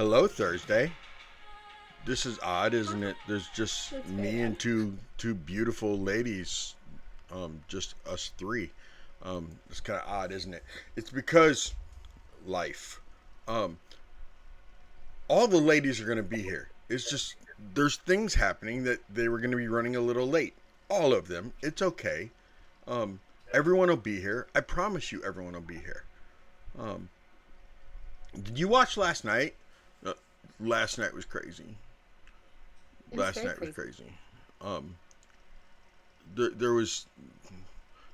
Hello, Thursday. This is odd, isn't it? There's just That's me very and odd. two beautiful ladies, just us three. It's kind of odd, isn't it? It's because life. Um, all the ladies are going to be here. It's just there's things happening that they were going to be running a little late. All of them. It's okay. Um, everyone will be here. I promise you, everyone will be here. Um, did you watch last night? Uh, Last night was crazy. It was Last very night was crazy. crazy. Um, there was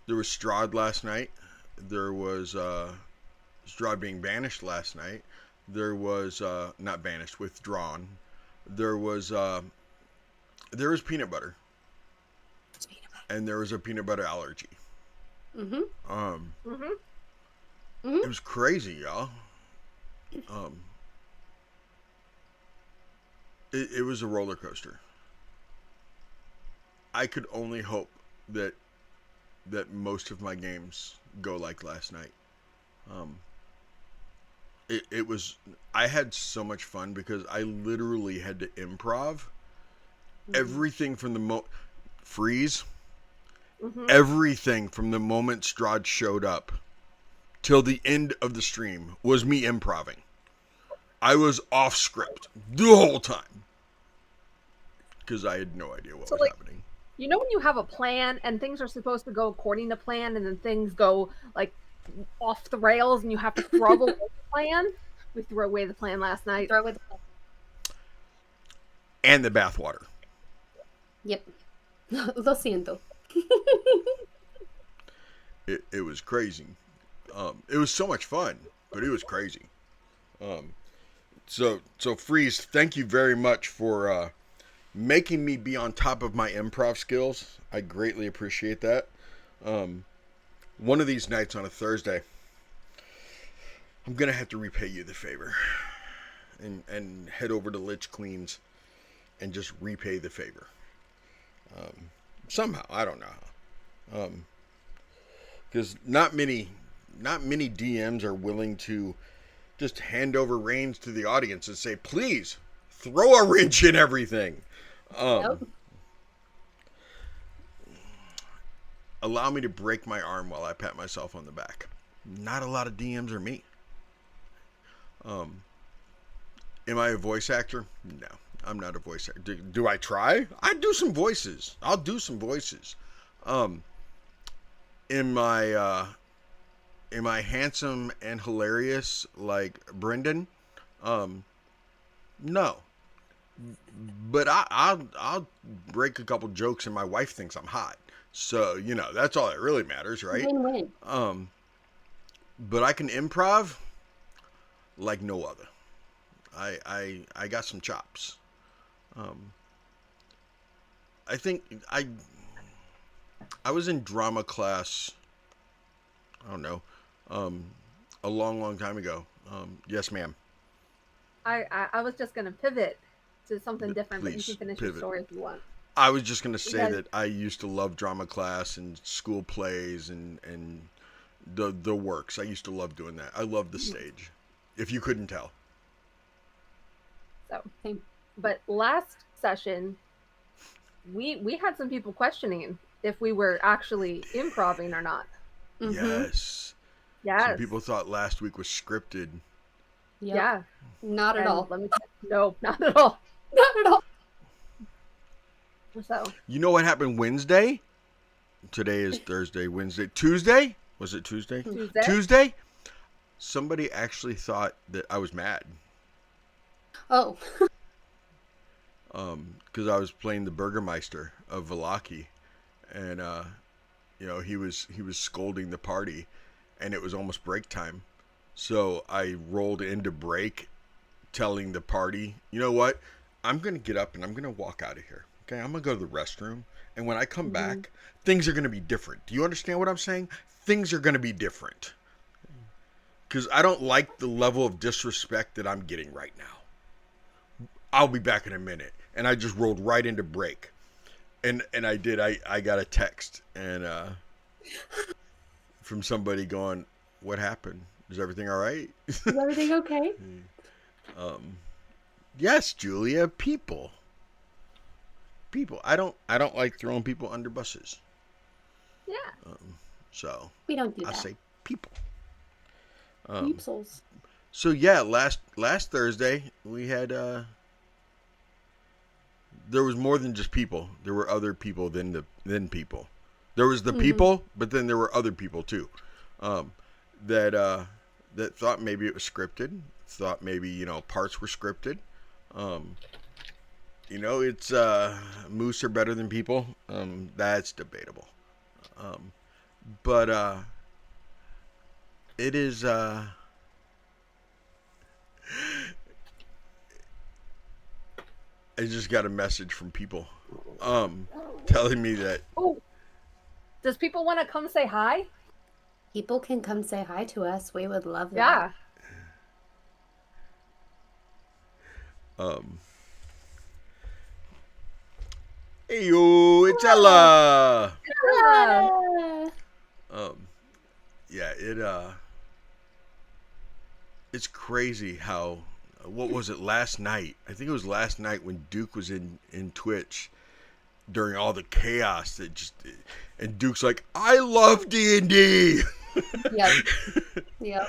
Strahd last night. There was Strahd being banished last night. There was not banished, withdrawn. There was uh, there was peanut butter, and there was a peanut butter allergy. Mm-hmm. Um, Mm-hmm. it was crazy, y'all. Um, it was a roller coaster. I could only hope that most of my games go like last night. Um, it was I had so much fun because I literally had to improv Mm-hmm. everything from freeze Mm-hmm. everything from the moment Strahd showed up till the end of the stream was me improving. I was off script the whole time because I had no idea what So, was like, happening. you know when you have a plan and things are supposed to go according to plan, and then things go like off the rails, and you have to throw away the plan. We threw away the plan last night. Throw it. And the bathwater. Yep. Lo siento. It was crazy. It was so much fun, but it was crazy. Um, so freeze. Thank you very much for making me be on top of my improv skills. I greatly appreciate that. Um, one of these nights on a Thursday, I'm gonna have to repay you the favor, and head over to Lich Queens and just repay the favor. Um, Somehow, I don't know, because not many DMs are willing to just hand over reins to the audience and say, please throw a wrench in everything. Yep. Allow me to break my arm while I pat myself on the back. Not a lot of DMs are me. Um, am I a voice actor? No, I'm not a voice actor. Do I try? I do some voices. I'll do some voices. Um, am I am I handsome and hilarious like Brendan? Um, no, but I'll break a couple jokes and my wife thinks I'm hot. So that's all that really matters, right? Win-win. Um, but I can improv like no other. I got some chops. Um, I think I was in drama class. I don't know, um, a long time ago. Yes, ma'am. I was just gonna pivot to something different, but you can Please finish your pivot. story if you want. I was just gonna say Because that I used to love drama class and school plays and the works. I used to love doing that. I love the stage. If you couldn't tell. so, Same. but last session we had some people questioning if we were actually improving or not. Mm-hmm. Yes. Yes. Some people thought last week was scripted. Yep. Yeah. Not at And all. let me no, not at all. Not at all. So You know what happened Wednesday? Today is Thursday. Wednesday. Tuesday? Was it Tuesday? Tuesday. Tuesday? Somebody actually thought that I was mad. Oh. Because I was playing the Burgermeister of Valaki, and he was scolding the party, and it was almost break time, so I rolled into break, telling the party, you know what, I'm gonna get up and I'm gonna walk out of here. Okay, I'm gonna go to the restroom, and when I come back, things are gonna be different. Do you understand what I'm saying? Things are gonna be different. Because I don't like the level of disrespect that I'm getting right now. I'll be back in a minute. And I just rolled right into break. And I did. I got a text and from somebody going, what happened? Is everything all right? Is everything okay? um, Yes, Julia, people. People. I don't like throwing people under buses. Yeah. So We don't do I that. say people. Peepsels. So yeah, last Thursday we had there was more than just people. There were other people than people. There was the people, but then there were other people too. That thought maybe it was scripted. Thought maybe parts were scripted. It's moose are better than people. That's debatable. But it is. I just got a message from people, telling me that. Oh, does people want to come say hi? People can come say hi to us. We would love that. Yeah. Hey yo, it's Ella. Yeah. Yeah, it's crazy how. What was it last night? I think it was last night when Duke was in Twitch during all the chaos and Duke's like, I love D&D. Yep. Yep.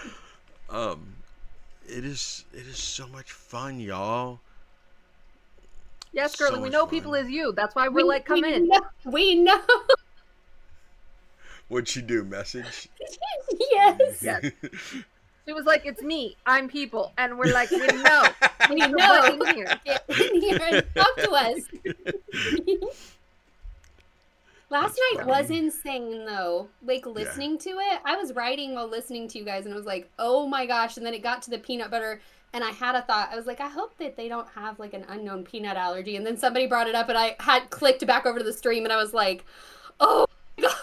It is so much fun, y'all. Yes, So girlie, we much know fun. people is you. That's why we're like, come in. We know. What'd she do? Message? Yes. Yes. She was like, it's me. I'm people. And we're like, we know. We Get know. in here. Get in here and talk to us. Last night was insane, though. Like, listening to it, I was writing while listening to you guys, and I was like, oh my gosh. And then it got to the peanut butter, and I had a thought. I was like, I hope that they don't have, like, an unknown peanut allergy. And then somebody brought it up, and I had clicked back over to the stream, and I was like, oh my God.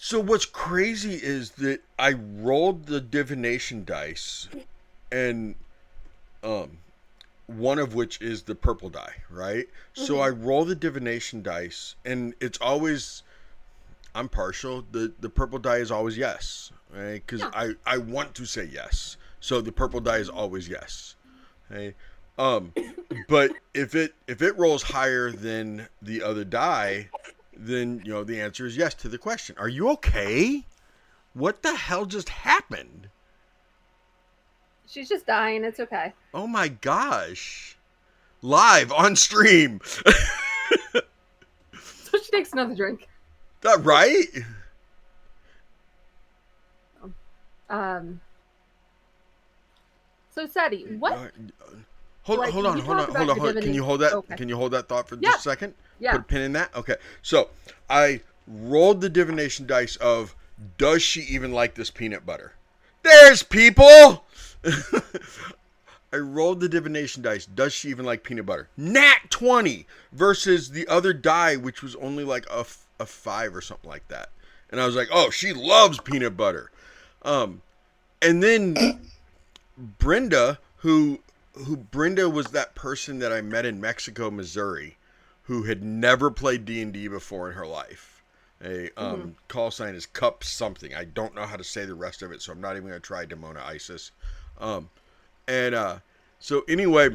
So what's crazy is that I rolled the divination dice, and one of which is the purple die, right? So I roll the divination dice, and it's always, I'm partial. The purple die is always yes, right? Because I want to say yes. So the purple die is always yes. Okay? But if it rolls higher than the other die, then the answer is yes to the question. Are you okay? What the hell just happened? She's just dying. It's okay. Oh my gosh. Live on stream. So she takes another drink. That right? So Seti, what? Hold Like, on. you talk about the Can you hold that? Okay. Can you hold that thought for Yeah. just a second? Yeah. Put a pin in that. Okay. So I rolled the divination dice of, does she even like this peanut butter? There's people. I rolled the divination dice. Does she even like peanut butter? Nat 20 versus the other die, which was only like a 5 or something like that. And I was like, oh, she loves peanut butter. And then Brenda, who Brenda was that person that I met in Mexico, Missouri, who had never played D&D before in her life. A call sign is Cup something. I don't know how to say the rest of it, so I'm not even going to try Demona Isis. So anyway,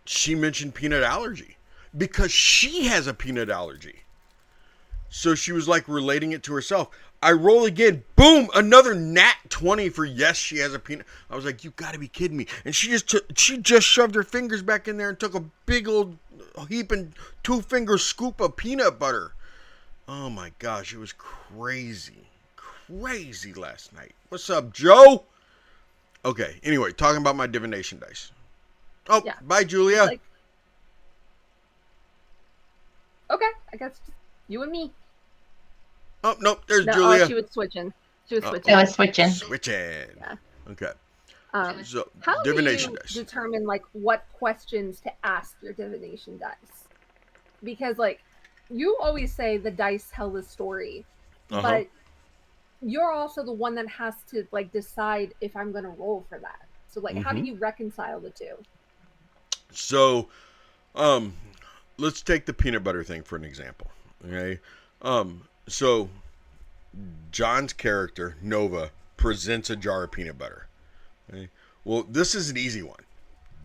she mentioned peanut allergy because she has a peanut allergy. So she was like relating it to herself. I roll again. Boom! Another nat 20 for yes, she has a peanut. I was like, you got to be kidding me. And she just shoved her fingers back in there and took a big old heaping 2-finger scoop of peanut butter. Oh my gosh, it was crazy. Crazy last night. What's up, Joe? Okay, anyway, talking about my divination dice. Oh, yeah. Bye, Julia. Like, okay, I guess you and me. Oh, nope, there's Julia. Oh, she was switching. I was switching. Yeah. Okay. So, how divination do you dice. determine, like, what questions to ask your divination dice? Because, like, you always say the dice tell the story, but you're also the one that has to, like, decide if I'm going to roll for that. So, like, how do you reconcile the two? So, let's take the peanut butter thing for an example. Okay. So John's character, Nova, presents a jar of peanut butter. Okay? Well, this is an easy one.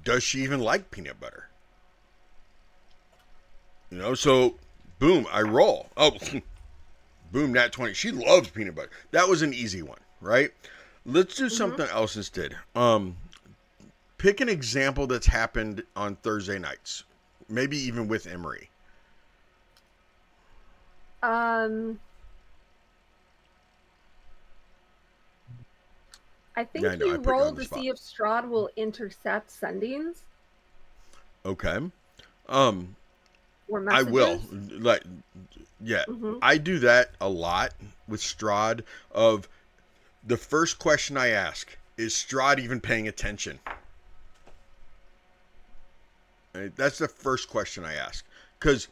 does she even like peanut butter? You know, so boom, I roll. Oh, boom, nat 20. She loves peanut butter. That was an easy one, right? Let's do something else instead. Pick an example that's happened on Thursday nights, maybe even with Emery. I think you roll to see if Strahd will intercept sendings. Okay. Or messages. I will. Like, yeah, I do that a lot with Strahd. Of the first question I ask is Strahd even paying attention? Right? That's the first question I ask, because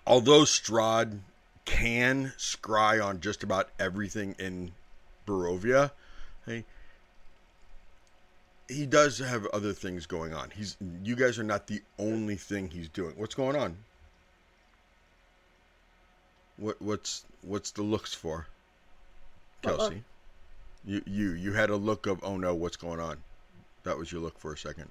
although Strahd can scry on just about everything in Barovia, he does have other things going on. You guys are not the only thing he's doing. What's going on? What's the looks for, Kelsey? You had a look of, oh no, what's going on? That was your look for a second.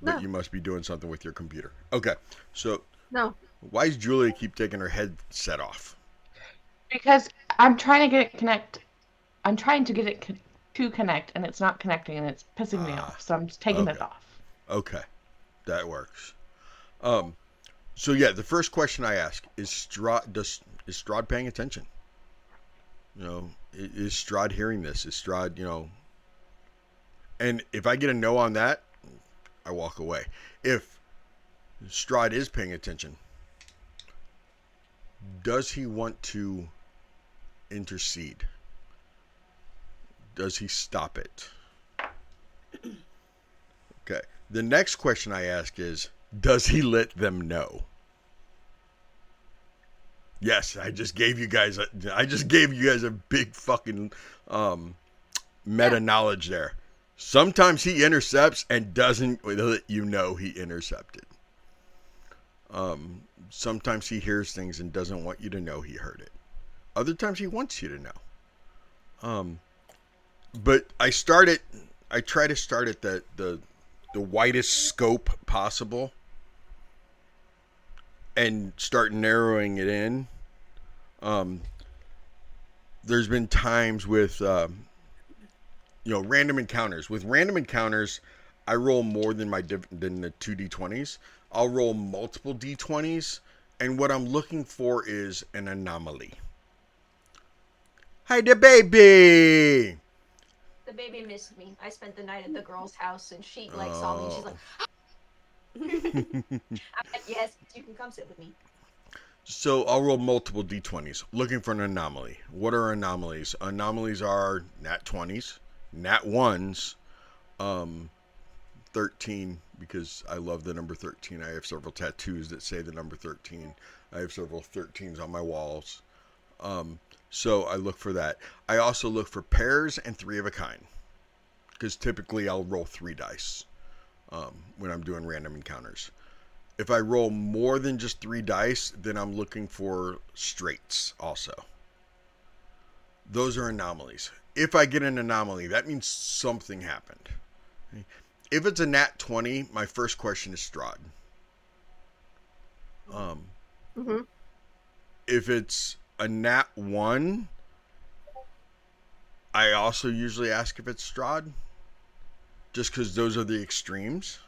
But you must be doing something with your computer. Okay, so no. Why does Julia keep taking her headset off? Because I'm trying to get it connect. I'm trying to get it to connect, and it's not connecting, and it's pissing me off. So I'm just taking it off. Okay, that works. So yeah, the first question I ask is Strahd paying attention? You know, is Strahd hearing this? Is Strahd, you know? And if I get a no on that, I walk away. If Strahd is paying attention, does he want to intercede? Does he stop it? Okay. The next question I ask is, does he let them know? Yes, I just gave you guys a big fucking meta knowledge there. Sometimes he intercepts and doesn't let you know he intercepted. Sometimes he hears things and doesn't want you to know he heard it. Other times he wants you to know. But I try to start at the widest scope possible and start narrowing it in. There's been times with random encounters. With random encounters, I roll more than than the 2d20s. I'll roll multiple d20s, and what I'm looking for is an anomaly. Hi, the baby. The baby missed me. I spent the night at the girl's house, and she saw me. And she's like, I'm like, yes, you can come sit with me. So I'll roll multiple d20s, looking for an anomaly. What are anomalies? Anomalies are nat 20s, nat 1s, 13, because I love the number 13. I have several tattoos that say the number 13. I have several 13s on my walls. So I look for that. I also look for pairs and 3 of a kind, because typically I'll roll 3 dice when I'm doing random encounters. If I roll more than just 3 dice, then I'm looking for straights also. Those are anomalies. If I get an anomaly, that means something happened. If it's a nat 20, my first question is Strahd. If it's a nat 1, I also usually ask if it's Strahd, just because those are the extremes.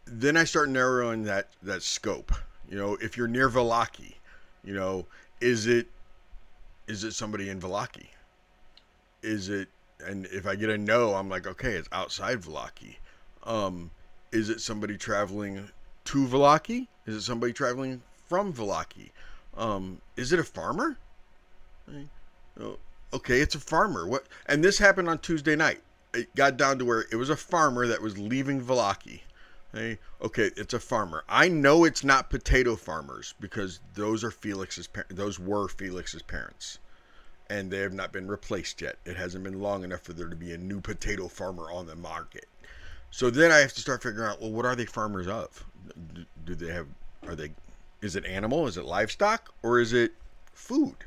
Then I start narrowing that scope. You know, if you're near Vallaki, you know, is it somebody in Vallaki? And if I get a no, I'm like, okay, it's outside Vallaki. Is it somebody traveling to Vallaki? Is it somebody traveling from Vallaki? Is it a farmer? Okay, it's a farmer. What? And this happened on Tuesday night. It got down to where it was a farmer that was leaving Vallaki. Okay, it's a farmer. I know it's not potato farmers, because those were Felix's parents, and they have not been replaced yet. It hasn't been long enough for there to be a new potato farmer on the market. So then I have to start figuring out, well, what are they farmers of? Do they have? Is it animal? Is it livestock? Or is it food?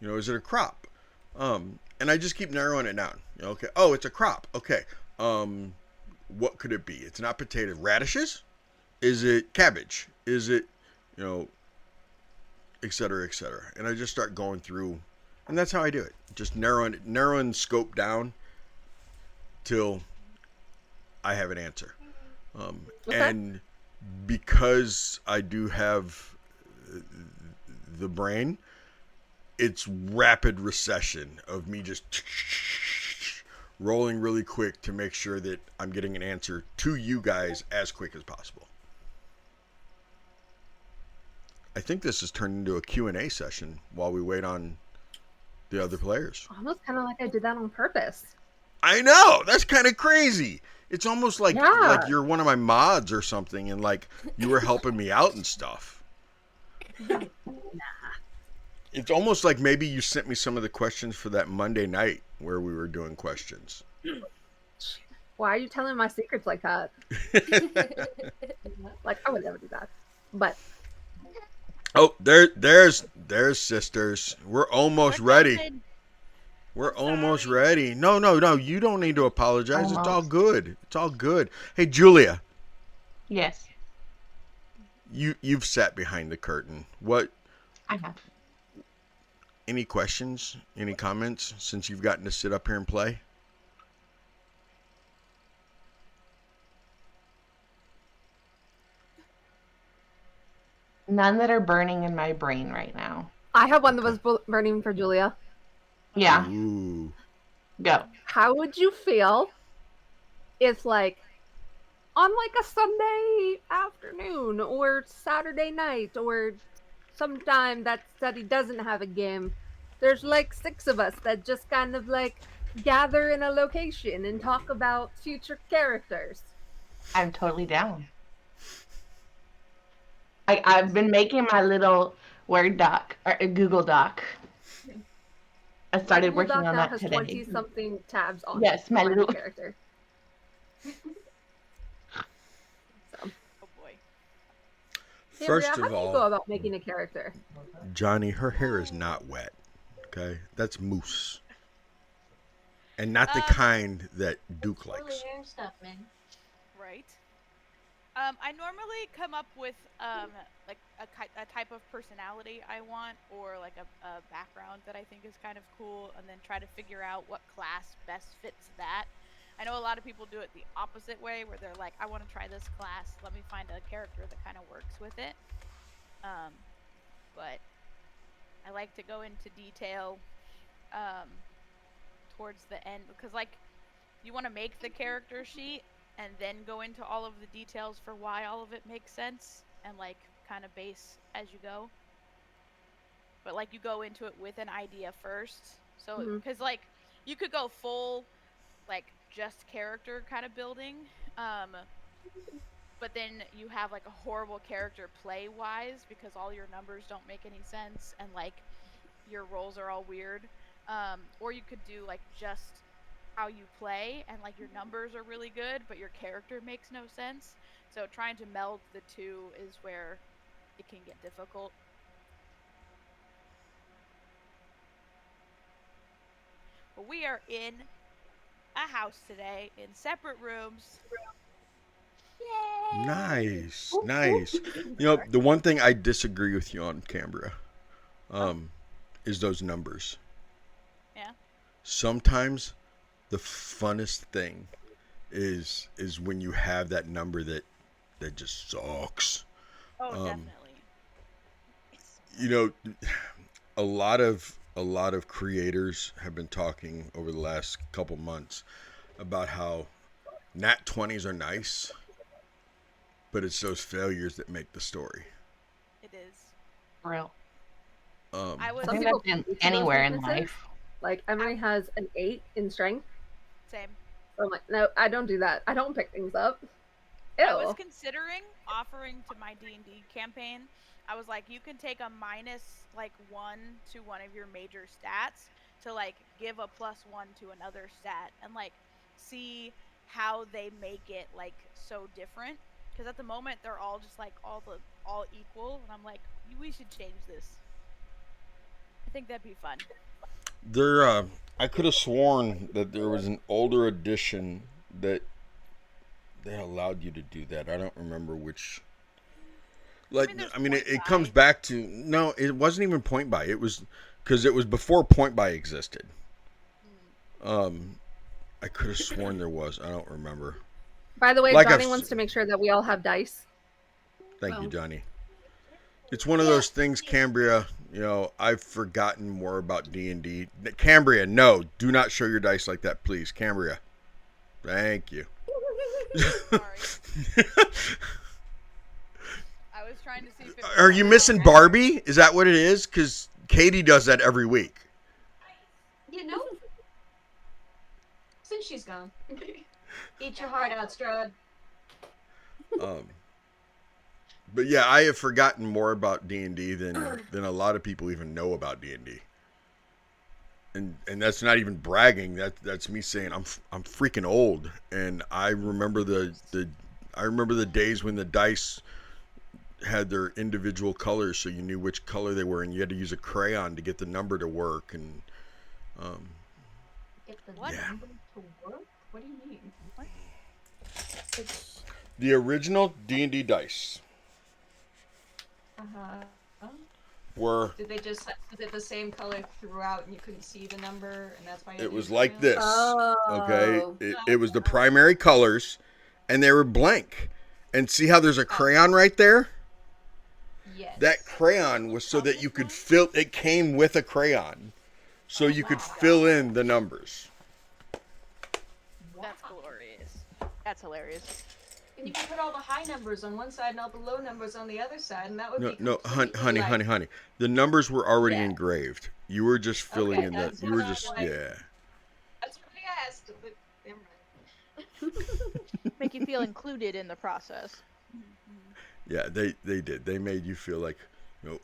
You know, is it a crop? And I just keep narrowing it down. Okay. Oh, it's a crop. Okay. What could it be? It's not potato. Radishes? Is it cabbage? Is it, et cetera, et cetera. And I just start going through, and that's how I do it. Just narrowing scope down till I have an answer. And because I do have the brain, it's rapid recession of me just rolling really quick to make sure that I'm getting an answer to you guys as quick as possible. I think this has turned into a Q&A session while we wait on the other players. Almost kind of like I did that on purpose. I know! That's kind of crazy. It's almost like you're one of my mods or something, and like you were helping me out and stuff. Nah. It's almost like maybe you sent me some of the questions for that Monday night where we were doing questions. Why are you telling my secrets like that? Like, I would never do that. But oh, there's sisters. We're almost ready. We're almost ready. No. You don't need to apologize. Almost. It's all good. It's all good. Hey, Julia. Yes. You've sat behind the curtain. What? I have. Any questions? Any comments since you've gotten to sit up here and play? None that are burning in my brain right now. I have one that was burning for Julia. Yeah. Ooh. Go. How would you feel if, like, on like a Sunday afternoon or Saturday night or sometime that study doesn't have a game, there's like 6 of us that just kind of like gather in a location and talk about future characters? I'm totally down. I've been making my little Word doc or a Google doc. I started Google working Doc on now that has today. 20-something tabs on Yes, it my for little character. So, Oh boy. First Silvia, of how do you go all, about making a character? Johnny, her hair is not wet. Okay? That's mousse. And not the kind that Duke Curly likes. hair stuff, man. Right. I normally come up with like a type of personality I want, or like a background that I think is kind of cool, and then try to figure out what class best fits that. I know a lot of people do it the opposite way, where they're like, I want to try this class, let me find a character that kind of works with it. But I like to go into detail towards the end, because like you want to make the character sheet and then go into all of the details for why all of it makes sense, and like kind of base as you go. But like you go into it with an idea first, so because like you could go full like just character kind of building, but then you have like a horrible character play wise because all your numbers don't make any sense and like your rolls are all weird. Or you could do like just how you play and like your numbers are really good but your character makes no sense. So trying to meld the two is where it can get difficult. But we are in a house today in separate rooms. Yay! Nice. The one thing I disagree with you on, Canberra, is those numbers. Yeah. Sometimes the funnest thing is when you have that number that just sucks. Oh, definitely. A lot of creators have been talking over the last couple months about how nat 20s are nice, but it's those failures that make the story. It is. Real. I was think that's in anywhere in life. Like Emery has an 8 in strength. Same. So I'm like, no, I don't do that. I don't pick things up. Ew. I was considering offering to my D&D campaign. I was like, you can take a minus like 1 to one of your major stats to like give a +1 to another stat and like see how they make it like so different. Because at the moment they're all just like all equal, and I'm like, we should change this. I think that'd be fun. There, I could have sworn that there was an older edition that they allowed you to do that. I don't remember which. Like, I mean, it comes back to no. It wasn't even point buy. It was because it was before point buy existed. I could have sworn there was. I don't remember. By the way, Like Johnny I've- wants to make sure that we all have dice. Thank you, Johnny. It's one of those things, Cambria. You know, I've forgotten more about D&D. Cambria, no, do not show your dice like that, please. Cambria, thank you. Sorry. I was trying to see if it was Are you missing Barbie? Is that what it is? Because Katie does that every week. You know, since she's gone. Eat your heart out, Strahd. But yeah, I have forgotten more about D&D than a lot of people even know about D&D. And that's not even bragging. That's me saying I'm freaking old, and I remember the days when the dice had their individual colors, so you knew which color they were, and you had to use a crayon to get the number to work. And Get the What? number to work? What do you mean? What? the original D&D dice were. Did they just was it the same color throughout, and you couldn't see the number, and that's why you It was used like crayon? this. Oh. Okay, it was the primary colors, and they were blank. And see how there's a crayon right there? Yes. That crayon was so that you could fill. It came with a crayon, so you could fill in the numbers. That's glorious. That's hilarious. And you could put all the high numbers on one side and all the low numbers on the other side, and that would be No, completely honey. The numbers were already Yeah. engraved. You were just filling Okay, in the. that's You were what I just like. yeah. That's what I asked. But never mind. Make you feel included in the process. Yeah, they did. They made you feel like,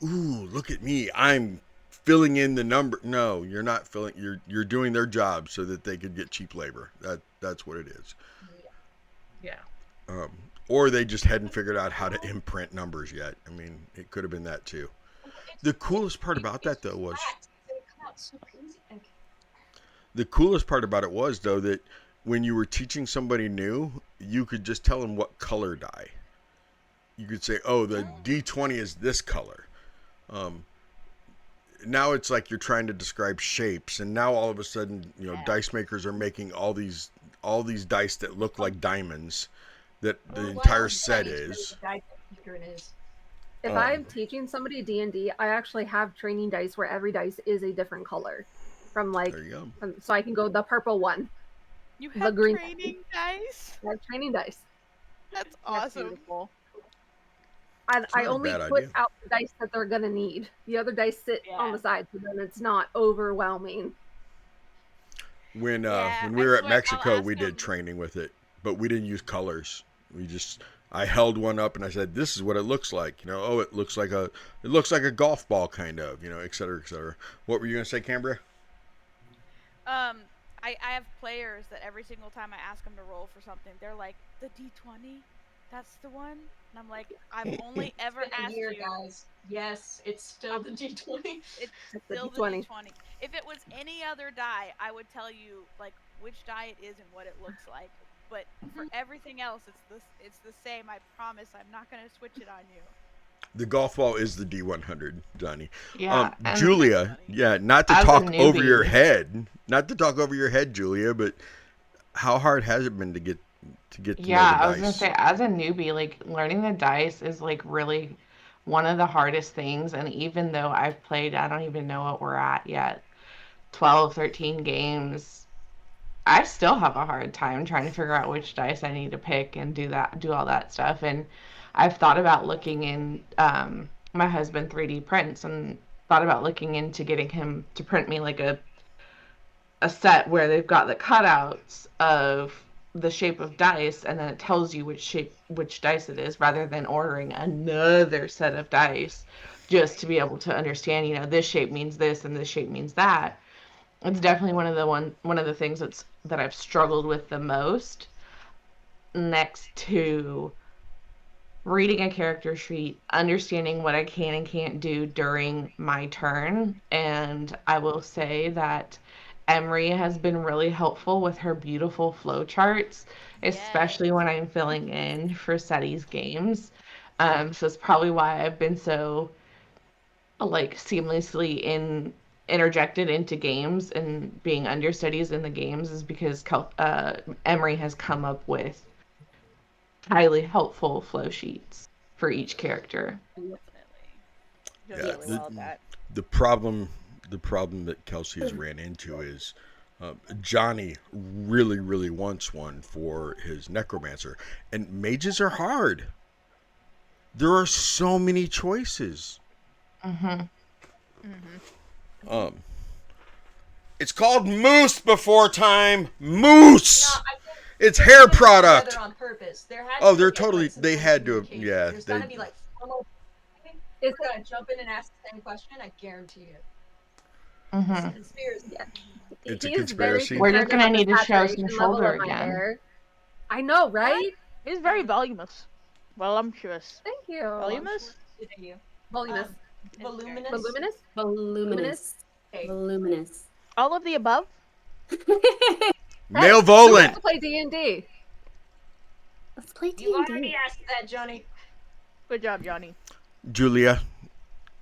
ooh, look at me. I'm filling in the number. No, you're not filling. You're doing their job so that they could get cheap labor. That's what it is. Yeah. Or they just hadn't figured out how to imprint numbers yet. I mean, it could have been that too. The coolest part about that though was the coolest part about it was though that when you were teaching somebody new, you could just tell them what color die. You could say, "Oh, the D20 is this color." Now it's like you're trying to describe shapes, and now all of a sudden, dice makers are making all these dice that look like diamonds. That the entire set is. If I'm teaching somebody D&D, I actually have training dice where every dice is a different color. There you go. So I can go the purple one. You The have green- training dice? I have training dice. That's awesome. Beautiful. And I not a only bad put idea. out the dice that they're going to need. The other dice sit on the side, so then it's not overwhelming. When Yeah, we I were at swear, Mexico, I'll we ask did them. training with it, but we didn't use colors. I held one up and I said, "This is what it looks like." It looks like a golf ball kind of, et cetera, et cetera. What were you gonna say, Cambria? I have players that every single time I ask them to roll for something, they're like, "The D20, that's the one," and I'm like, "I've only ever It's been a asked year, you." guys. Yes, it's still the D20. It's the still the D20. D20. If it was any other die, I would tell you like which die it is and what it looks like. But for everything else, it's the same. I promise. I'm not gonna switch it on you. The golf ball is the D100, Johnny. Yeah. and Julia, not to As a talk over newbie- your head, Julia, but how hard has it been to get to know the I was gonna dice? say, as a newbie, like learning the dice is like really one of the hardest things. And even though I've played, I don't even know what we're at yet, 12, 13 games, I still have a hard time trying to figure out which dice I need to pick and do all that stuff. And I've thought about looking in, my husband 3D prints, and thought about looking into getting him to print me like a set where they've got the cutouts of the shape of dice, and then it tells you which dice it is, rather than ordering another set of dice just to be able to understand, this shape means this and this shape means that. It's definitely one of the things that I've struggled with the most, next to reading a character sheet, understanding what I can and can't do during my turn. And I will say that Emery has been really helpful with her beautiful flow charts, especially when I'm filling in for Seti's games. So it's probably why I've been so like seamlessly interjected into games and being understudies in the games is because Emery has come up with highly helpful flow sheets for each character. Does Yeah, really well at that. the problem that Kelsey has ran into is Johnny really wants one for his necromancer, and mages are hard. There are so many choices. It's called Moose before time. Moose. No, I think It's they hair put it product. together on purpose. There had Oh, to they're be, totally. like, some They sort had of to. communication. Yeah, There's they. gotta be like formal. Is We're gonna jump in and ask the same question. I guarantee it. Mm-hmm. It's a conspiracy. Yeah. It's a He's very conspiracy. We're just concerned gonna about need the to show some saturation level shoulder of my again. hair. I know, right? It's very voluminous. Voluptuous. Thank you. Voluminous? Voluminous. Voluminous. Voluminous? Voluminous. Okay. Voluminous. All of the above? Male Who Volant. wants to play D&D? Let's play You already D&D. asked that, Johnny. Good job, Johnny. Julia,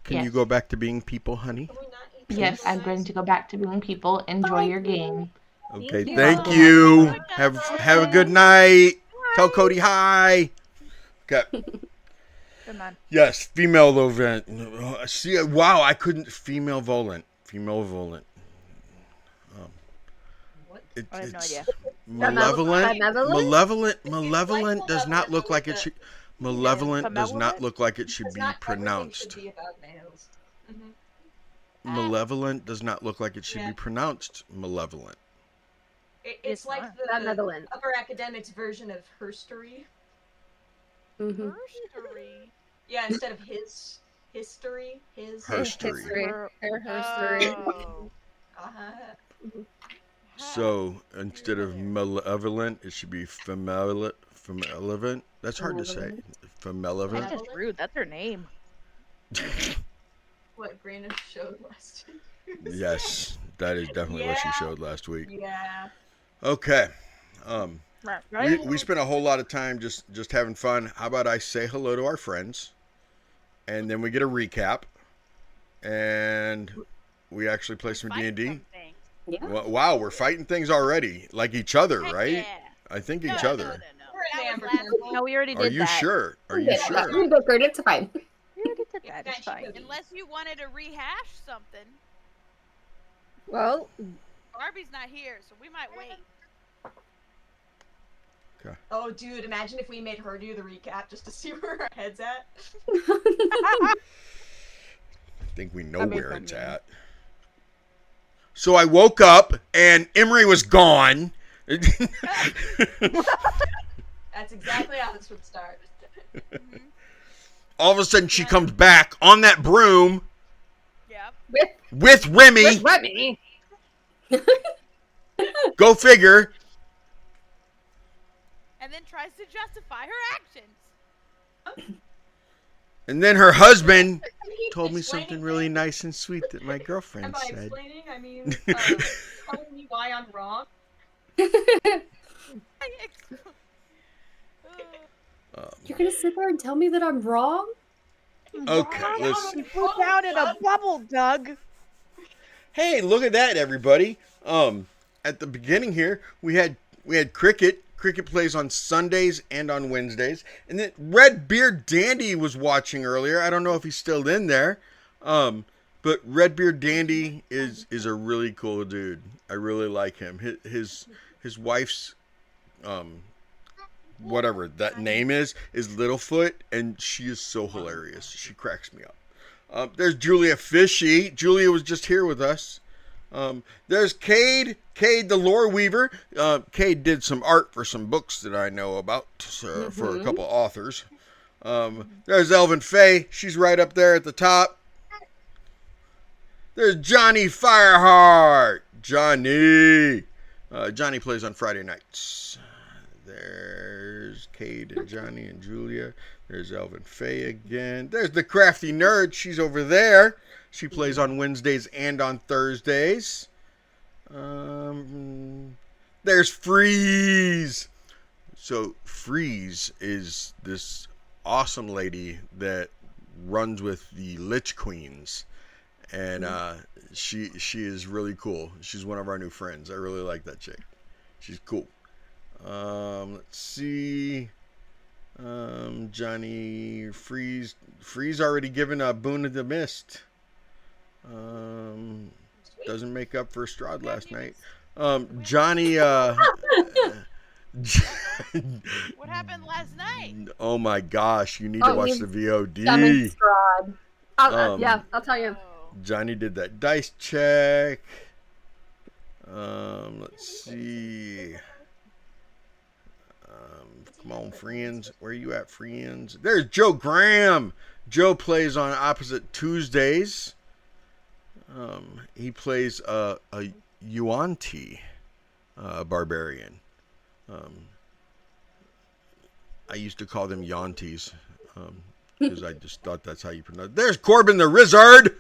can you Yes. go back to being people, honey? Can we not eat Yes, people, I'm guys? going to go back to being people. Enjoy your game. Okay, you. thank Bye. you. Have a good night. Tell Cody hi. Okay. Good man. Yes, female Lovent. See, wow, I couldn't. Female Volant. Female Volant. What? I have no It's idea. malevolent. Malevolent? Malevolent does not look like it should. Malevolent does not Malevolent? look like it should Because be not everything pronounced. should be about males. Malevolent does not look like it should Yeah. be pronounced malevolent. It's It's like not. the Benevolent. upper academics version of herstory. Mm-hmm. Herstory. Yeah, instead of his history, his. Herstory. History. Her- Her history. Oh. Uh-huh. So instead of malevolent, it should be femalevolent. That's hard to say. That's Femalevolent. just rude. That's her name. What Brandon showed last week. Yes, that is definitely what she Yeah. showed last week. Yeah. Okay. Right? We spent a whole lot of time just having fun. How about I say hello to our friends, and then we get a recap, and we actually play some Fight D&D. something. Yeah. Wow, we're fighting things already, like each other, Heck right? yeah. I think No, each no, other. no, no. We're in the That Amber was last Temple. No, we already Are did you that. sure? Are We you did that. sure? We bookered. It's fine. We already did that. Yeah, It's fine. Unless you wanted to rehash something. Well, Barbie's not here, so we might wait. Oh, dude, imagine if we made her do the recap just to see where our head's at. I think we know That'd be where fun, it's yeah. at. So I woke up and Emery was gone. That's exactly how this would start. All of a sudden, she comes back on that broom Yep. with Remy. with Remy. Go figure. And then tries to justify her actions. And then her husband He told me explaining something really things. nice and sweet that my And girlfriend by said. explaining, I mean telling me why I'm wrong. You're gonna sit there and tell me that I'm wrong? Okay, let's. You put down in a bubble, Doug. Hey, look at that, everybody. At the beginning here, we had Cricket. Cricket plays on Sundays and on Wednesdays. And then Red Beard Dandy was watching earlier. I don't know if he's still in there. But Red Beard Dandy is a really cool dude. I really like him. His wife's whatever that name is Littlefoot, and she is so hilarious. She cracks me up. There's Julia Fishy. Julia was just here with us. There's Cade the Lore Weaver. Cade did some art for some books that I know about for a couple authors. There's Elvin Faye. She's right up there at the top. There's Johnny Fireheart. Johnny plays on Friday nights. There's Cade and Johnny and Julia. There's Elvin Faye again. There's the crafty nerd. She's over there. She plays on Wednesdays and on Thursdays. There's Freeze. So Freeze is this awesome lady that runs with the Lich Queens, and she is really cool. She's one of our new friends. I really like that chick. She's cool. Let's see. Johnny Freeze already given a Boon of the Mist. Doesn't make up for Strahd last night. Johnny. What happened last night? Oh my gosh! You need to watch the VOD. Strahd. I'll tell you. Johnny did that dice check. Let's see. Come on, friends. Where you at, friends? There's Joe Graham. Joe plays on opposite Tuesdays. He plays a Yuan-Ti barbarian. I used to call them Yantis because I just thought that's how you pronounce it. There's Corbin the Wizard.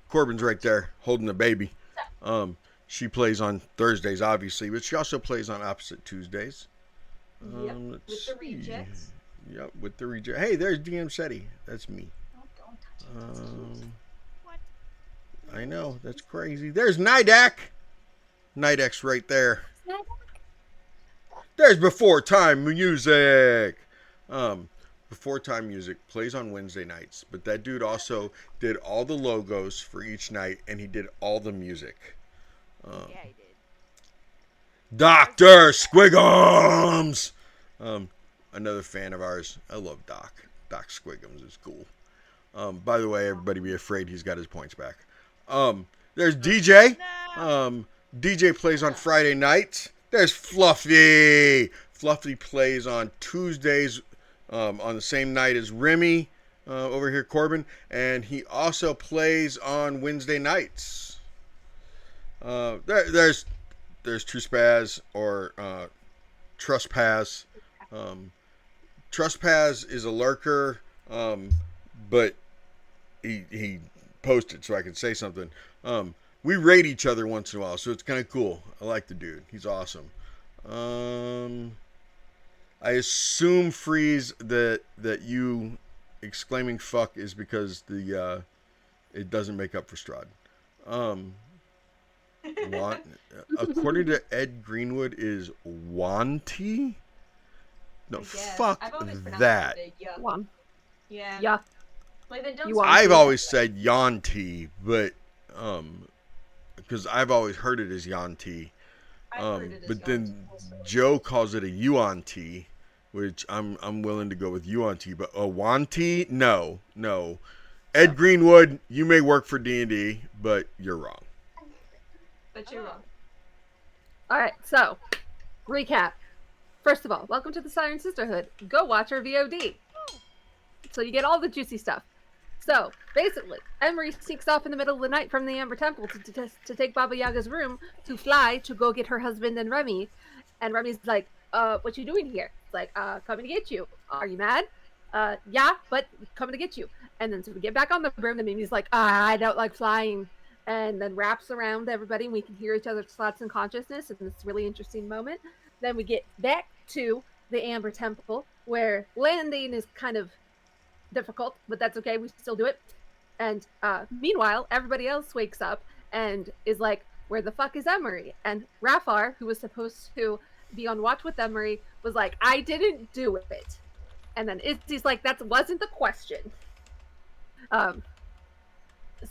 Corbin's right there holding the baby. She plays on Thursdays, obviously, but she also plays on opposite Tuesdays. Yep, with the rejects. Yep, with the reject. Hey, there's dmsetti. That's me. Oh, don't touch it. What? I know, that's crazy. There's Nidak. Nidak's right there. There's Before Time Music. Before Time Music plays on Wednesday nights, but that dude also did all the logos for each night, and he did all the music. Yeah, I did. Dr. Squiggums! Another fan of ours. I love Doc. Doc Squiggums is cool. By the way, everybody be afraid he's got his points back. There's DJ. DJ plays on Friday nights. There's Fluffy. Fluffy plays on Tuesdays on the same night as Remy over here, Corbin. And he also plays on Wednesday nights. There's Truspaz or Trustpass. Trustpass is a lurker, but he posted so I could say something. We raid each other once in a while, so it's kind of cool. I like the dude. He's awesome. I assume, Freeze, that you exclaiming fuck is because the it doesn't make up for Strahd. According to Ed Greenwood, is Wanti? No, fuck that. One. Yeah. Yeah. Like, then don't You say- are- I've always said Yanti, but because I've always heard it as Yanti. I've heard it as But then Yanti also. Joe calls it a Yuan-Ti, which I'm willing to go with Yuan-Ti, but a Wanti, no. Ed Greenwood, you may work for D&D, but you're wrong. But you're wrong. All right, so recap. First of all, welcome to the Siren Sisterhood. Go watch our VOD. So you get all the juicy stuff. So basically, Emery sneaks off in the middle of the night from the Amber Temple to take Baba Yaga's room to fly to go get her husband and Remy. And Remy's like, what you doing here? It's like, coming to get you. Are you mad? Yeah, but coming to get you. And then so we get back on the broom, and Mimi's like, I don't like flying. And then wraps around everybody, and we can hear each other's thoughts and consciousness in this really interesting moment. Then we get back to the Amber Temple, where landing is kind of difficult, but that's okay. We still do it. And meanwhile, everybody else wakes up and is like, where the fuck is Emery? And Rafar, who was supposed to be on watch with Emery, was like, I didn't do it. And then Izzy's like, that wasn't the question.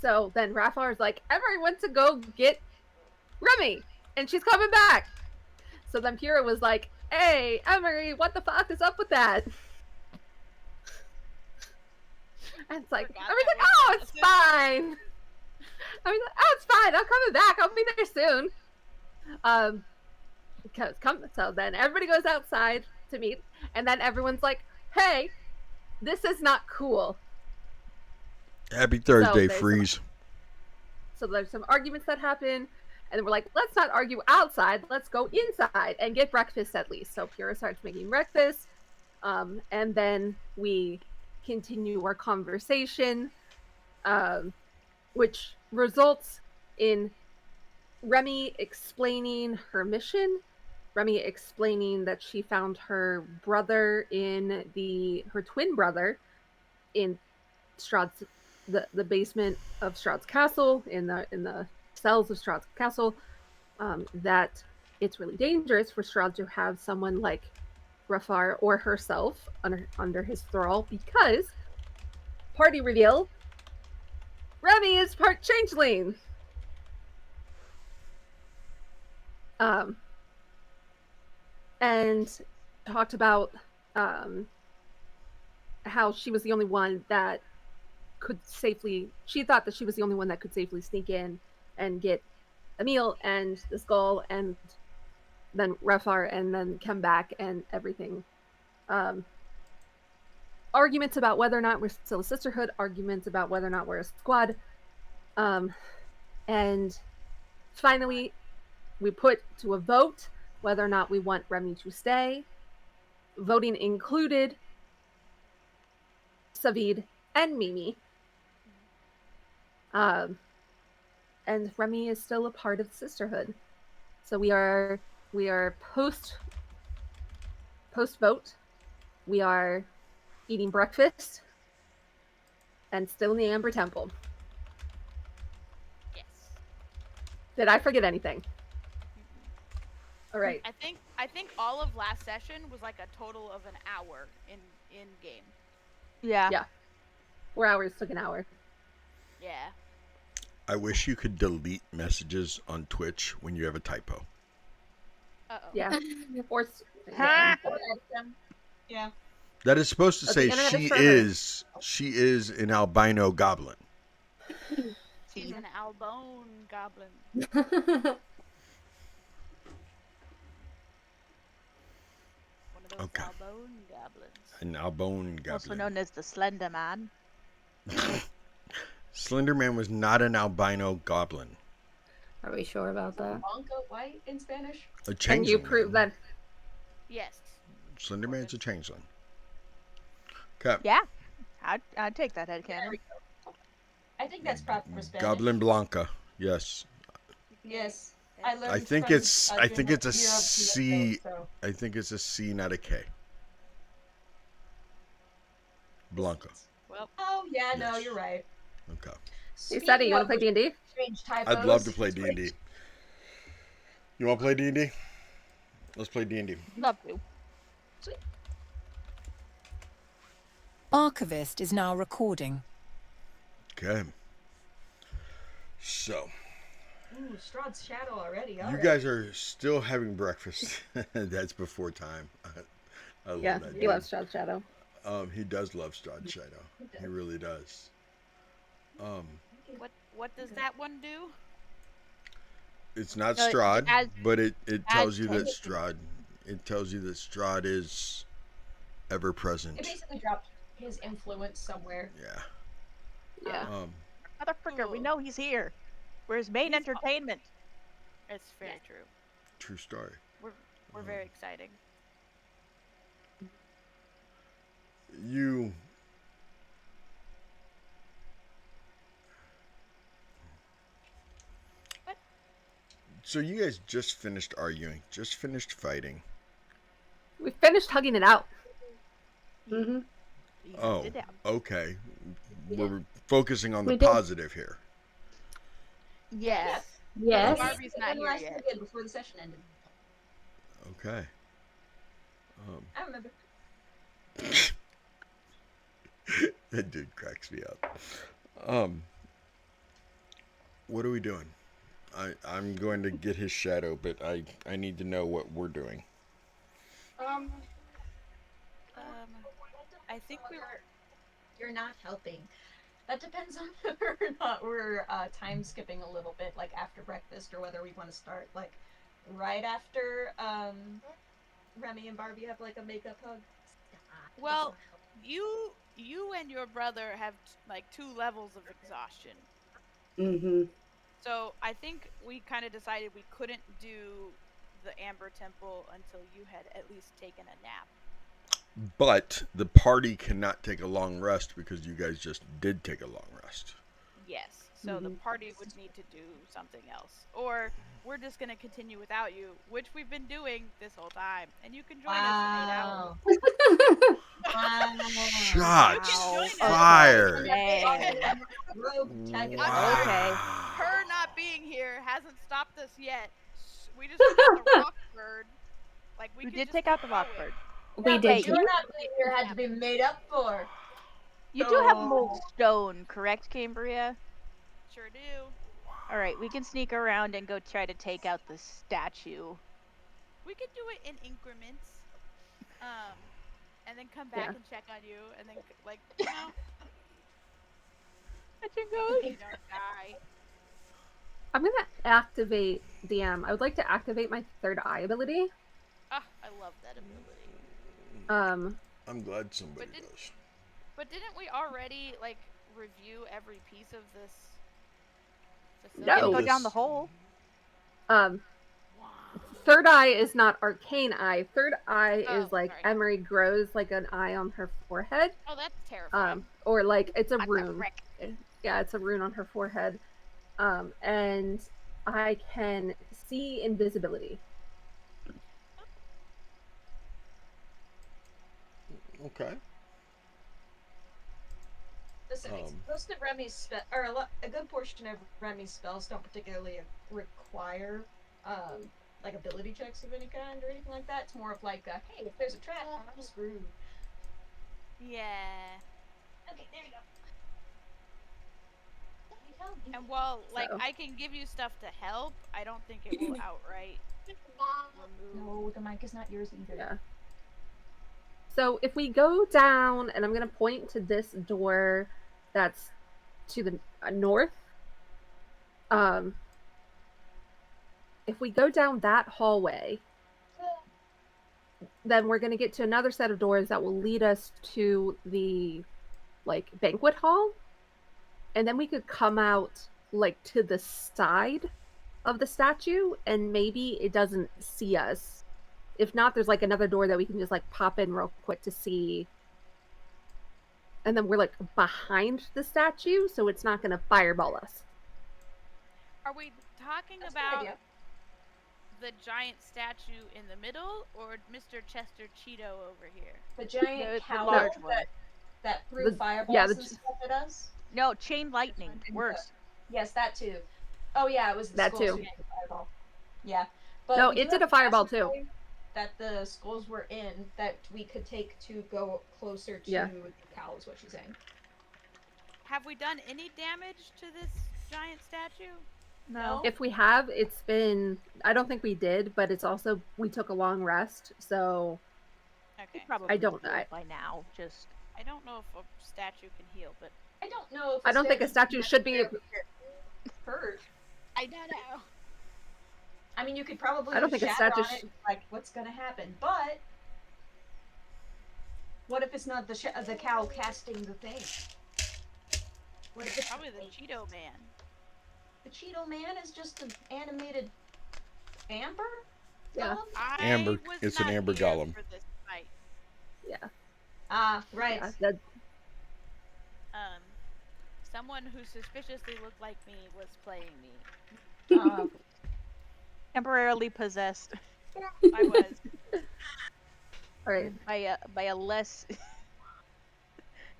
So then Rafar's like, Emery went to go get Remy, and she's coming back. So then Pura was like, hey, Emery, what the fuck is up with that? And it's like, Emery's like, oh, it's fine. Emery's like, oh, it's fine. I'm coming back. I'll be there soon. So then everybody goes outside to meet, and then everyone's like, hey, this is not cool. Happy Thursday, there's Freeze. So there's some arguments that happen, And we're like, let's not argue outside. Let's go inside and get breakfast at least. So Pyrrha starts making breakfast. And then we continue our conversation, which results in Remy explaining her mission. Remy explaining that she found her brother her twin brother in Strahd's the basement of Strahd's castle, in the cells of Strahd's castle, that it's really dangerous for Strahd to have someone like Rafar or herself under his thrall, because party reveal, Remy is part changeling. And talked about how she was the only one that she thought that she was the only one that could safely sneak in and get Emil and the skull and then Rafar and then come back and everything. Arguments about whether or not we're still a sisterhood, arguments about whether or not we're a squad. And finally, we put to a vote whether or not we want Remy to stay. Voting included Savid and Mimi. And Remy is still a part of the Sisterhood. So we are post vote. We are eating breakfast and still in the Amber Temple. Yes. Did I forget anything? All right. I think all of last session was like a total of an hour in game. Yeah. Yeah. 4 hours took an hour. Yeah. I wish you could delete messages on Twitch when you have a typo. Uh-oh. Yeah. Or Yeah. That is supposed to The say internet is she is an albino goblin. She's an albone goblin. One of those Okay. albone goblins. An albone goblin. Also known as the Slender Man. Slender Man was not an albino goblin. Are we sure about that? Blanco white in Spanish? A and changeling. you prove that. Yes. Slender Man's a changeling. Okay. Yeah. I'd take that headcanon. I think that's proper for Spanish. Goblin Blanca. Yes. Yes. I learned I think from, it's I think it's a Europe, C. so. I think it's a C, not a K. Blanca. Well, Oh, yeah, no, Yes. you're right. Okay. Hey, Sadie, you want to play D&D? Strange typos. I'd love to play D&D. You want to play D&D? Let's play D&D. Love to. Archivist is now recording. Okay. So, Ooh, Strahd's shadow already. All you right. guys are still having breakfast. That's before time. I love Yeah, that. he dude. loves Strahd's Shadow. He does love Strahd Shadow. He really does. what does that one do? It's not No, Strahd, as- but it tells you that as- Strahd. It tells you that Strahd is ever present. It basically dropped his influence somewhere. Yeah. Yeah. Motherfucker, we know he's here. We're his main entertainment. It's very true. True story. We're very exciting. You. What? So you guys just finished arguing, just finished fighting. We finished hugging it out. Mm-hmm. Oh, Sit down. okay. We're focusing on the We did. positive here. Yes. Yes. Barbie's not One here last yet. thing again before the session ended. Okay. I remember. That dude cracks me up. What are we doing? I'm going to get his shadow, but I need to know what we're doing. I think You're not helping. That depends on whether or not we're time skipping a little bit, like after breakfast, or whether we want to start like right after Remy and Barbie have like a makeup hug. Well, you and your brother have like 2 levels of exhaustion. Mm-hmm. So I think we kind of decided we couldn't do the Amber Temple until you had at least taken a nap. But the party cannot take a long rest because you guys just did take a long rest. Yes. So the party would need to do something else. Or we're just going to continue without you, which we've been doing this whole time. And you can join us in 8 hours. Shots fired. Okay. Her not being here hasn't stopped us yet. We just got the Rockbird. Like we did take out the Rockbird. We did. Your not being here had to be made up for. You do have mold stone, correct, Cambria? Sure do. Alright, we can sneak around and go try to take out the statue. We could do it in increments. And then come back and check on you, and then like, you know. You don't die. I'm gonna activate DM. I would like to activate my third eye ability. Ah, I love that ability. I'm glad somebody does. But didn't we already like review every piece of this No. facility? Go down the hole. Third eye is not arcane eye. Third eye is like sorry. Emery grows like an eye on her forehead. Oh, that's terrifying. Or like it's a What the rune. frick? Yeah, it's a rune on her forehead. And I can see invisibility. Okay. Listen, most of Remy's spell, or a good portion of Remy's spells don't particularly require like ability checks of any kind or anything like that. It's more of like, hey, if there's a trap, I'm screwed. Yeah. Okay, there you go. And while like So. I can give you stuff to help, I don't think it will outright remove. No, the mic is not yours either. Yeah. So if we go down, and I'm going to point to this door that's to the north. If we go down that hallway, then we're going to get to another set of doors that will lead us to the like banquet hall. And then we could come out like to the side of the statue, and maybe it doesn't see us. If not, there's like another door that we can just like pop in real quick to see. And then we're like behind the statue, so it's not going to fireball us. Are we talking That's a good about idea. the giant statue in the middle, or Mr. Chester Cheeto over here? The giant The cowl large one. that threw fireballs yeah, and stuff at us. No, chain lightning. Worse. Yes, that too. Oh yeah, it was the That skulls too. who did the fireball. Yeah. But No, we do it did have a fireball passageway too. That the skulls were in that we could take to go closer to the cowl is what she's saying. Have we done any damage to this giant statue? No. If we have, it's been, I don't think we did, but it's also, we took a long rest, so Okay. Probably I don't healed know. by now. Just I don't know if a statue can heal, but I don't know if I don't think a statue should be. hurt. I don't know. I mean, you could probably I don't think a shatter statue on it, like what's gonna happen, but what if it's not the cow casting the thing? What if it's Probably the Cheeto man. The Cheeto man is just an animated amber? Yeah. golem? Amber- I was it's an not amber here golem. for this fight. Yeah. Ah, right. Yeah, that, Someone who suspiciously looked like me was playing me. temporarily possessed I was. all right. by a less.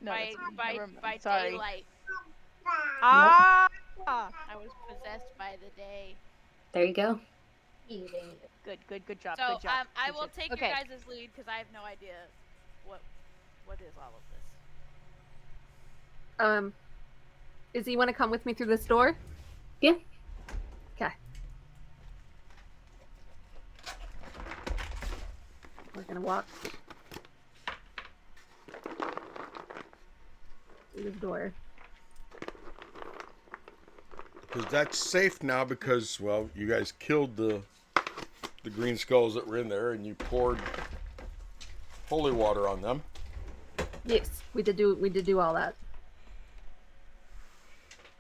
No, by that's- never mind. by Sorry. daylight. Ah! I was possessed by the day. There you go. Good job. So good job. I Good will job. take Okay. your guys' lead because I have no idea what is all of this. Izzy, you want to come with me through this door? Yeah. Okay. We're gonna walk through this door. Because that's safe now because, well, you guys killed the green skulls that were in there and you poured holy water on them. Yes, we did do all that.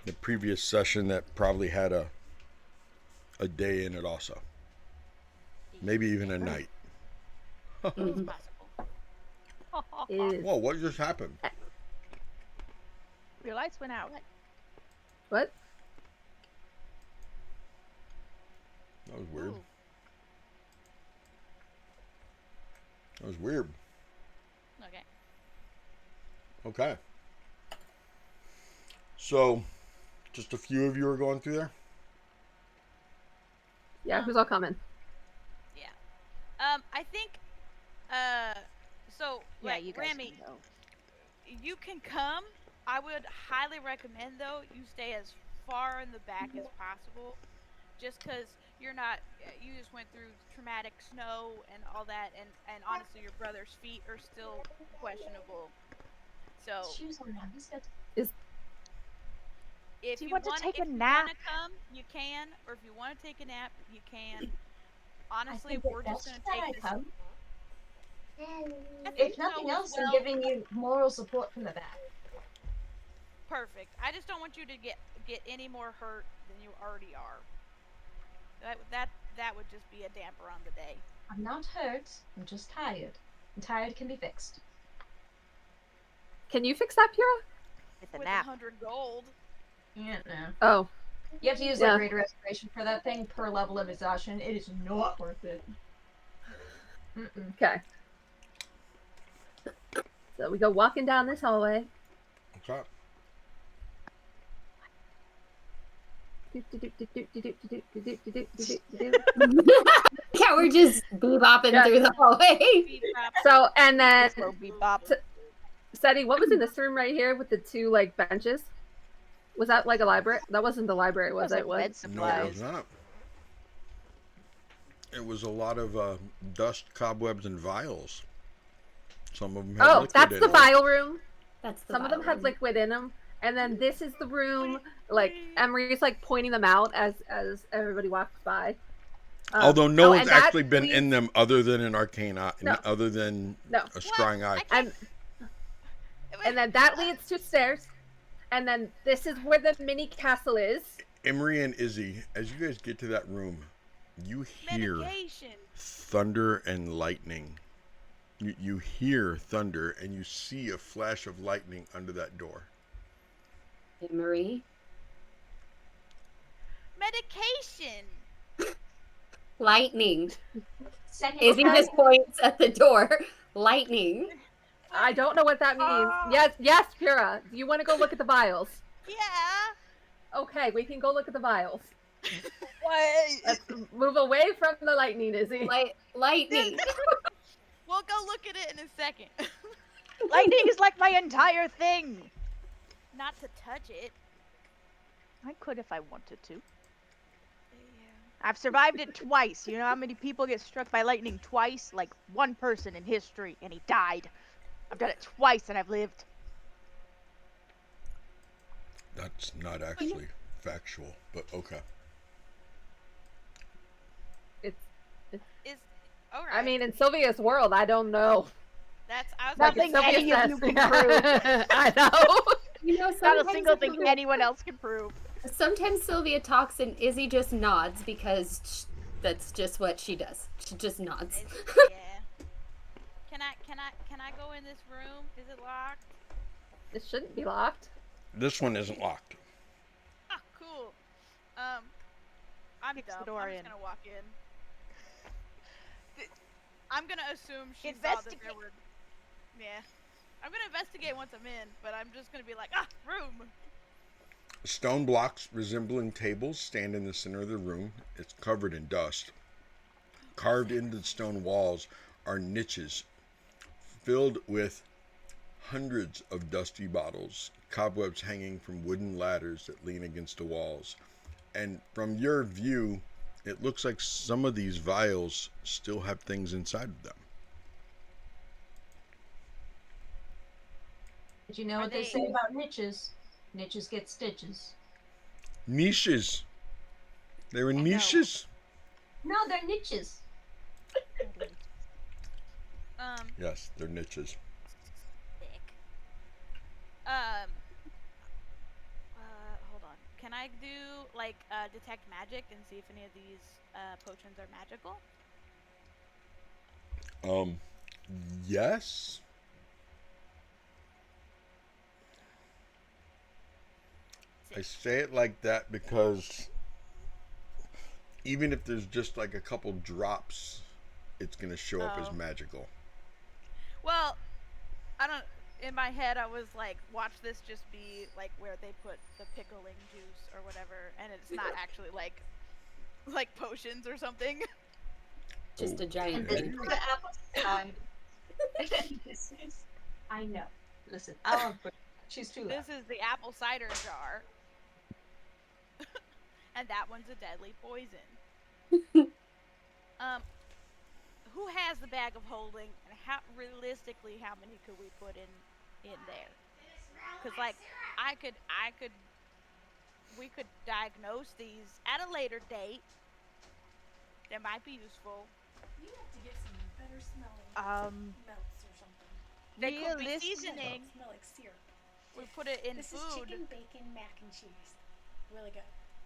the previous session that probably had a day in it also. Maybe even a night. Mhm. Possible. Is Whoa, what just happened? Your lights went out. what? That was weird. Ooh. That was weird. Okay. Okay. So, just a few of you are going through there? Yeah, who's all coming? Yeah. I think. So Yeah, like you guys Remy, can go. you can come. I would highly recommend though you stay as far in the back as possible, just because you're not. You just went through traumatic snow and all that, and honestly, your brother's feet are still questionable. So Shoes on now. He's got if Do you you want to want, take if a you nap? want to come, you can, or if you want to take a nap, you can. I Honestly, think we're it's just best gonna that I take this. come. I think If so nothing as else, well. I'm giving you moral support from the back. Perfect. I just don't want you to get any more hurt than you already are. That would just be a damper on the day. I'm not hurt. I'm just tired. And tired can be fixed. Can you fix that, Pura? With the With nap. 100 gold. Yeah, no. Oh, You have to use Yeah. like greater restoration for that thing per level of exhaustion. It is not worth it. Mm-mm. okay. So we go walking down this hallway. What's up? Yeah, we're just bebopping Yeah. through the hallway. So, and then, Slow bebop. Seti, what was in this room right here with the two like benches? Was that like a library? That wasn't the library, was Those it? are bed No, it supplies. was not. It was a lot of dust, cobwebs, and vials. Some of them had Oh, liquid that's in the them. vial room. That's the Some of them vial had room. liquid in them, and then this is the room. Like Emery's like pointing them out as everybody walks by. Although no one's and that actually been in leads- them other than an arcana, No. other than No. a scrying eye. And then that leads to stairs, and then this is where the mini castle is. Emery and Izzy, as you guys get to that room, you hear Medication. thunder and lightning. You hear thunder and you see a flash of lightning under that door. Emery. Medication. Lightning. Second Izzy time. just points at the door. Lightning. I don't know what that means. Yes, Pura. Do you want to go look at the vials? Yeah. Okay, we can go look at the vials. What? Let's move away from the lightning, Izzy. Lightning. We'll go look at it in a second. Lightning is like my entire thing. Not to touch it. I could if I wanted to. Yeah. I've survived it twice. You know how many people get struck by lightning twice? Like one person in history, and he died. I've done it twice, and I've lived. That's not actually factual, but okay. Is all right. I mean, in Silvia's world, I don't know. that's I was Nothing gonna say, any of you can prove. I know. You know, Not a sometimes single thing anyone else can prove. Sometimes Sylvia talks and Izzy just nods because that's just what she does. She just nods. yeah. Can I go in this room? Is it locked? It shouldn't be locked. This one isn't locked. Ah, cool. I'm Kicks the dumb. door I'm just in. gonna walk in. I'm gonna assume she saw that there Investigate. were. Yeah. I'm gonna investigate once I'm in, but I'm just gonna be like, room. Stone blocks resembling tables stand in the center of the room. It's covered in dust. Carved into the stone walls are niches filled with hundreds of dusty bottles, cobwebs hanging from wooden ladders that lean against the walls. And from your view, it looks like some of these vials still have things inside of them. Did you know what they say about niches? Niches get stitches. Niches. They were I know. niches? No, they're niches. Yes, they're niches. Sick. Hold on. I do like detect magic and see if any of these potions are magical? Yes. I say it like that because even if there's just like a couple drops, it's gonna show up as magical. Well, I don't. In my head, I was like, watch this just be like where they put the pickling juice or whatever, and it's not actually like potions or something. Just a giant Okay. thing. The apple side. This is. I know. Listen, I won't put. She's too loud. This is the apple cider jar, and that one's a deadly poison. Who has the bag of holding, and how realistically, how many could we put in there? Because like, we could diagnose these at a later date. That might be useful. You have to get some better smelling melts or something. They could be seasoning. Smell like syrup. We put it in this food. This is chicken, bacon, mac and cheese. Really good.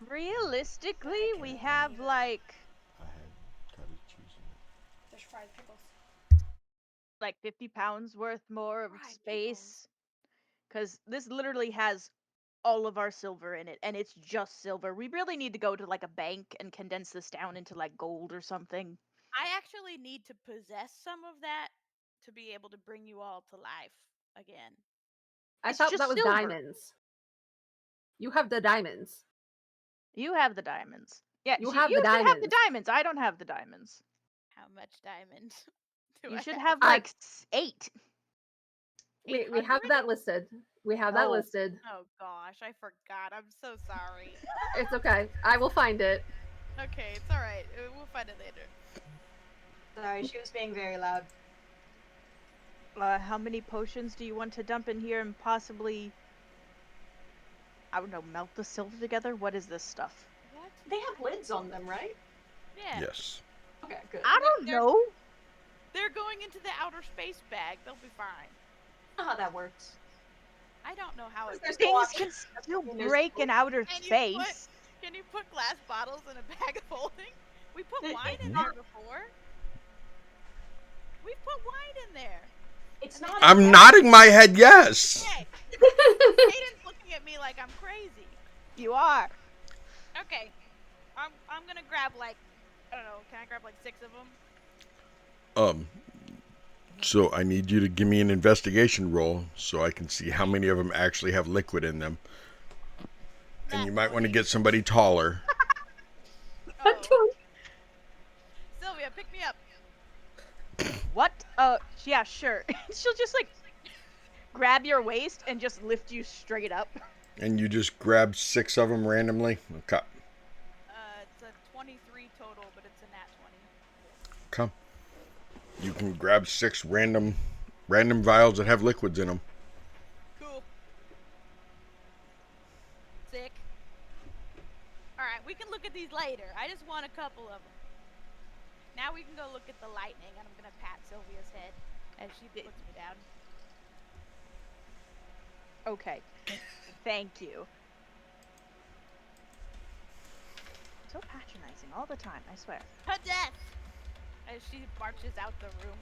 Realistically, we have like I had cottage cheese in it. There's fried pickles. like 50 pounds worth more of Fried space. Because this literally has all of our silver in it, and it's just silver. We really need to go to like a bank and condense this down into like gold or something. I actually need to possess some of that to be able to bring you all to life again. I It's thought just that was silver. diamonds. You have the diamonds. You have the diamonds. Yeah, You you have the should have the diamonds. diamonds. I don't have the diamonds. How much diamond do You I should have? have like 8. We have 800? that listed. We have that Oh. listed. Oh gosh, I forgot. I'm so sorry. It's okay. I will find it. Okay, it's alright. We'll find it later. Sorry, she was being very loud. How many potions do you want to dump in here and possibly, I don't know, melt the silver together? What is this stuff? What? They have lids on them, right? Yeah. Yes. Okay, good. I don't know. They're going into the outer space bag. They'll be fine. I know how that works. I don't know how it There's Things no can option. still There's- break in outer Can you space. Can you put glass bottles in a bag of holding? We put wine in there before. We've put wine in there. It's not. I'm nodding my head yes. Hey, Aiden's looking at me like I'm crazy. You are. Okay, I'm gonna grab like, I don't know. Can I grab like 6 of them? So I need you to give me an investigation roll so I can see how many of them actually have liquid in them. And you might want to get somebody taller. Oh. Silvia, pick me up. What? Yeah, sure. She'll just like grab your waist and just lift you straight up. And you just grab 6 of them randomly. Okay. It's a 23 total, but it's a nat 20. Come. You can grab 6 random vials that have liquids in them. Cool. Sick. Alright, we can look at these later. I just want a couple of them. Now we can go look at the lightning, and I'm gonna pat Sylvia's head as she puts me down. Okay. Thank you. So patronizing all the time, I swear. Her death! As she marches out the room.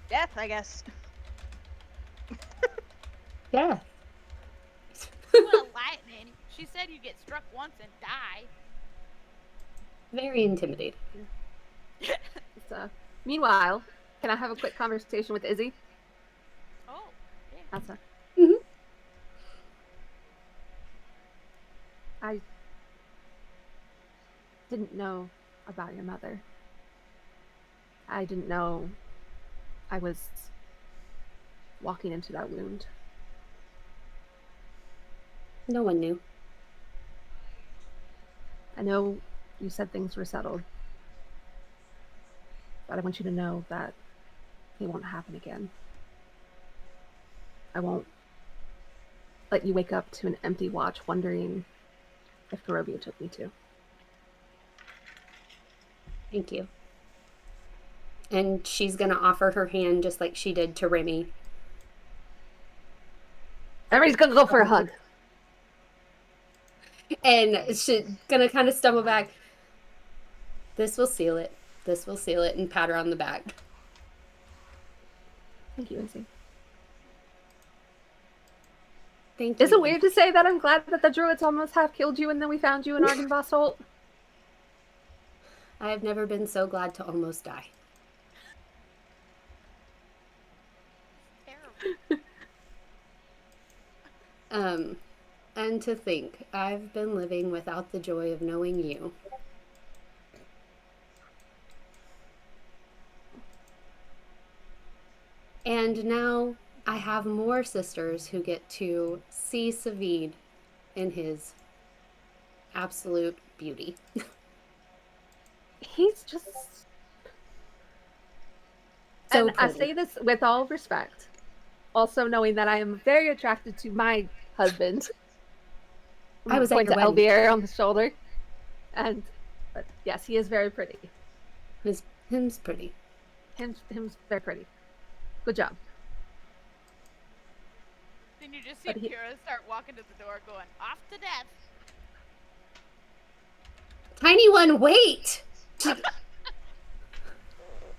Death, I guess. Yeah. Well, lightning. She said you get struck once and die. Very intimidating. So, meanwhile, can I have a quick conversation with Izzy? Oh, yeah. Outside. Mhm. I didn't know about your mother. I didn't know I was walking into that wound. No one knew. I know you said things were settled, but I want you to know that it won't happen again. I won't let you wake up to an empty watch wondering if Barovia took me to. Thank you. And she's gonna offer her hand just like she did to Remy. Emery's gonna go for a hug. And she's gonna kind of stumble back. This will seal it. This will seal it, and pat her on the back. Thank you, Izzy. Thank you. Is it weird to say that I'm glad that the druids almost half killed you and then we found you in Arganvost Holt? I have never been so glad to almost die. Terrible. And to think, I've been living without the joy of knowing you. And now I have more sisters who get to see Savid in his absolute beauty. He's just... So and I pretty. say this with all respect, also knowing that I am very attracted to my husband. I was at point your to wedding. Elvier on the shoulder. And but yes, he is very pretty. Him's pretty. Him's very pretty. Good job. Then you just see But he- Kira start walking to the door going, off to death. Tiny one, wait!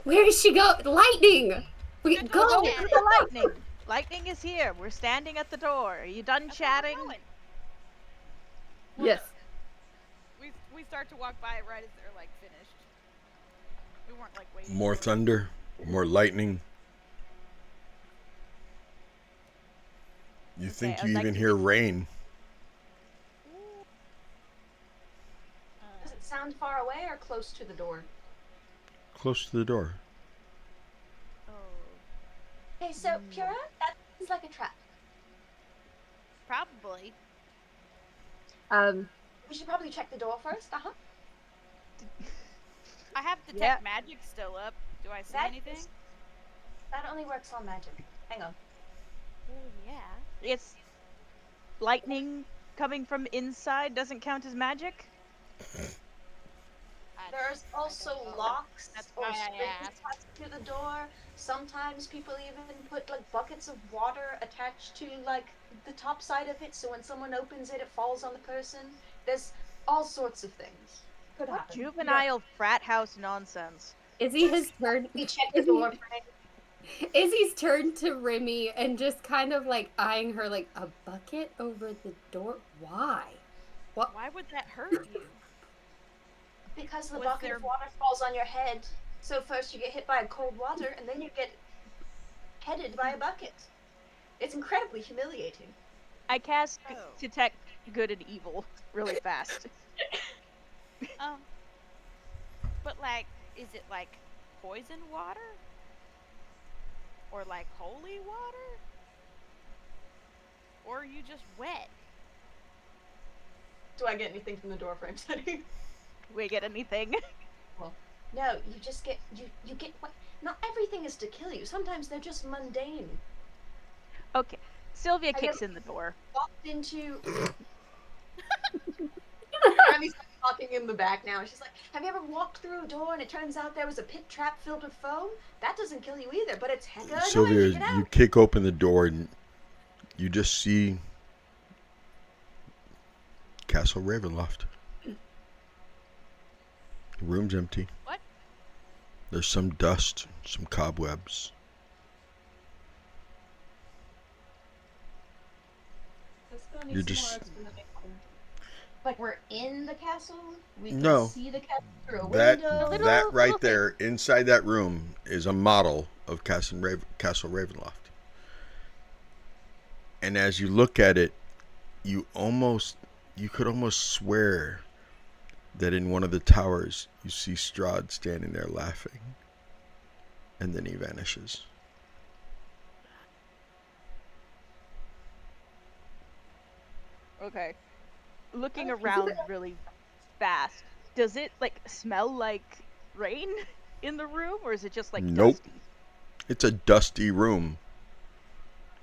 Where does she go? Lightning! We Good go! luck. Go to the lightning. Lightning is here. We're standing at the door. Are you done That's where we're chatting? going. Yes. We start to walk by right as they're like finished. We weren't like waiting. More for it. thunder, more lightning. You think Okay, you I'd like even to hear get- rain. Does it sound far away or close to the door? Close to the door. Oh, Okay, so Pura, that is like a trap. probably. We should probably check the door first. I have detect Yeah. magic still up. Do I see That anything? is- That only works on magic. Hang on. Oh yeah. It's lightning coming from inside doesn't count as magic. There's also locks That's or why I springs asked. attached to the door. Sometimes people even put like buckets of water attached to like the top side of it, so when someone opens it, it falls on the person. There's all sorts of things. Could What happen. juvenile frat house nonsense. Izzy has turned. We check the door. Izzy's turned to Remy and just kind of like eyeing her like a bucket over the door. Why? What? Why would that hurt you? Because the Was bucket there- of water falls on your head. So first you get hit by cold water, and then you get headed by a bucket. It's incredibly humiliating. I cast Oh. detect good and evil really fast. But like, is it like poison water? Or like holy water? Or are you just wet? Do I get anything from the door frame setting? We get anything? No, you just get you get what? Not everything is to kill you. Sometimes they're just mundane. Okay. Sylvia I kicks guess- in the door. Walked into. Remy's talking in the back now. She's like, "Have you ever walked through a door and it turns out there was a pit trap filled with foam? That doesn't kill you either, but it's hecka annoying to Sylvia, get you out." kick open the door and you just see Castle Ravenloft. The room's empty. What? There's some dust, some cobwebs. You're just Like we're in the castle. We can No. see the castle through a that window. that right there inside that room is a model of Castle Ravenloft. And as you look at it, you could almost swear that in one of the towers you see Strahd standing there laughing, and then he vanishes. Okay. Looking around really fast. Does it like smell like rain in the room, or is it just like Nope. dusty? It's a dusty room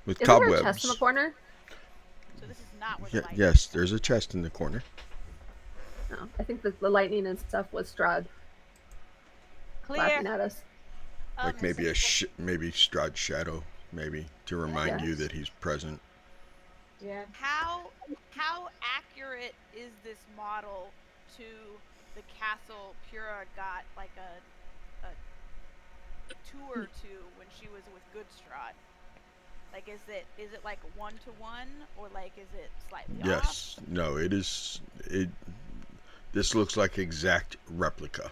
with Isn't there a cobwebs. chest in the corner? So this is not where the light Yes, there's a chest in the corner. No, I think that the lightning and stuff was Strahd laughing Clear. at us. Like maybe maybe Strahd's shadow, maybe to remind Yeah. you that he's present. Yeah. How accurate is this model to the castle Pura got like a tour to when she was with Good Strahd? Like, is it like 1-to-1, or like is it slightly off? Yes. No, it is. This looks like exact replica.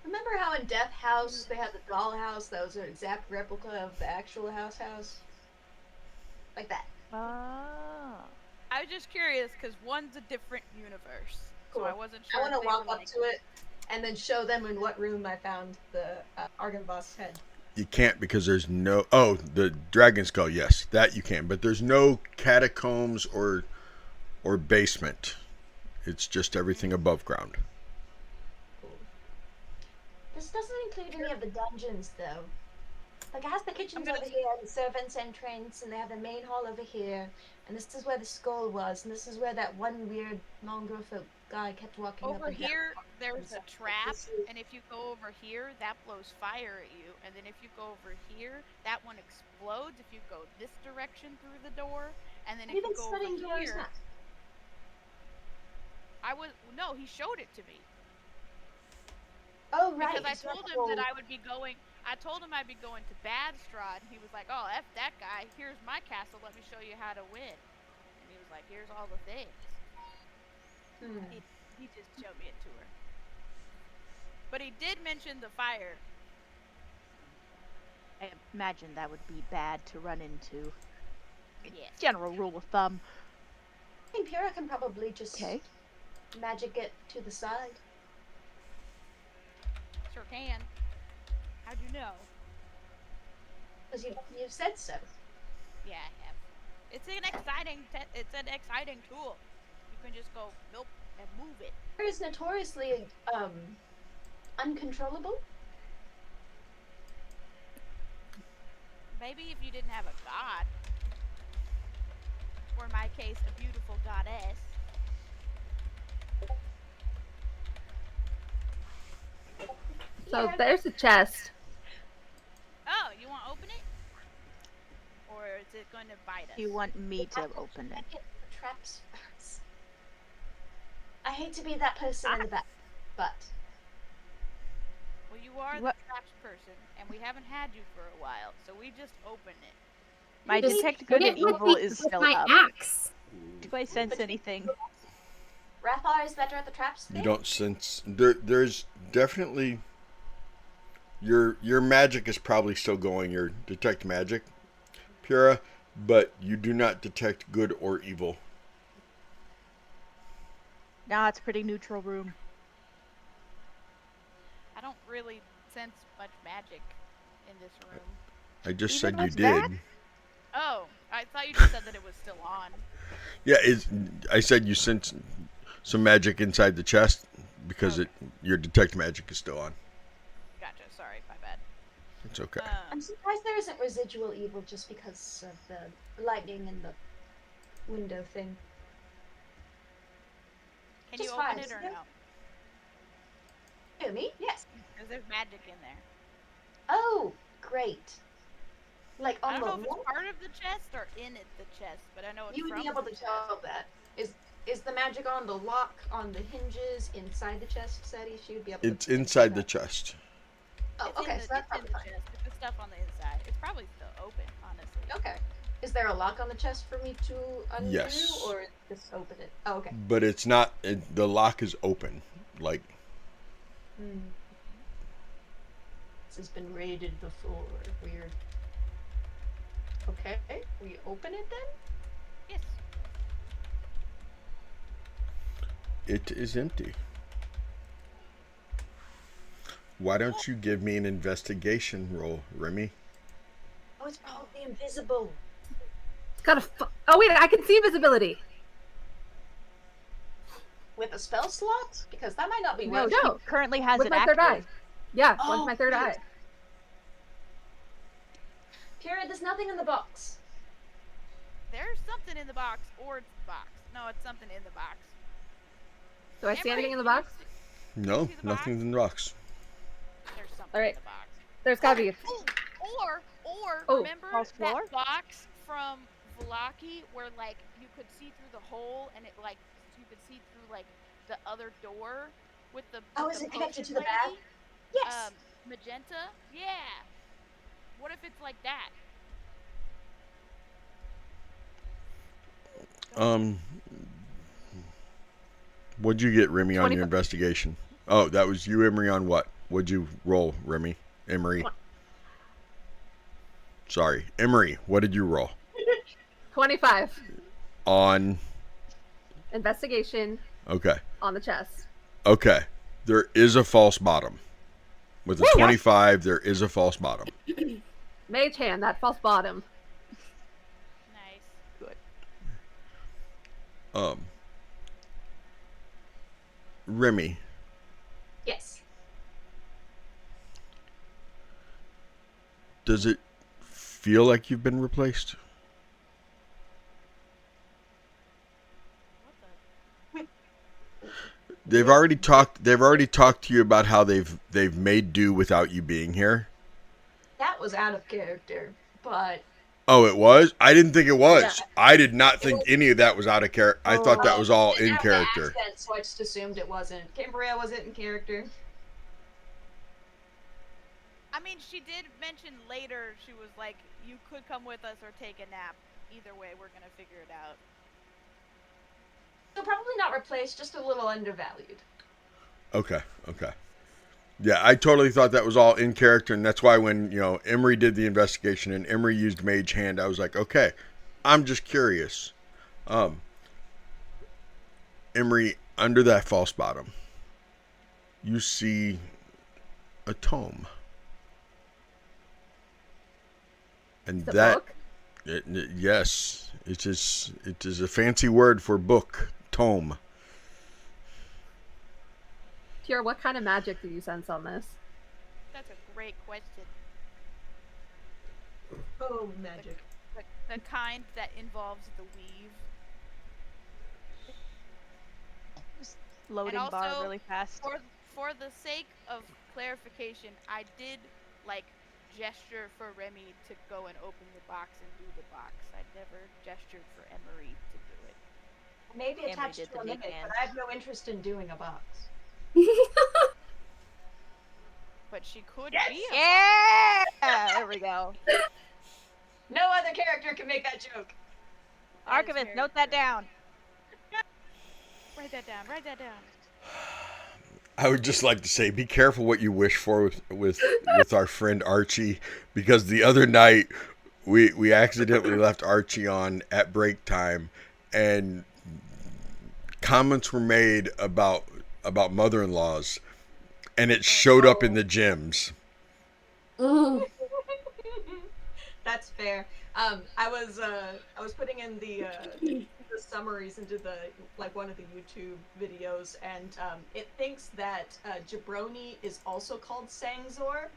Remember how in Death House they had the dollhouse that was an exact replica of the actual house? Like that. Ah. I was just curious because one's a different universe, so I wasn't I sure. want if to they walk were, up like, to it and then show them in what room I found the Arganvoss head. You can't because there's no. Oh, the dragon skull. Yes, that you can, but there's no catacombs or basement. It's just everything above ground. This doesn't include any of the dungeons, though. Like, it has the kitchens over here, the servants' entrance, and they have the main hall over here. And this is where the skull was, and this is where that one weird mongrel guy kept walking up over and down. here, there's a trap, This is- and if you go over here, that blows fire at you. And then if you go over here, that one explodes. If you go this direction through the door, and then if Have you you been go over studying Dora's here, map? no, he showed it to me. Oh, right. Because I it's not told the him that whole- I would be going. I told him I'd be going to Badstrahd, and he was like, "Oh, f that guy. Here's my castle. Let me show you how to win." And he was like, "Here's all the things." He just showed me a tour. But he did mention the fire. I imagine that would be bad to run into. Yes. General rule of thumb. I think Pura can probably just Okay. magic it to the side. Sure can. How'd you know? Because you've said so. Yeah, I have. It's an exciting tool. You can just go nope and move it. Pura is notoriously uncontrollable. Maybe if you didn't have a god, or in my case, a beautiful goddess. So Yeah. there's a chest. Oh, you want to open it? Or is it going to bite us? You want me to open it? Get the traps first. I hate to be that person in the back, but Well, you are the What? traps person, and we haven't had you for a while, so we just open it. My Just detect good and get my evil feet is with still my up. axe. Do I sense anything? Rathar is better at the traps. You don't sense there's definitely your magic is probably still going, your detect magic, Pura, but you do not detect good or evil. Nah, it's a pretty neutral room. I don't really sense much magic in this room. I just Even said you what's that? did. Oh, I thought you just said that it was still on. Yeah, I said you sense some magic inside the chest because Okay. your detect magic is still on. Gotcha. Sorry, my bad. It's okay. I'm surprised there isn't residual evil just because of the lightning and the window thing. Can just you open vibes, it or yeah. no? Who, me? Yes. Because there's magic in there. Oh, great. Like I on don't know the if wall? it's part of the chest or in the chest, but I know it's You would from be able the to chest. tell that. Is the magic on the lock, on the hinges, inside the chest, Seti? She would be able It's to inside the that. chest. Oh, It's okay, in the, so that's it's in probably the fine. chest. It's the stuff on the inside. It's probably still open, honestly. Okay. Is there a lock on the chest for me to undo, Yes. or just open it? Oh, okay. But it's not. The lock is open. Like This has been raided before. Weird. Okay, we open it then? Yes. it is empty. Why don't you give me an investigation roll, Remy? Oh, it's probably invisible. Oh wait, I can see visibility. With a spell slot? Because that might not be No, working. No. she currently has With it my active. third eye. Yeah, Oh, with my third right. eye. Pura, there's nothing in the box. There's something in the box, or it's the box. No, it's something in the box. Do I see Emery, anything in the can you box? see- No, see the nothing's box? in the box. There's something Alright. in the box. There's gotta be. Or Oh, remember false floor? that box from blocky where like you could see through the hole and it like you could see through like the other door with the Is it connected to potion the bag? lady? Yes. Magenta? Yeah. What if it's like that? What'd you get, Remy, on your 25. investigation? Oh, that was you, Emery, on what? What'd you roll, Remy? Emery. Sorry. Emery, what did you roll? 25. On. Investigation Okay. on the chest. Okay. There is a false bottom. With a 25, there is a false bottom. Mage hand, that false bottom. Nice. Good. Remy, Yes. does it feel like you've been replaced? What the? They've already talked to you about how they've made do without you being here. That was out of character, but Oh, it was? I didn't think it was. Yeah. I did not think any of that was out of character. I thought that was all didn't in have the character. accent, so I just assumed it wasn't. Cambria wasn't in character. I mean, she did mention later, she was like, you could come with us or take a nap. Either way, we're gonna figure it out. So probably not replaced, just a little undervalued. Okay. Yeah, I totally thought that was all in character, and that's why when, Emery did the investigation and Emery used Mage Hand, I was like, okay, I'm just curious. Emery, under that false bottom, you see a tome. And The that book? yes, it is a fancy word for book, tome. Tier, what kind of magic do you sense on this? That's a great question. Oh, magic. The kind that involves the weave. Loading And bar also, really fast. For the sake of clarification, I did gesture for Remy to go and open the box and do the box. I never gestured for Emery to do it. Maybe Emery attached did to a the mimic, big hand. but I have no interest in doing a box. But she could Yes! be a Yeah! There we go. No other character can make that joke. That is Archivist, very note that true. down. Write that down. Write that down. I would just like to say, be careful what you wish for with our friend Archie, because the other night we accidentally left Archie on at break time, and comments were made about mother-in-laws, and it showed up in the gyms. That's fair. I was putting in the summaries into one of the YouTube videos, and it thinks that Jabroni is also called Sangzor.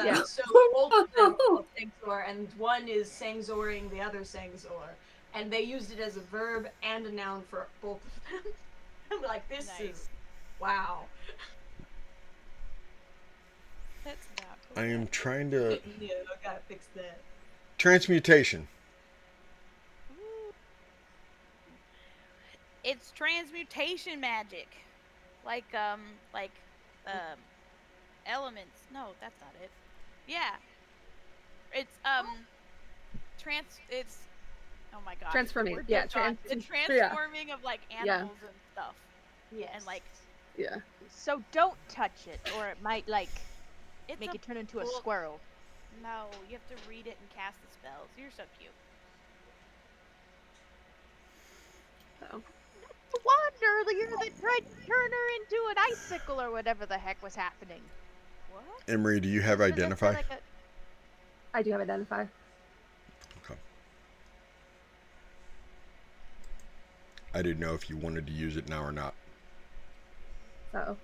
Yeah. So both of them are called Sangzor, and one is Sangzoring the other Sangzor, and they used it as a verb and a noun for both of them. I'm like, this is wow. That's not. I am trying to Yeah, I gotta fix that. transmutation. It's transmutation magic, elements. No, that's not it. Yeah, it's It's oh my god. Transforming. Yeah, the transforming of animals and stuff. Yes. And Yeah. So don't touch it, or it might it's make a you turn into a book. squirrel. No, you have to read it and cast the spells. You're so cute. So. The one earlier that tried to turn her into an icicle or whatever the heck was happening. What? Emery, do you have Doesn't that identify? sound like I do have identify. Okay. I didn't know if you wanted to use it now or not. So,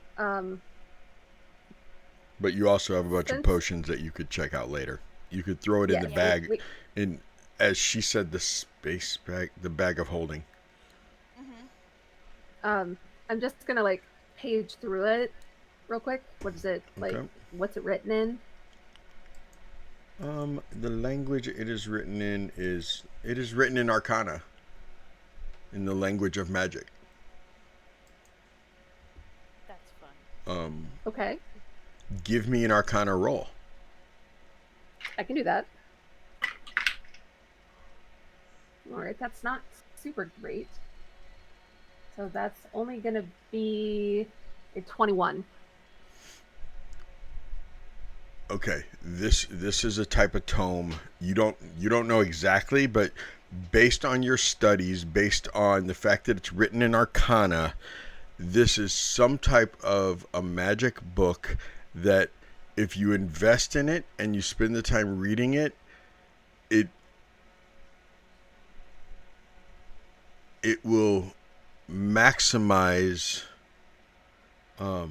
But you also have a bunch of Since- potions that you could check out later. You could throw it in the bag, in, as she said, the space bag, the bag of holding. Mm-hmm. I'm just gonna page through it real quick. What is it Okay. What's it written in? The language it is written in Arcana, in the language of magic. That's fun. Okay, Give me an Arcana roll. I can do that. All right, that's not super great. So that's only going to be a 21. Okay, this is a type of tome you don't know exactly, but based on your studies, based on the fact that it's written in Arcana, this is some type of a magic book that if you invest in it and you spend the time reading it, it will maximize I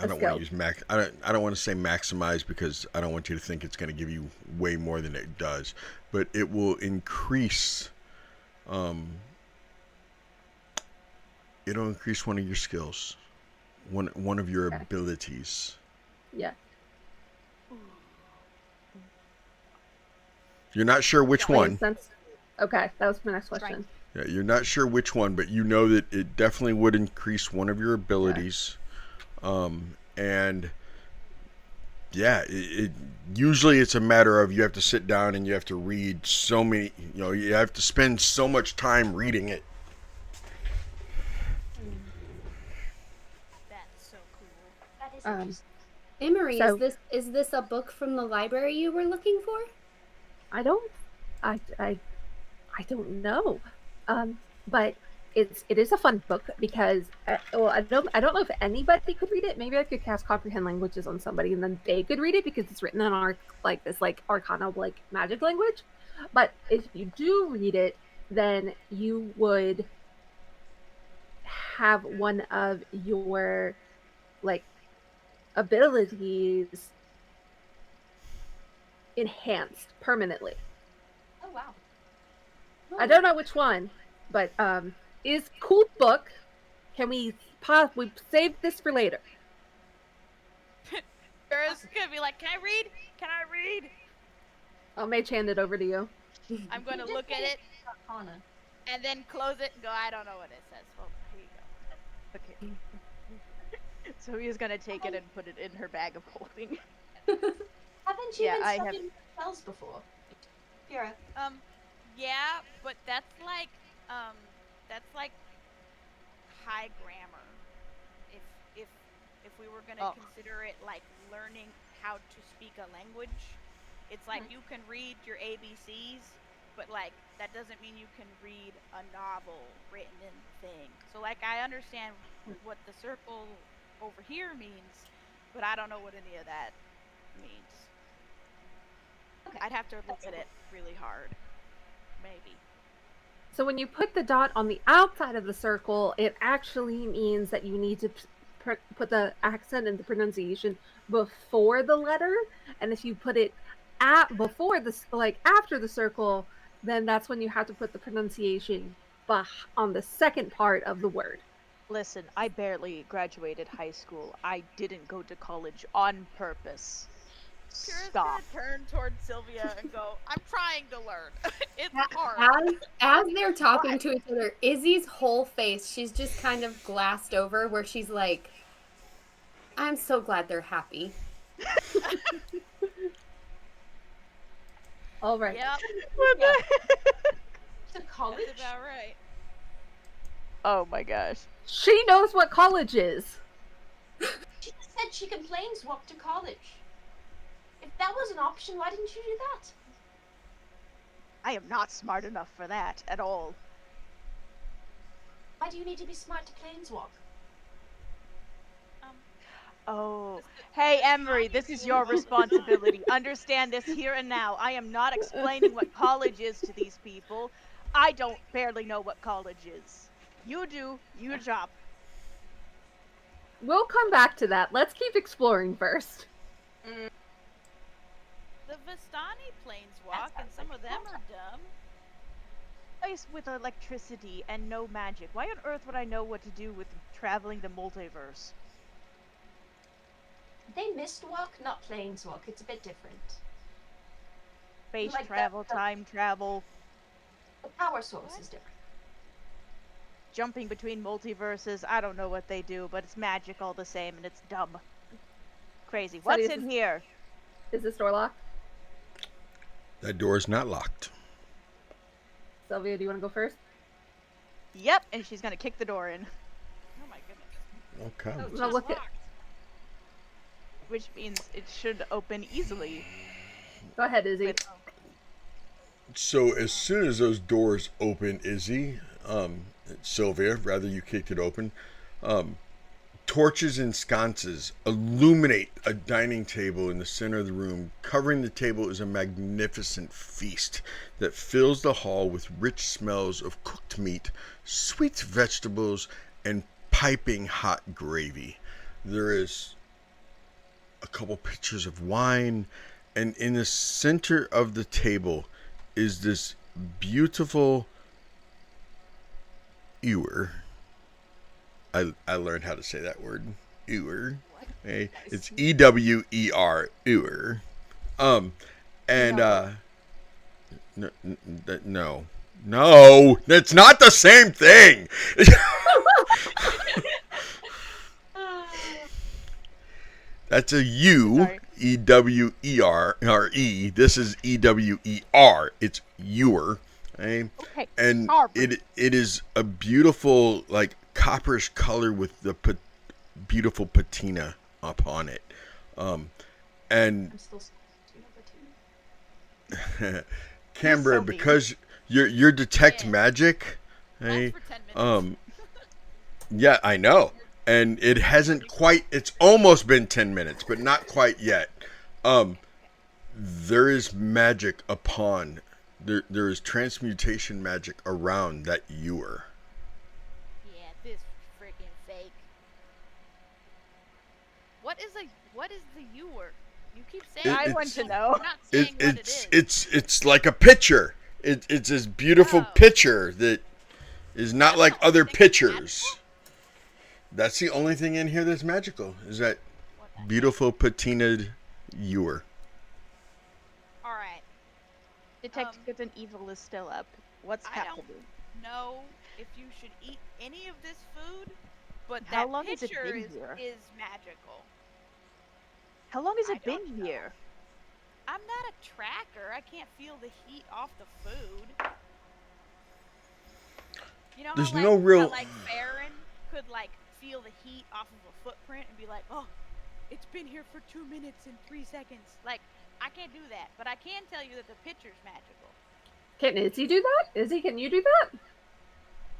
don't want to use I don't want to say maximize because I don't want you to think it's going to give you way more than it does, but it will increase it'll increase one of your skills, one of your abilities. Yeah. You're not sure which one. Okay, that was my next question. Yeah, you're not sure which one, but you know that it definitely would increase one of your abilities. And yeah, it usually it's a matter of you have to sit down and you have to read so many, you have to spend so much time reading it. That's so cool. That is interesting. Emery, So- is this a book from the library you were looking for? I don't know. But it is a fun book because I don't know if anybody could read it. Maybe I could cast comprehend languages on somebody and then they could read it because it's written in this Arcana magic language. But if you do read it, then you would have one of your abilities enhanced permanently. Oh wow. I don't know which one, but is cool book. Can we save this for later? Sarah's gonna be like, "Can I read? Can I read?" I'll mage hand it over to you. I'm gonna look at it Arcana. and then close it and go, "I don't know what it says." Well, here you go. Okay. So he's gonna take it and put it in her bag of holding. Haven't you Yeah, I been have- studying spells before? Kira. Yeah, but that's like high grammar. If we were gonna consider it like learning how to speak a language, it's like you can read your ABCs, but like that doesn't mean you can read a novel written in thing. So like I understand what the circle over here means, but I don't know what any of that means. Okay. I'd have to look at it really hard. Maybe. So when you put the dot on the outside of the circle, it actually means that you need to put the accent and the pronunciation before the letter, and if you put it after the circle, then that's when you have to put the pronunciation on the second part of the word. Listen, I barely graduated high school. I didn't go to college on purpose. Kira's Stop. gonna turn towards Silvia and go, "I'm trying to learn. It's hard." As they're talking to each other, Izzy's whole face, she's just kind of glassed over where she's like, I'm so glad they're happy. All right. Yep, To college? that's about right. Oh my gosh. She knows what college is. She just said she can planeswalk to college. If that was an option, why didn't you do that? I am not smart enough for that at all. Why do you need to be smart to planeswalk? Oh, hey Emery, this is your responsibility. Understand this here and now. I am not explaining what college is to these people. I don't barely know what college is. You do, your job. We'll come back to that. Let's keep exploring first. The Vistani planeswalk, and some of them are dumb. Place with electricity and no magic. Why on earth would I know what to do with traveling the multiverse? They mist walk, not planeswalk. It's a bit different. Space Like travel, time travel, The power source is different. jumping between multiverses. I don't know what they do, but it's magic all the same, and it's dumb. Crazy. What's in here? Is this door locked? That door is not locked. Sylvia, do you want to go first? Yep, and she's gonna kick the door in. Oh my goodness. Okay. Oh, No, just look at- locked. Which means it should open easily. Go ahead, Izzy. With- So as soon as those doors open, Izzy, Sylvia, rather you kicked it open, torches and sconces illuminate a dining table in the center of the room. Covering the table is a magnificent feast that fills the hall with rich smells of cooked meat, sweet vegetables, and piping hot gravy. There is a couple pitchers of wine, and in the center of the table is this beautiful ewer. I learned how to say that word. Ewer. Okay? It's EWER. Ewer. And no, that's not the same thing. That's a U. Sorry. EWER. This is EWER. It's ewer. Okay? Okay. And Harvard. it is a beautiful, like, copperish color with the beautiful patina upon it. And I'm still. Canberra, so mean. because your detect magic, hey, Lasts for 10 minutes. yeah, I know. And it hasn't quite, it's almost been 10 minutes, but not quite yet. There is magic upon, there is transmutation magic around that ewer. Yeah, this freaking fake. What is the ewer? You keep saying I it, want but to you're know. not saying what it is. It's like a pitcher. It's this beautiful Oh. pitcher that is not That's like the only other thing that's pitchers. magical? That's the only thing in here that's magical, is that What the heck? beautiful patinaed ewer. All right. Detect good and evil is still up. What's I happening? don't know if you should eat any of this food, but How that long has it picture been is here? magical. How long has I it been don't know. here? I'm not a tracker. I can't feel the heat off the food. You know There's how, no real- how, like, Baron could, like, feel the heat off of a footprint and be like, oh, it's been here for 2 minutes and 3 seconds. Like, I can't do that, but I can tell you that the picture's magical. Can Izzy do that? Izzy, can you do that?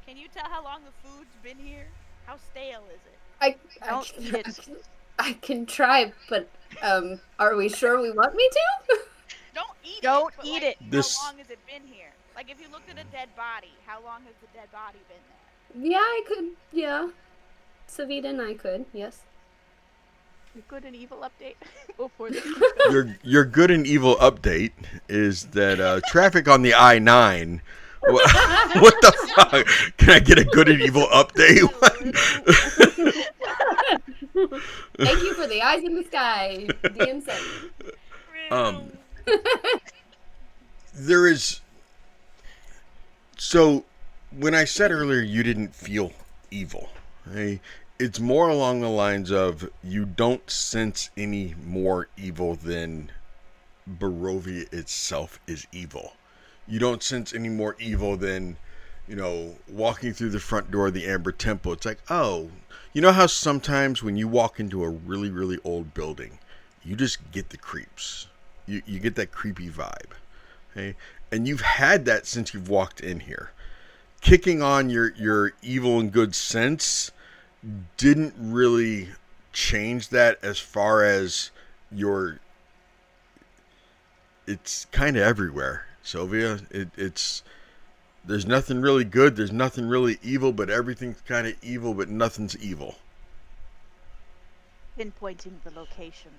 Can you tell how long the food's been here? How stale is it? I Don't eat it. I can try, but are we sure we want me to? Don't eat Don't it. But, eat like, it. This- How long has it been here? Like, if you looked at a dead body, how long has the dead body been there? Yeah, I could. Yeah, Savita and I could. Yes. Your good and evil update before this. Your good and evil update is that traffic on the I-9. What the fuck? Can I get a good and evil update? Thank you for the eyes in the sky, dmsetti. There is. So, when I said earlier you didn't feel evil, okay, it's more along the lines of you don't sense any more evil than Barovia itself is evil. You don't sense any more evil than, walking through the front door of the Amber Temple. It's like, oh, you know how sometimes when you walk into a really, really old building, you just get the creeps. You get that creepy vibe. Okay? And you've had that since you've walked in here. Kicking on your evil and good sense didn't really change that as far as it's kind of everywhere, Sylvia. There's nothing really good, there's nothing really evil, but everything's kind of evil, but nothing's evil. Pinpointing the location.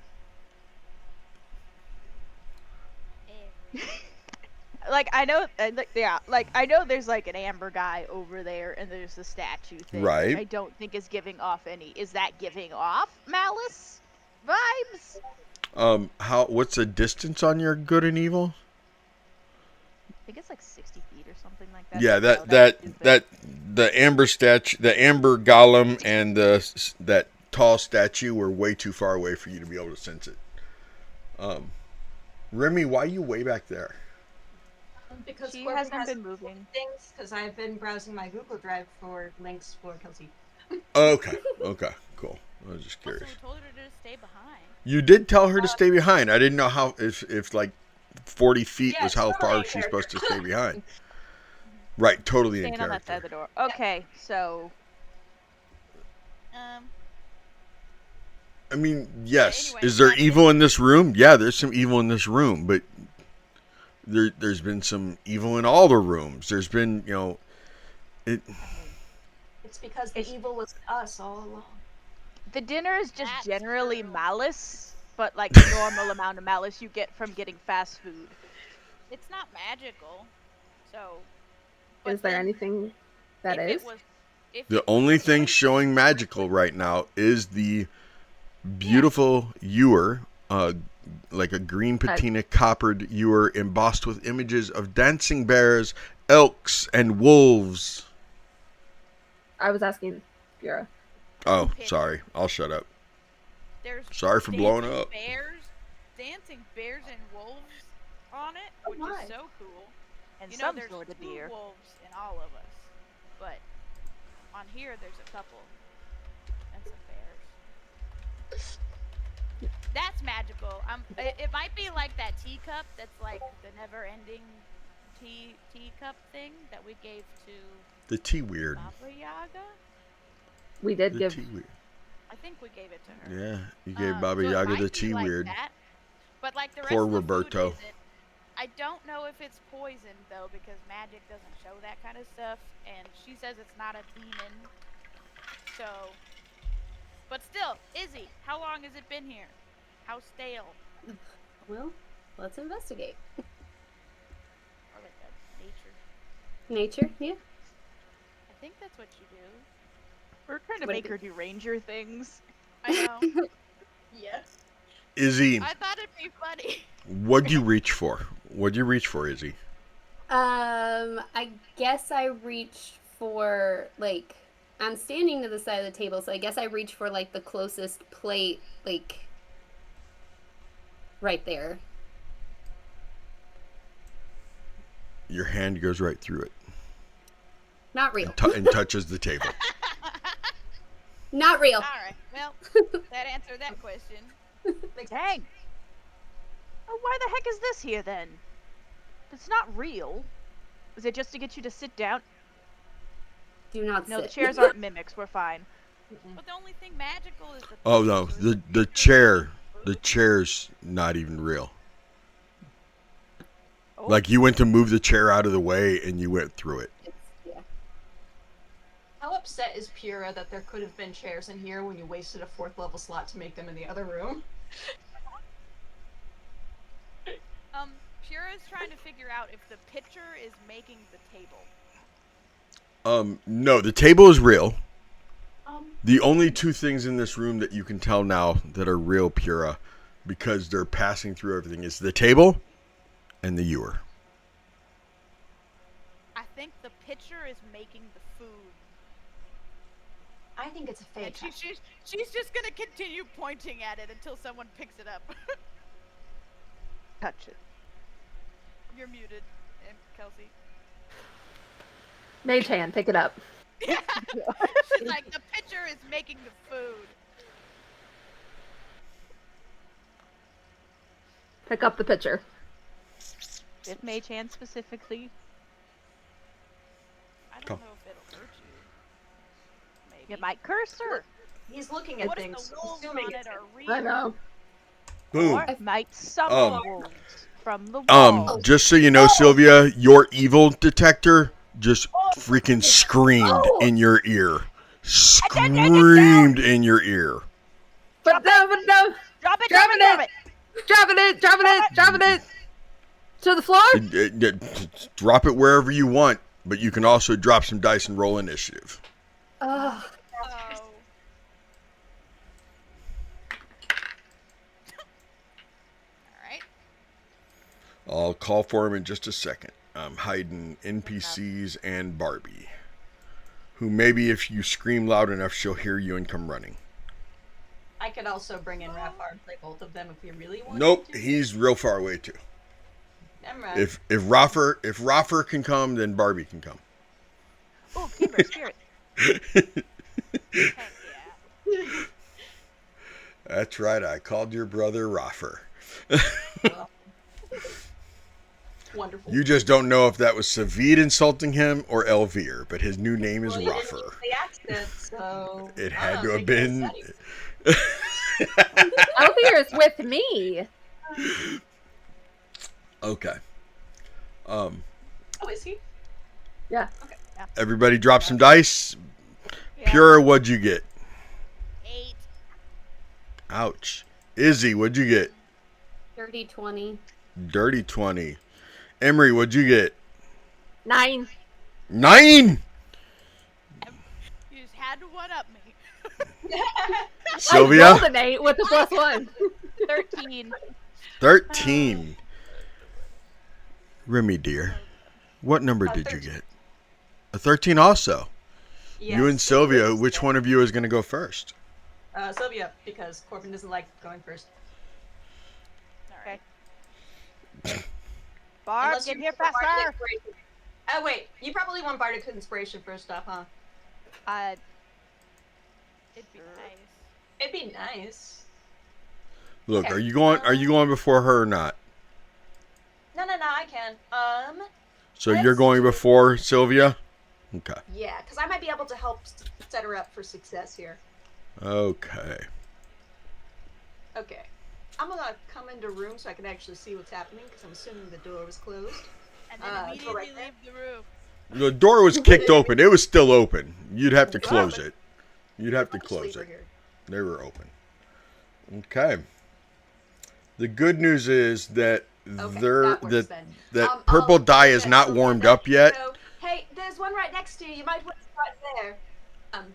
Like I know, I know there's like an amber guy over there, and there's the statue thing. Right. I don't think is giving off any. Is that giving off malice? Vibes. What's the distance on your good and evil? I think it's like 60 feet or something like that. Yeah, No, that's stupid. the amber statue, the amber golem, and that tall statue were way too far away for you to be able to sense it. Remy, why are you way back there? Because She Corbin hasn't has been moving. things, because I've been browsing my Google Drive for links for Kelsey. Okay, cool. I was just Also, curious. we told her to just stay behind. You did tell her to stay behind. I didn't know how if like 40 feet Yeah, was how totally far in she's character. supposed to stay behind. Right, totally in Staying on that side of the character. door. Okay, so I mean, yes. Anyway, Is there back to- evil in this room? Yeah, there's some evil in this room, but there's been some evil in all the rooms. There's been, It's because the evil was us all along. the dinner is just That's generally true. malice, but like the normal amount of malice you get from getting fast food. It's not magical, so. Is there anything that is? the only thing showing magical right now is the beautiful ewer, like a green patina coppered ewer embossed with images of dancing bears, elks, and wolves. I was asking Vera. Oh, sorry. I'll shut up. There's Sorry for blowing dancing up. Dancing bears and wolves on it, which my. is so cool. And You know, some there's sort of 2 deer. wolves in all of us, but on here there's a couple and some bears. That's magical. It might be like that teacup that's like the never-ending teacup thing that we gave to The tea weird. Baba Yaga. We did The give. tea weird. I think we gave it to her. Yeah, you gave So Baba it Yaga might the be tea like weird. that, but like the Poor rest of the Roberto. food isn't. I don't know if it's poison though, because magic doesn't show that kind of stuff, and she says it's not a demon. So, but still, Izzy, how long has it been here? How stale? Well, let's investigate. Or like a nature? Nature, yeah. I think that's what you do. We're trying to What make do her do ranger things. I know. Yeah. Izzy, I thought it'd be funny. what'd you reach for? What'd you reach for, Izzy? I guess I reached for like I'm standing to the side of the table, so I guess I reached for like the closest plate, like right there. Your hand goes right through it Not real. and touches the table. Not real. All right. Well, that answered that question. Dang. Oh, why the heck is this here then? It's not real. Is it just to get you to sit down? Do not No, the sit. chairs aren't mimics. We're fine. But the only thing magical is the. Oh no, the chair's not even real. Oh. Like you went to move the chair out of the way and you went through it. Yeah. How upset is Pura that there could have been chairs in here when you wasted a 4th level slot to make them in the other room? Pura's trying to figure out if the pitcher is making the table. No, the table is real. Um, The only 2 things in this room that you can tell now that are real Pura, because they're passing through everything, is the table and the ewer. I think the pitcher is making the food. I think it's a And fake. she's just gonna continue pointing at it until someone picks it up. Touch it. You're muted, and Kelsey. Mage hand, pick it up. She's like, the pitcher is making the food. Pick up the pitcher. With mage hand specifically. I Come. don't know if it'll hurt you. Maybe. You might curse her. He's looking at What if things, the wolves assuming on it's it are real? I know. Boom. Or might summon Um, wolves from the wall. Just so you know, Silvia, your evil detector just freaking screamed in your ear. Screamed in your ear. But no, but no. Drop it, Dropping drop it! Dropping it. To the floor? Drop it wherever you want, but you can also drop some dice and roll initiative. Ugh. Oh. I'll call for him in just a second. I'm hiding NPCs and Barbie, who maybe if you scream loud enough, she'll hear you and come running. I could also bring in Rafar and play both of them if we really want. Nope, to. he's real far away too. Never mind. If Raffer can come, then Barbie can come. Oh, kindred spirit. Heck yeah. That's right. I called your brother Raffer. Well, wonderful. You just don't know if that was Savid insulting him or Elvir, but his new name is Well, you didn't Raffer. use the accent, so It I had don't to know, have take been. dmsetti. Elvir is with me. Okay. Oh, is he? Yeah. Everybody drop some dice. Yeah. Pure, what'd you get? 8. Ouch. Izzy, what'd you get? Dirty 20. Dirty 20. Emery, what'd you get? 9. 9! You just had to one up me. I Silvia? rolled an 8 with a +1. 13. 13. Remy, dear, what number did you 13. get? A 13 also. Yes, You and Silvia, because, which one of you is going to go first? Silvia, because Corbin doesn't like going first. Alright. Barb, Unless get you here want Bardic faster. Inspiration. Oh, wait. You probably want Bardic Inspiration first off, huh? It'd be nice. It'd be nice. Look, Okay. are you going before her or not? No, I can. So you're Let's going do- before Silvia? Okay. Yeah, because I might be able to help set her up for success here. Okay. Okay. I'm gonna come into room so I can actually see what's happening, because I'm assuming the door was closed. And then go immediately right there. leave the room. The door was kicked open. It was still open. You'd have to close it. You'd have to I'll just close leave her it. here. They were open. Okay. The good news is that Okay, there that works that then. that purple dye is okay, not so warmed then- up yet. so- hey, there's one right next to you. You might want to start there.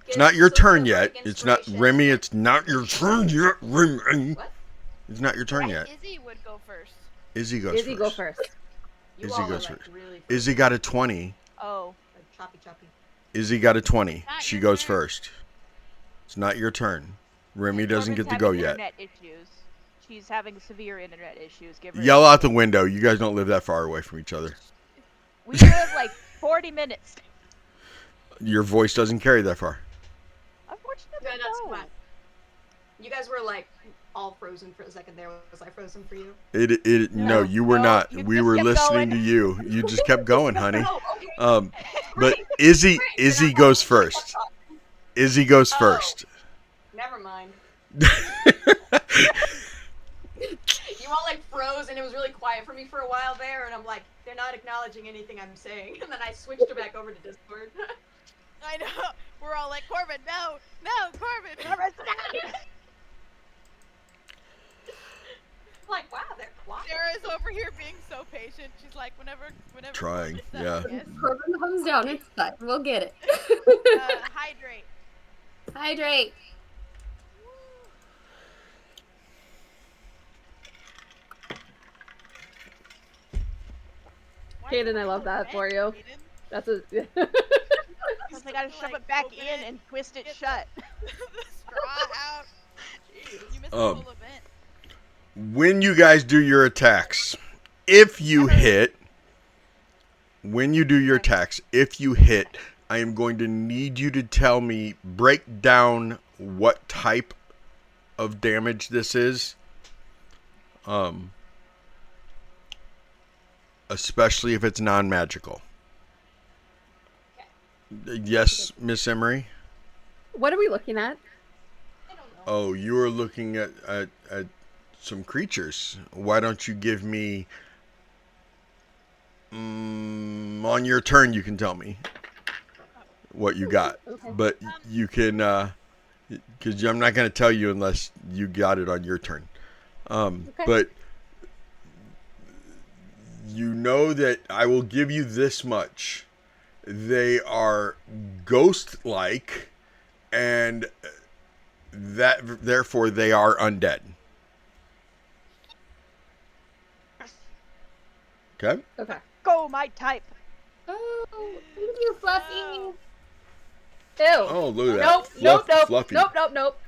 It's not your Silvia turn yet. Bardic It's not Inspiration. Remy. It's not your turn yet, Remy. What? It's not your turn yet. Izzy would go first. Izzy goes Izzy, first. go first. You Izzy all are, goes like, first. really Izzy got a 20. Oh. choppy. Izzy got a 20. Not She your goes turn. first. It's not your turn. Remy And doesn't Corbin's get to go having yet. Internet issues. She's having severe internet issues. Give her Yell out the window. You guys don't live that far away from each other. We live like 40 minutes. Your voice doesn't carry that far. Unfortunately, No, that's no. fine. You guys were like all frozen for a second there. Was I frozen for you? No, you were No, not. you We just were kept listening going. to you. You just kept going, honey. Oh, okay. But Great, Izzy great. Izzy Then I goes won't first. stop talking. Izzy goes Oh. first. Never mind. You all like froze, and it was really quiet for me for a while there, and I'm like, they're not acknowledging anything I'm saying. And then I switched it back over to Discord. I know. We're all like, Corbin, no, Corbin. I'm like, wow, they're quiet. Sarah's over here being so patient. She's like, whenever. Trying, Corbin says yeah. yes. Corbin comes down. It's fine. We'll get it. Hydrate. Hydrate. Why Kaden, is I it love so that red, for you. Kaden? That's a. Because I gotta shove it back in and twist it shut. The straw out. Jeez, you missed the Um, whole event. When you guys do your attacks, if you hit, I am going to need you to tell me, break down what type of damage this is. Especially if it's non-magical. Yes, Miss Emery? What are we looking at? I don't know. Oh, you are looking at some creatures. Why don't you give me... on your turn, you can tell me what you got. Okay. But you can... because I'm not going to tell you unless you got it on your turn. Okay. But you know that I will give you this much. They are ghost-like, and therefore they are undead. Okay. Okay. Go, my type. Oh, thank you, Fluffy. Oh. Ew. Oh, look at Nope, that. nope, nope, Fluffy. nope.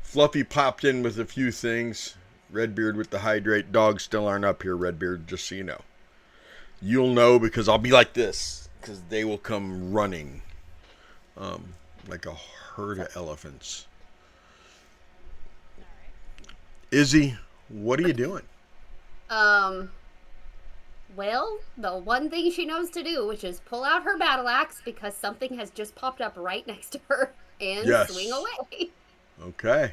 Fluffy popped in with a few things. Redbeard with the hydrate. Dogs still aren't up here, Redbeard, just so you know. You'll know because I'll be like this. Because they will come running. Like a herd of elephants. Izzy, what are you doing? Well, the one thing she knows to do, which is pull out her battle axe because something has just popped up right next to her and Yes. swing away. Okay.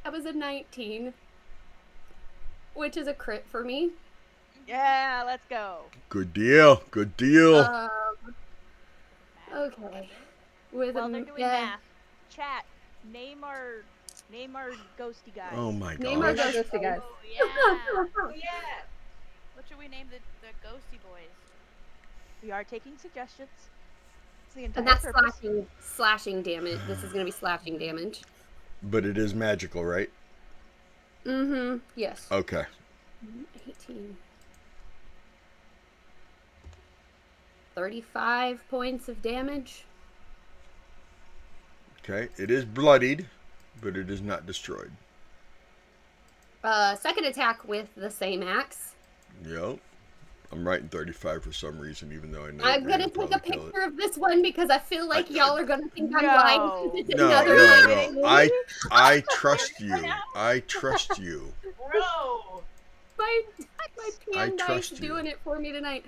That was a 19, which is a crit for me. Yeah, let's go. Good deal. Good deal. Okay. With While they're doing math, chat, name our ghosty guy. Oh my Name our gosh. ghost guys. Oh, yeah. Yeah. What should we name the ghosty boys? We are taking suggestions. It's the entire And that's purpose. slashing damage. This is going to be slashing damage. But it is magical, right? Mm-hmm. Yes. Okay. 18. 35 points of damage. Okay. It is bloodied, but it is not destroyed. Second attack with the same axe. Yep. I'm writing 35 for some reason, even though I know I'm you're gonna gonna take a probably kill it. picture of this one because I feel like y'all are gonna think I'm No. lying. It's No, another no. I trust you. I trust you. Bro. My I pan dice trust you. doing it for me tonight.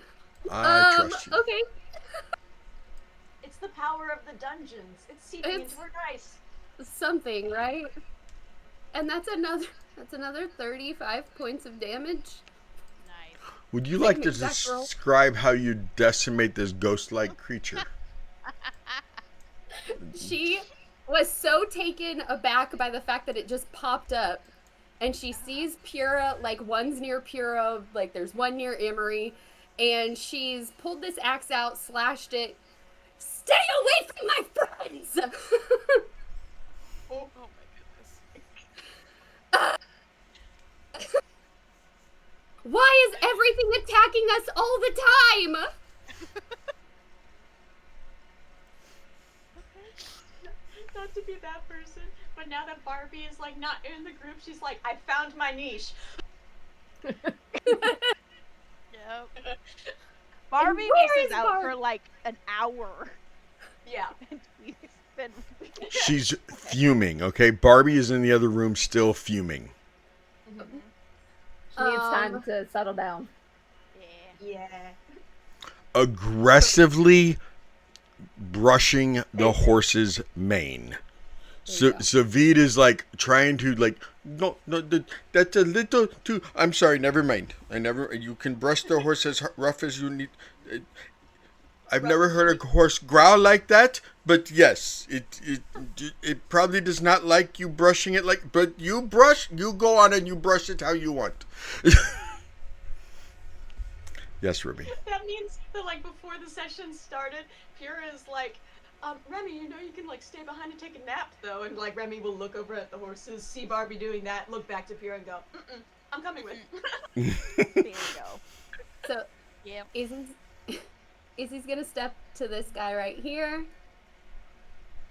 I trust you. Okay. It's the power of the dungeons. It's seeping It's- into our dice. Something, right? And that's another 35 points of damage. Nice. Would you like me to exact roll. describe how you decimate this ghost-like creature? She was so taken aback by the fact that it just popped up. And she sees Pura, like one's near Pura, like there's one near Emery. And she's pulled this axe out, slashed it. Stay away from my friends! Oh my goodness. Why is everything attacking us all the time? Not to be that person, but now that Barbie is like not in the group, she's like, I found my niche. Yep. Barbie Where misses is out Barb? for like an hour. Yeah. And we spend She's fuming, okay? Barbie is in the other room still fuming. She needs time to settle down. Yeah. Aggressively brushing the horse's mane. So Vid is like trying to like no, that's a little too. I'm sorry, never mind. You can brush the horse as rough as you need. I've never heard a horse growl like that, but yes, it probably does not like you brushing it like. But you go on and you brush it how you want. Yes, Ruby. That means that like before the session started, Pura is like, Remy, you know you can like stay behind and take a nap though, and like Remy will look over at the horses, see Barbie doing that, look back to Pura and go, I'm coming with. there you go. So, Yep. Izzy's gonna step to this guy right here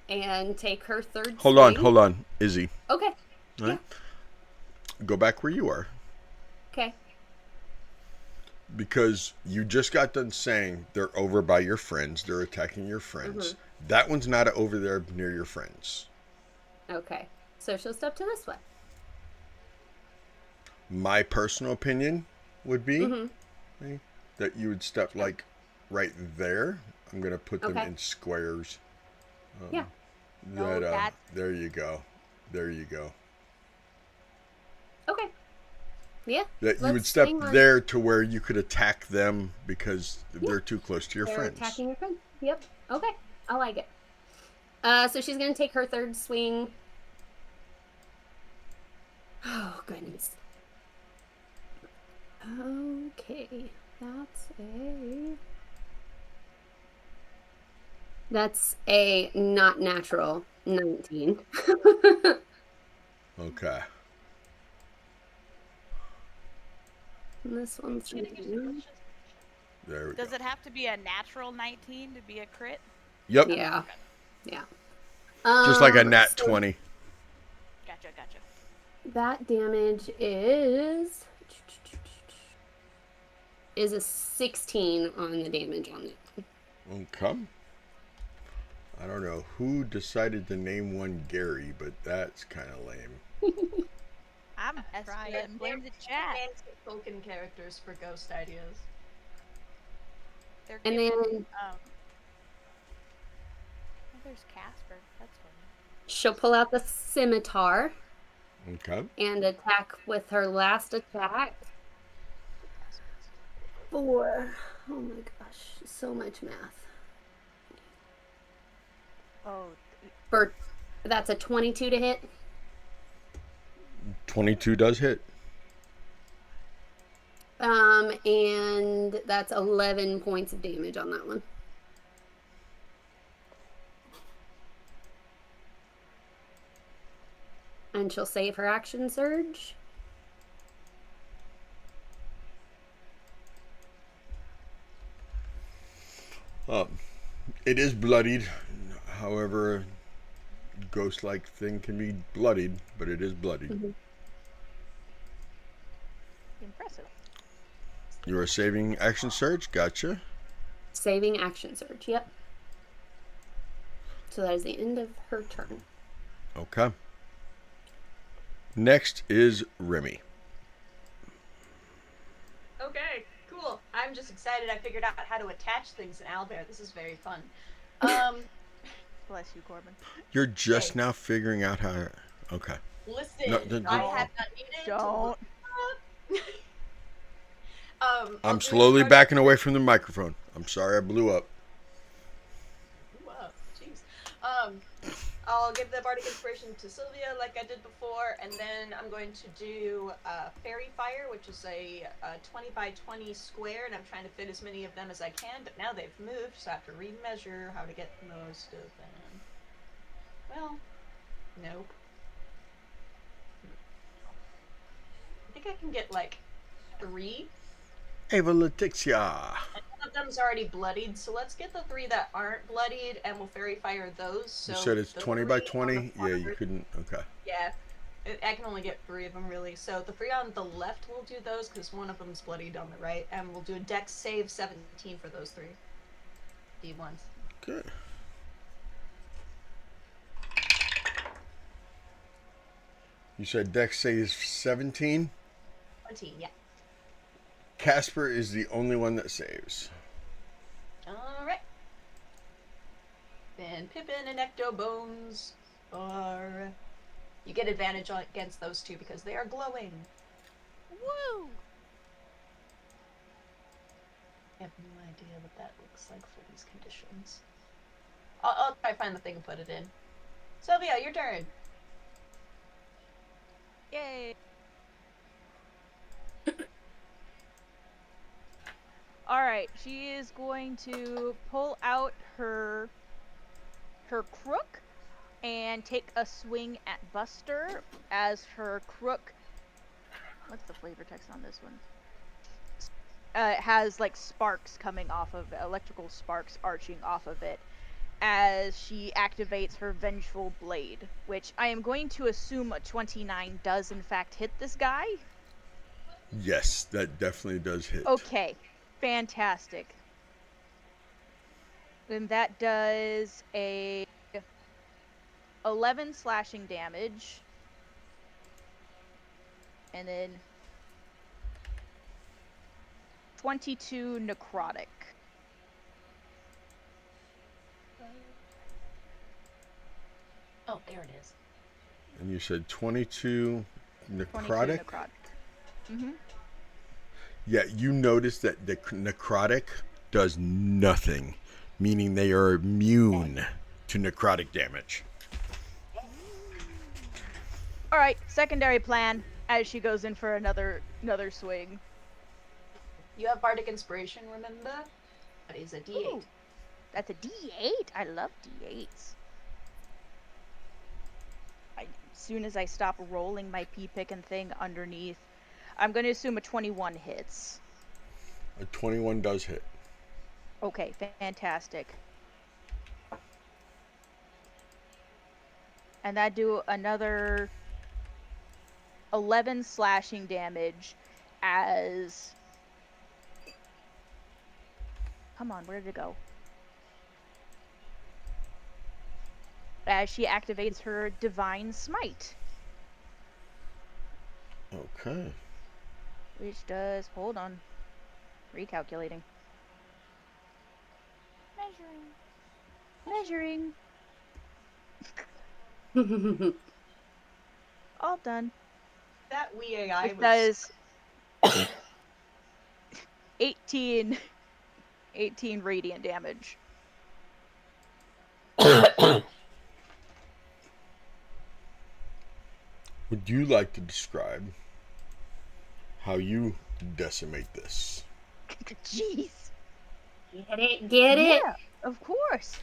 and take her third Hold on, Izzy. Okay. All right. Go back where you are. Okay. Because you just got done saying they're over by your friends, they're attacking your friends. That one's not over there near your friends. Okay. So she'll step to this way. My personal opinion would be that you would step like right there. I'm gonna put them Okay. in squares. Yeah. No, that's- There you go. There you go. Okay. Yeah. That you would let's step hang on. there to where you could attack them because they're too close to your They're friends. attacking your friend. Yep. Okay. I like it. So she's gonna take her third swing. Oh goodness. Okay. That's a not natural 19. Okay. And this one's Getting used to this. There we Does go. it have to be a natural 19 to be a crit? Yep. yeah, yeah. Just like a nat So 20. Gotcha. that damage is a 16 on the damage on it. Okay. I don't know who decided to name one Gary, but that's kind of lame. I'm trying. Blame the chat. Fancy token characters for ghost ideas. They're And giving, then oh, there's Casper. That's funny. she'll pull out the scimitar Okay. and attack with her last attack. Oh my gosh, so much math. Oh, That's a 22 to hit. 22 does hit. And that's 11 points of damage on that one. And she'll save her action surge. It is bloodied. However, ghost-like thing can be bloodied, but it is bloodied. Mm-hmm. impressive. You are saving action surge. Gotcha. Saving action surge, yep. So that is the end of her turn. Okay. Next is Remy. Okay, cool. I'm just excited. I figured out how to attach things in Owlbear. This is very fun. Bless you, Corbin. You're just Okay. now figuring out how. Okay. Listen, No, I have not needed Don't. to. I'm slowly backing away from the microphone. I'm sorry I blew up. Wow, jeez. I'll give the bardic inspiration to Silvia like I did before, and then I'm going to do Fairy Fire, which is a 20 by 20 square, and I'm trying to fit as many of them as I can, but now they've moved, so I have to remeasure how to get most of them. Well, nope. I think I can get like 3. Ava Letixia. And one of them's already bloodied, so let's get the 3 that aren't bloodied, and we'll fairy fire those. So You said it's the 20 by 3 on the 20? Yeah, you far- couldn't. Okay. Yeah, I can only get 3 of them really. So the 3 on the left, we'll do those because one of them's bloodied on the right, and we'll do a dex save 17 for those 3 D1s. Good. You said dex saves 17? 20, yeah. Casper is the only one that saves. Alright. Then Pippin and Ectobones are... You get advantage against those 2 because they are glowing. Woo! I have no idea what that looks like for these conditions. I'll try to find the thing and put it in. Sylvia, your turn. Yay! Alright, she is going to pull out her crook and take a swing at Buster as her crook. What's the flavor text on this one? It has like sparks coming off of it, electrical sparks arching off of it as she activates her Vengeful Blade, which I am going to assume a 29 does in fact hit this guy. Yes, that definitely does hit. Okay, fantastic. And that does a 11 slashing damage. And then 22 necrotic. Oh, there it is. And you said 22 necrotic? 22 necrotic. Mm-hmm. Yeah, you notice that the necrotic does nothing, meaning they are immune to necrotic damage. Alright, secondary plan as she goes in for another swing. You have bardic inspiration, remember? That is a D8. Ooh, that's a D8? I love D8s. I'm soon as I stop rolling my pea picking thing underneath. I'm going to assume a 21 hits. A 21 does hit. Okay, fantastic. And I do another 11 slashing damage as... Come on, where did it go? As she activates her Divine Smite. Okay. Which does... Hold on. Recalculating. Measuring. All done. That wee AI It was. does 18 radiant damage. Would you like to describe how you decimate this? Jeez. Get it? Yeah, of course.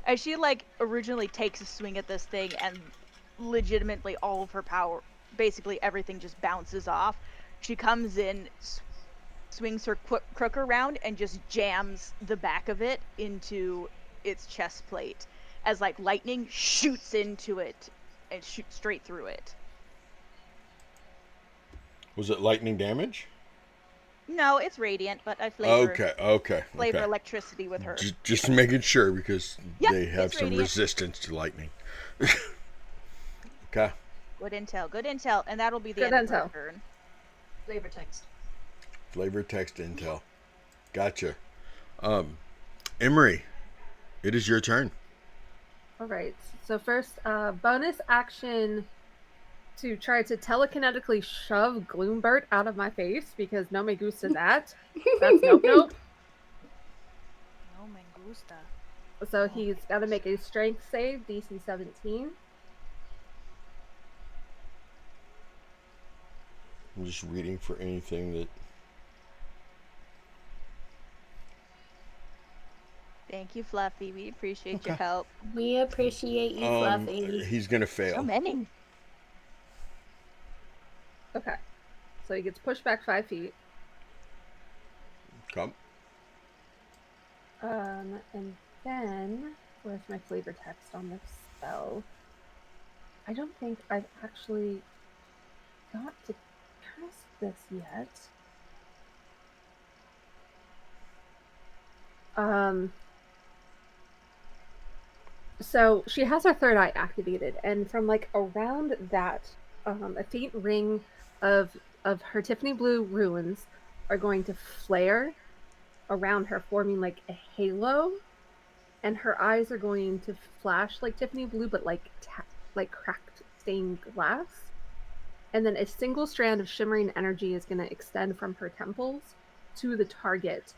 As she like originally takes a swing at this thing and legitimately all of her power, basically everything just bounces off. She comes in, swings her crook around and just jams the back of it into its chest plate as like lightning shoots into it and shoots straight through it. Was it lightning damage? No, it's radiant, but I flavor Okay. electricity with her. Just making sure because Yep, they have it's some radiant. resistance to lightning. Okay. Good intel, and that'll be the Good end of her intel. turn. Flavor text. Flavor text intel. Gotcha. Emery, it is your turn. All right. So first, bonus action to try to telekinetically shove Gloombert out of my face because no me gusta that. That's nope. No me gusta. So he's got to make a strength save, DC 17. I'm just reading for anything that. Thank you, Fluffy. We appreciate your help. We appreciate you, Fluffy. He's gonna fail. So many. Okay. So he gets pushed back 5 feet. Come. And then where's my flavor text on this spell? I don't think I've actually got to cast this yet. So she has her third eye activated, and from like around that, a faint ring of her Tiffany blue runes are going to flare around her, forming like a halo, and her eyes are going to flash like Tiffany blue, but like cracked stained glass. And then a single strand of shimmering energy is going to extend from her temples to the target,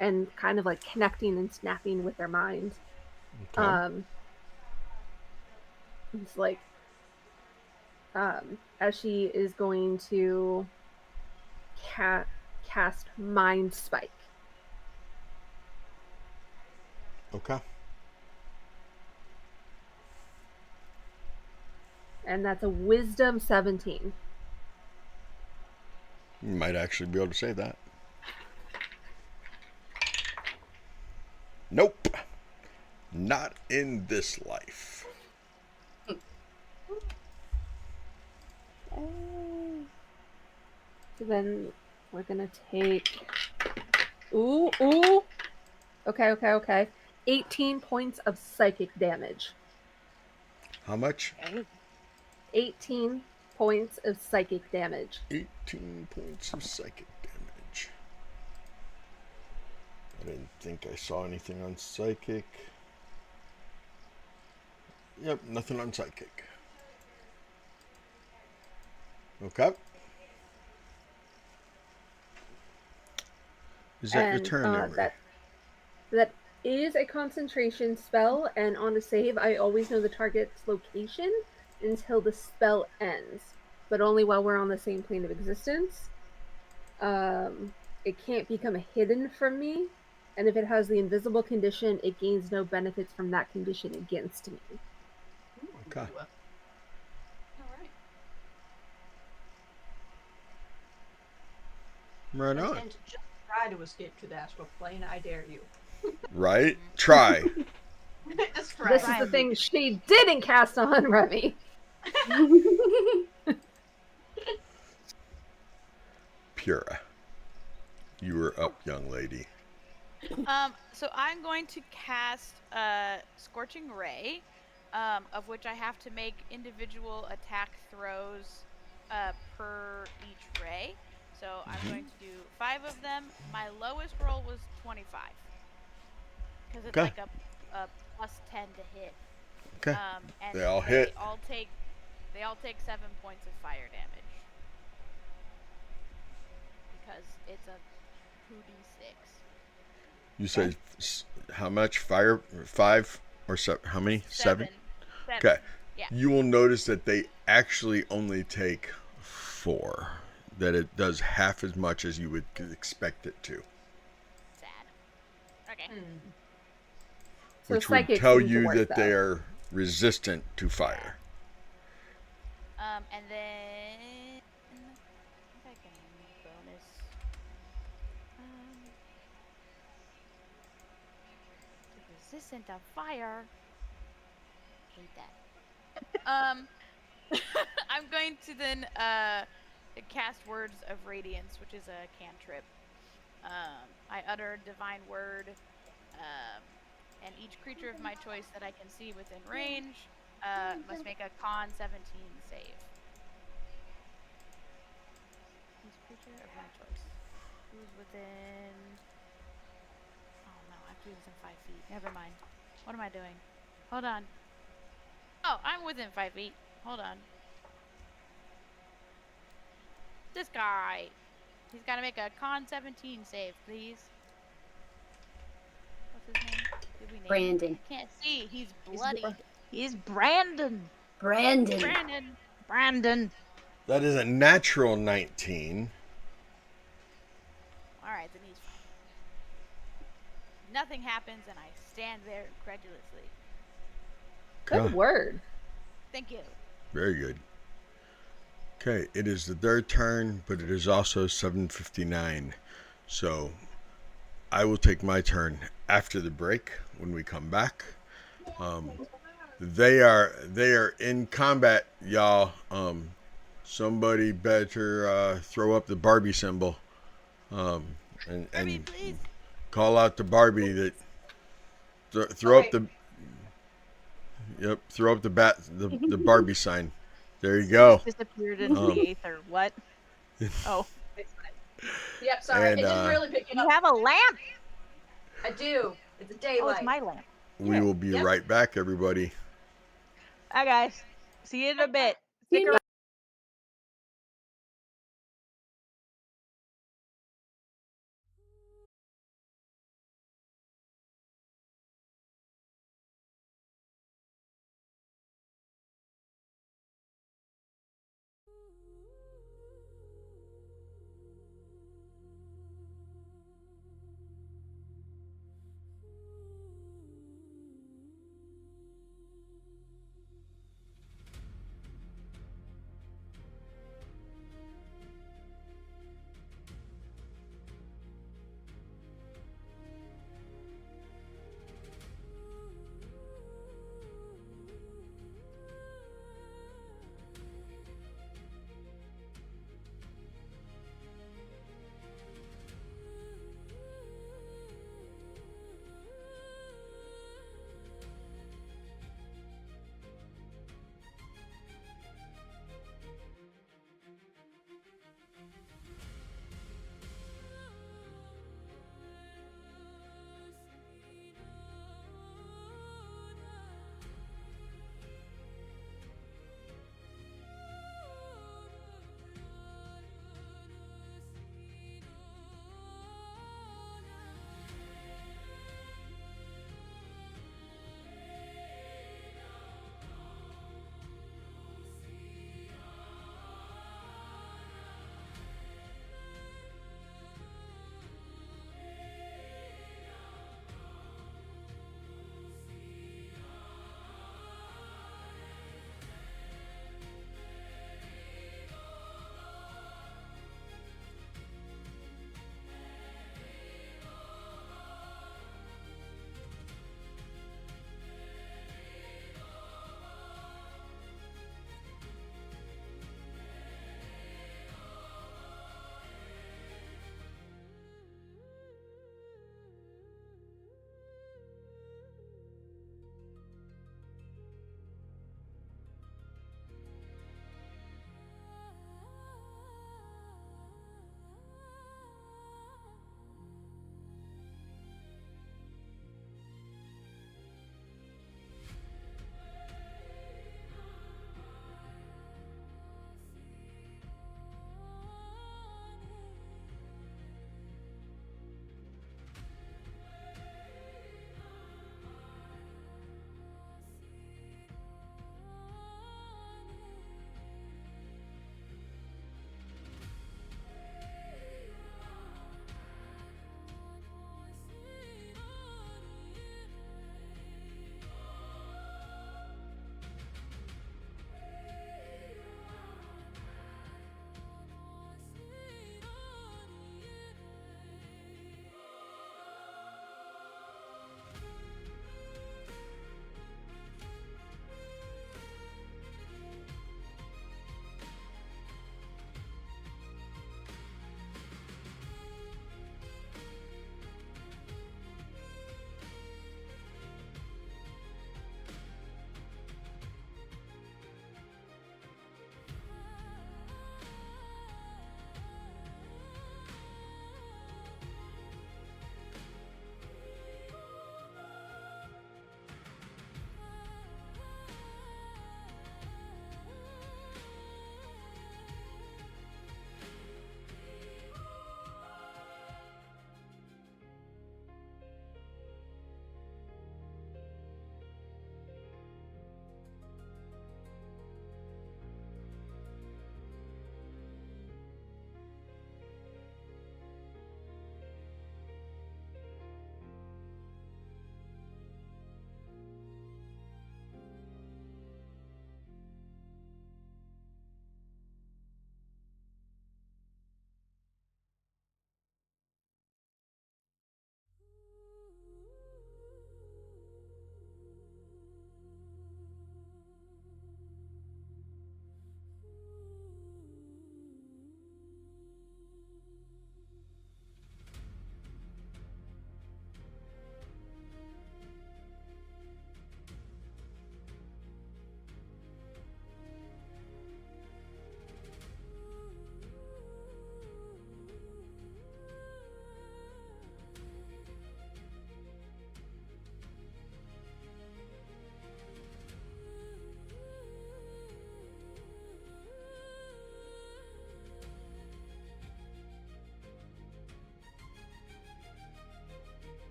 and kind of like connecting and snapping with their mind. Okay. It's like, as she is going to cast Mind Spike. Okay. And that's a Wisdom 17. You might actually be able to say that. Nope. Not in this life. So then we're gonna take. Ooh. Okay. 18 points of psychic damage. How much? 18 points of psychic damage. 18 points of psychic damage. I didn't think I saw anything on psychic. Yep, nothing on psychic. Okay. Is that your turn, Emery? That is a concentration spell, and on a save, I always know the target's location until the spell ends, but only while we're on the same plane of existence. It can't become hidden from me, and if it has the invisible condition, it gains no benefits from that condition against me. Okay. Right on. Intend to just try to escape to the astral plane. I dare you. Right? Try. Just try. This is the thing she didn't cast on Remy. Pura. You were up, young lady. So I'm going to cast Scorching Ray, of which I have to make individual attack throws per each ray. So I'm going to do 5 of them. My lowest roll was 25. Because it's like a plus 10 to hit. Okay. And They all hit. They all take 7 points of fire damage. Because it's a 2d6. You said how much? 5 or 7? How many? 7? Okay. Yeah. You will notice that they actually only take 4. That it does half as much as you would expect it to. Sad. Okay. So Which would psychic tell seems to you work, that though. they are resistant to fire. And then I think I can bonus. Resistant to fire. Hate that. I'm going to then cast Words of Radiance, which is a cantrip. I utter divine word, and each creature of my choice that I can see within range must make a con 17 save. Each creature of my choice. Who's within... Oh no, I have to be within 5 feet. Never mind. What am I doing? Hold on. Oh, I'm within 5 feet. Hold on. This guy. He's got to make a con 17 save, please. What's his name? Did we name Brandon. him? I can't see. He's bloody. He's Brandon. Brandon. Brandon. That is a natural 19. Alright, then he's fine. Nothing happens, and I stand there incredulously. Good word. Thank you. Very good. Okay, it is the third turn, but it is also 7:59. So I will take my turn after the break when we come back. They are in combat, y'all. Somebody better throw up the Barbie symbol. And please. call out to Barbie that throw up the throw up the Barbie sign. There you go. Disappeared into the aether. What? Oh. Yep, sorry. And, it didn't really pick it You up. have a lamp. I do. It's a daylight. Oh, it's my lamp. We will be right back, everybody. Hi, guys. See you in a bit. See Stick you around.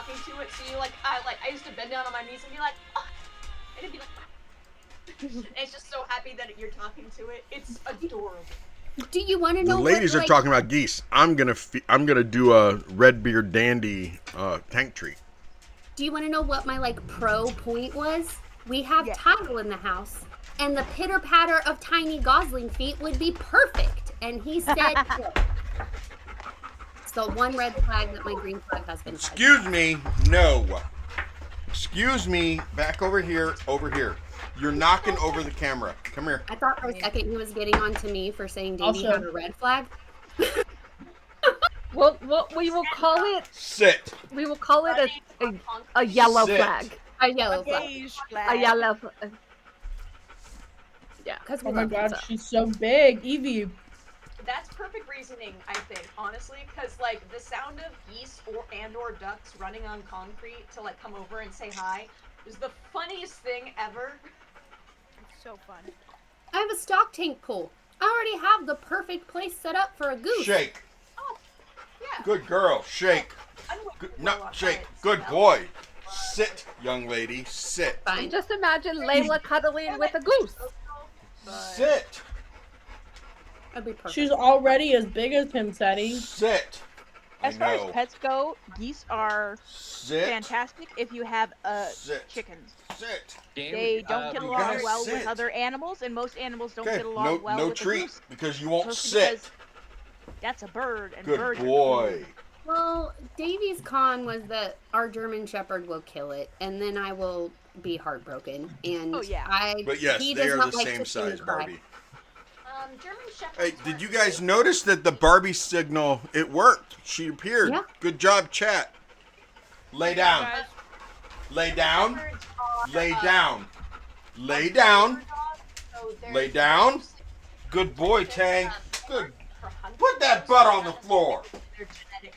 talking to it. So you I used to bend down on my knees and be like, oh, and it'd be like, and it's just so happy that you're talking to it. It's adorable. Do you want to know? The ladies are talking about geese. I'm gonna do a Redbeard Dandy tank treat. Do you want to know what my pro point was? We have Toggle in the house, and the pitter patter of tiny gosling feet would be perfect. And he said, no. It's the one red flag that my green flag husband has. Excuse me, no. Excuse me, back over here, You're knocking over the camera. Come here. I thought for a second he was getting on to me for saying Davey had a red flag. Well, we will call it. Sit. We will call it a yellow Sit. flag. A yellow flag. A yellow flag. Yeah. Oh my god, she's so big, Evie. That's perfect reasoning, I think, honestly, because the sound of geese or ducks running on concrete to come over and say hi is the funniest thing ever. It's so fun. I have a stock tank pool. I already have the perfect place set up for a goose. Shake. Oh, yeah. Good girl. Shake. Shake. Good boy. Sit, young lady. Sit. Fine. Just imagine Layla cuddling with a goose. Sit. That'd be perfect. She's already as big as dmsetti. Sit. As far as pets go, geese are Sit. fantastic if you have Sit. chickens. Sit. They don't get you along gotta well sit. with other animals, and most animals don't Okay, get along well no with treat, a goose. because you won't Mostly sit. because that's a bird, and Good birds are boy. Well, Davey's con was that our German Shepherd will kill it, and then I will be heartbroken. And Oh, yeah. But yes, he they does are not the like same to see me size, cry. Barbie. German Shepherds. Hey, did you guys notice that the Barbie signal, it worked? She appeared. Yeah. Good job, chat. Lay down. Guys, Lay down. Shepherds are, Lay down. Lay down. Lay down. Good boy, Tang. Good. Put that butt on the floor.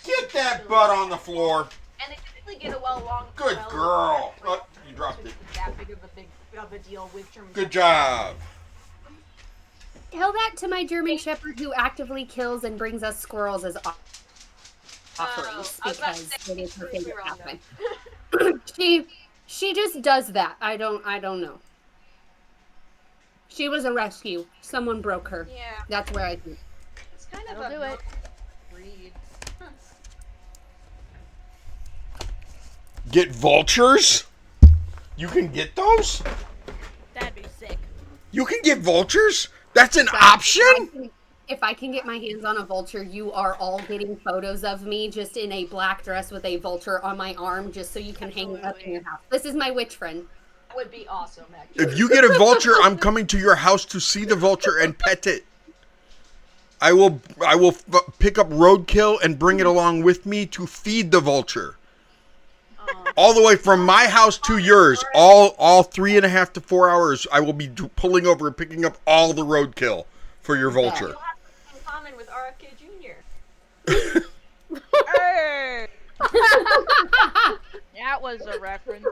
Get that butt on the floor. And they typically get along. Good girl. Oh, you dropped it. That big of a deal with German Good Shepherds. job. Tell that to my German Shepherd who actively kills and brings us squirrels as offerings, I was about to because say, it is her we were favorite on pastime. She just does that. I don't know. She was a rescue. Someone broke her. Yeah, That's where I think. it's kind of That'll do it. breed. Get vultures? You can get those? that'd be sick. You can get vultures? That's an option? If I can get my hands on a vulture, you are all getting photos of me just in a black dress with a vulture on my arm, just so you can hang it up in your house. This is my witch friend. That would be awesome, actually. If you get a vulture, I'm coming to your house to see the vulture and pet it. I will pick up roadkill and bring it along with me to feed the vulture. All the way from my house to yours, all 3.5 to 4 hours, I will be pulling over and picking up all the roadkill for your vulture. You'll have something in common with RFK Jr. Hey! That was a reference.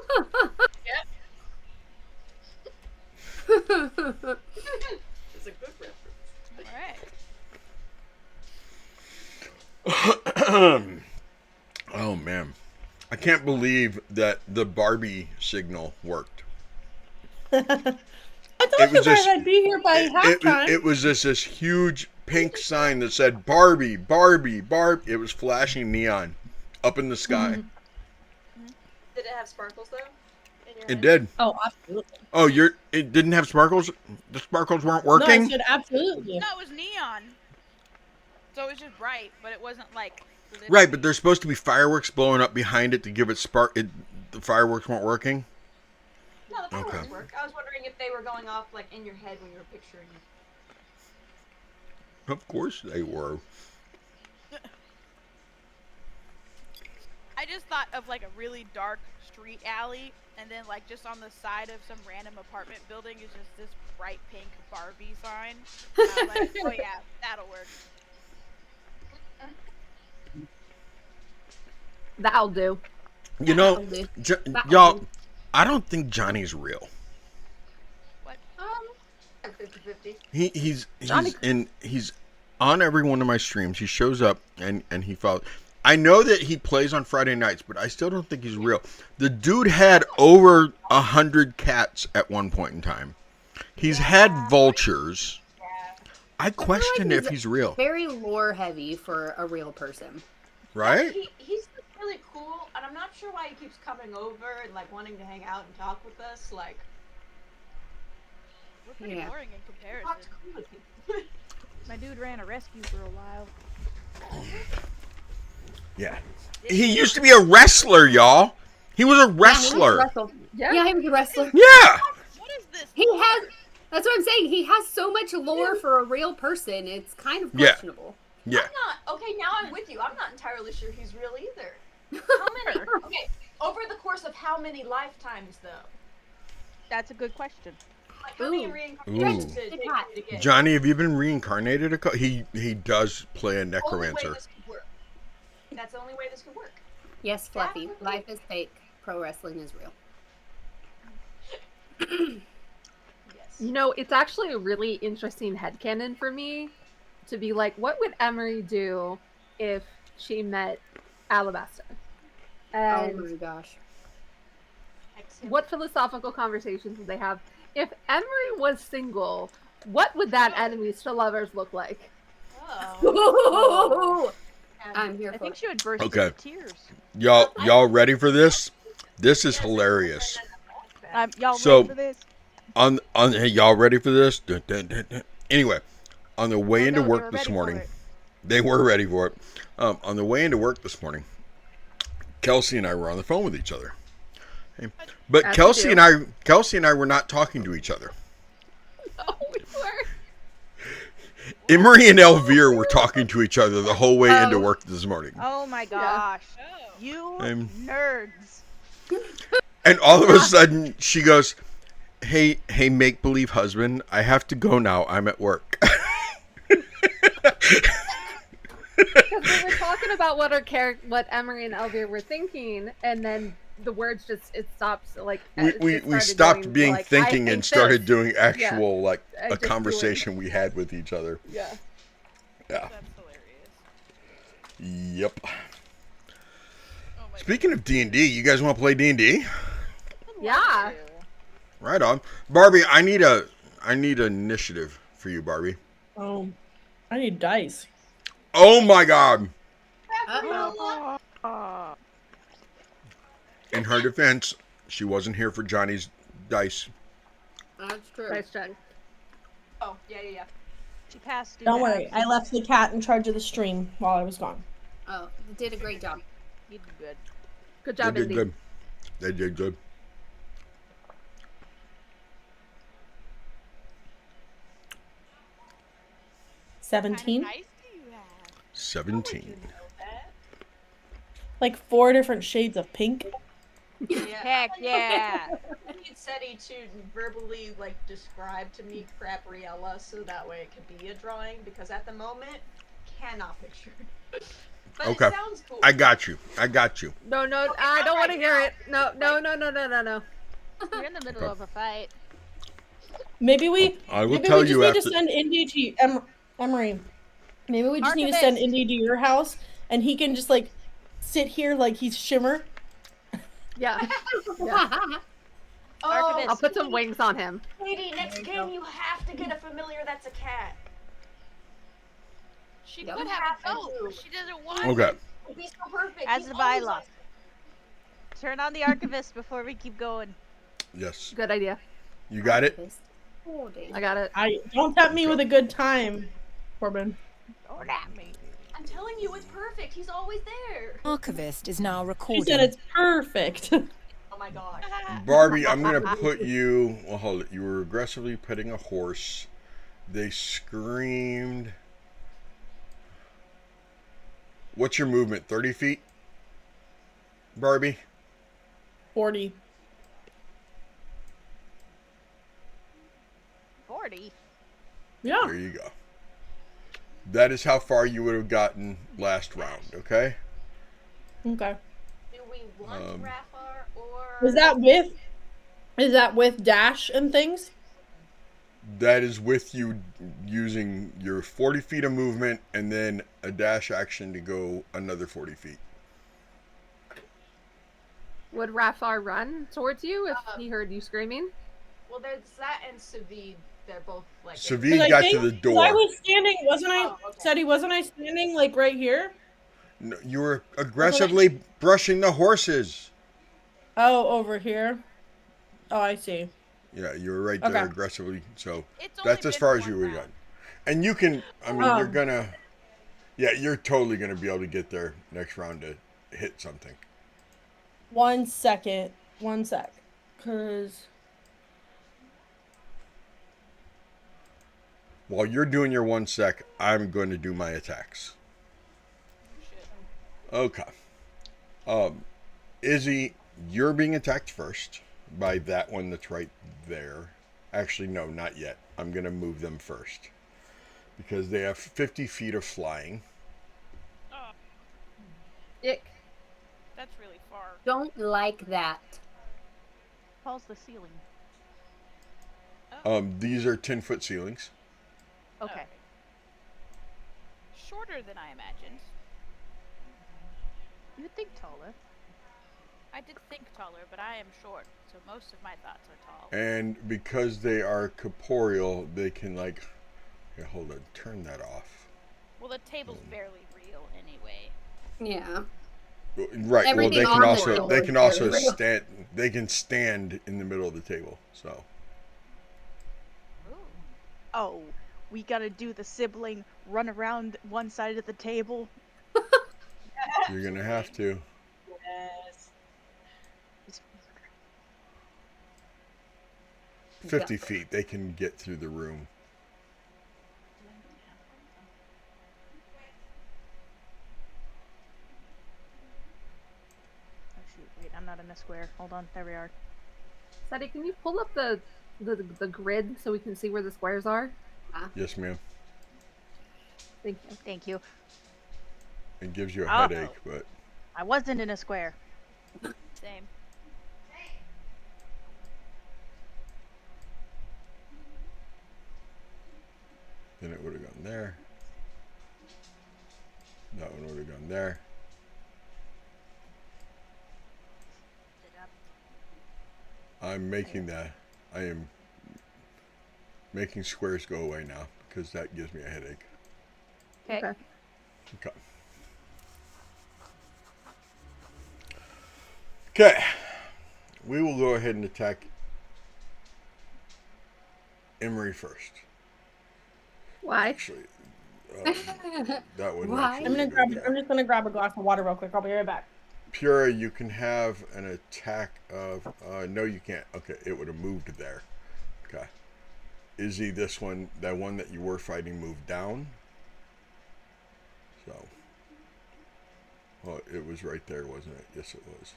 It's a good reference. Alright. Oh, man. I can't believe that the Barbie signal worked. I thought It you was guys just- would be here by halftime. It was just this huge pink sign that said Barbie, Barbie, Barbie. It was flashing neon up in the sky. Did it have sparkles though? In your It head? did. Oh, absolutely. Oh, it didn't have sparkles? The sparkles weren't No, I working? said absolutely. No, it was neon. So it was just bright, but it wasn't like. Right, but there's supposed to be fireworks blowing up behind it to give it spark. The fireworks weren't working? No, the fireworks Okay. work. I was wondering if they were going off in your head when you were picturing it. Of course they were. I just thought of a really dark street alley, and then just on the side of some random apartment building is just this bright pink Barbie sign. And I was like, oh yeah, that'll work. That'll do. You know, That'll y'all, do. I don't think Johnny's real. 50-50. He's Johnny- he's on every one of my streams. He shows up and he follows. I know that he plays on Friday nights, but I still don't think he's real. The dude had over 100 cats at one point in time. He's had vultures. I question if he's real. Very lore heavy for a real person. Right? He's really cool, and I'm not sure why he keeps coming over and like wanting to hang out and talk with us. Like, We're pretty boring in comparison. what's cool with him? My dude ran a rescue for a while. Yeah. He used to be a wrestler, y'all. He was a wrestler. Yeah, he was a wrestler. Yeah. What is this? He has. That's what I'm saying. He has so much lore for a real person. It's kind of questionable. Yeah. I'm not okay. Now I'm with you. I'm not entirely sure he's real either. How many? Okay, over the course of how many lifetimes though? That's a good question. Like how many reincarnations did it take to get? Johnny, have you been reincarnated? He does play a necromancer. This could work. That's the only way this could work. Yes, Fluffy. Life is fake. Pro wrestling is real. You know, it's actually a really interesting headcanon for me to be like, what would Emery do if she met Alabasta? And oh my gosh. what philosophical conversations would they have? If Emery was single, what would that enemies to lovers look like? Oh. I'm here for I think she would burst Okay. into tears. Y'all ready for this? This is hilarious. Y'all So- ready for this? Hey, y'all ready for this? Dun, dun, dun, dun. Anyway, on the way into no, they work were this ready for morning, it. they were ready for it. On the way into work this morning, Kelsey and I were on the phone with each other. Okay. But As Kelsey you and I were not talking to each other. Oh, we were. Emery and Elvira were talking to each other the whole way into work this morning. Oh my gosh. Oh. You I'm- nerds. And all of a sudden, she goes, hey, make-believe husband, I have to go now. I'm at work. Because we were talking about what Emery and Elvira were thinking, and then the words it stops. Like We stopped going, being like, I thinking think and started this. doing actual, like, I a just conversation we had with each other. Yeah. Yeah. That's hilarious. Yep. Oh my Speaking of D&D, you guys want to play D&D? Yeah. Right on. Barbie, I need an initiative for you, Barbie. Oh, I need dice. Oh my god. Uh-oh. In her defense, she wasn't here for Johnny's dice. That's true. Nice check. Oh, yeah. She passed due Don't to worry, I absence. left the cat in charge of the stream while I was gone. Oh, you did a great job. You did good. Good They job, did Indy. good. They did good. Kind of 17? nice do you have? 17. Like 4 different shades of pink. Heck yeah. I need Seti to verbally like describe to me Crapriella so that way it could be a drawing because at the moment cannot picture it. But Okay. it sounds cool. I got you. No, I don't want to hear it. No. You're in the middle of a fight. Maybe we I will maybe tell we just you need after. to send Indy to Emery. Maybe we just need to send Archivist. Indy to your house and he can just like sit here like he's Shimmer. Yeah. Oh, Archivist. I'll put some wings on him. Katie, next game you have to get a familiar that's a cat. She Yep. could have a goat, but she doesn't want Okay. It'd be so perfect. As He's the always bylaw. like- Turn on the archivist before we keep going. Yes. Good idea. You got it? I got it. I don't tempt me with a good time, Corbin. Don't at me. I'm telling you, it's perfect. He's always there. Archivist is now She recording. said it's perfect. Oh my gosh. Barbie, I'm going to put you... Well, hold it. You were aggressively petting a horse. They screamed... What's your movement? 30 feet? Barbie? 40. 40. Yeah. There you go. That is how far you would have gotten last round, okay? Okay. Do we want Rafar or Is that with dash and things? That is with you using your 40 feet of movement and then a dash action to go another 40 feet. Would Rafar run towards you if he heard you screaming? Well, there's that and Savid. They're both like. Savid got to the door. I was standing, wasn't I? Oh, okay. Seti, wasn't I standing like right here? No, you were aggressively brushing the horses. Oh, over here. Oh, I see. Yeah, you were right there Okay. aggressively. So It's only that's as been far as one you would round. got. And you can, I mean, you're gonna, yeah, you're totally gonna be able to get there next round to hit something. 1 second. 1 sec. Cause While you're doing your 1 sec, I'm going to do my attacks. Okay. Izzy, you're being attacked first by that one that's right there. Actually, no, not yet. I'm going to move them first. Because they have 50 feet of flying. Oh, Ick. that's really far. Don't like that. Falls the ceiling. These are 10-foot ceilings. Okay. Shorter than I imagined. You'd think taller. I did think taller, but I am short, so most of my thoughts are tall. And because they are corporeal, they can like... Yeah, hold on. Turn that off. Well, the table's barely real anyway. Yeah. Right. Everything well, on the they table can is also very real. stand. They can stand in the middle of the table. So Oh, we gotta do the sibling run around one side of the table. you're gonna have to. Yes. 50 feet. They can get through the room. Oh shoot, wait, I'm not in a square. Hold on, there we are. Seti, can you pull up the grid so we can see where the squares are? Yes, ma'am. Thank you. Thank you. It gives you a Oh. headache, but I wasn't in a square. Same. then it would have gone there. That one would have gone there. I'm making that. I am making squares go away now because that gives me a headache. Okay. Okay. Okay. Okay. We will go ahead and attack Emery first. Why? Actually, that one. Why? actually I'm gonna go grab. there. I'm just gonna grab a glass of water real quick. I'll be right back. Pura, you can have an attack of. No, you can't. Okay, it would have moved there. Okay. Izzy, this one, that one that you were fighting, moved down. So. Well, it was right there, wasn't it? Yes, it was.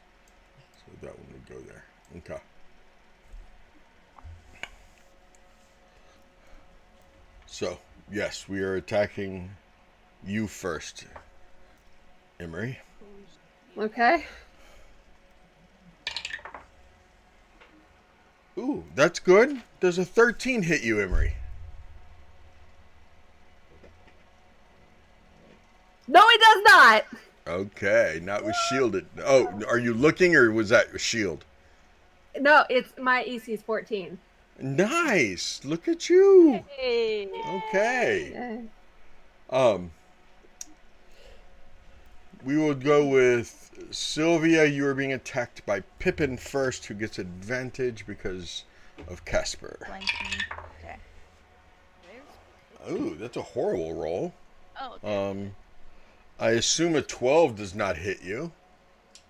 So that one would go there. Okay. So, yes, we are attacking you first, Emery. Okay. Ooh, that's good. Does a 13 hit you, Emery? No, it does not. Okay, not with shielded. Oh, are you looking or was that a shield? No, it's my AC is 14. Nice. Look at you. Hey. Okay. Yeah. We will go with Silvia. You are being attacked by Pippin first, who gets advantage because of Casper. Flanking. Okay. Ooh, that's a horrible roll. Oh, okay. I assume a 12 does not hit you.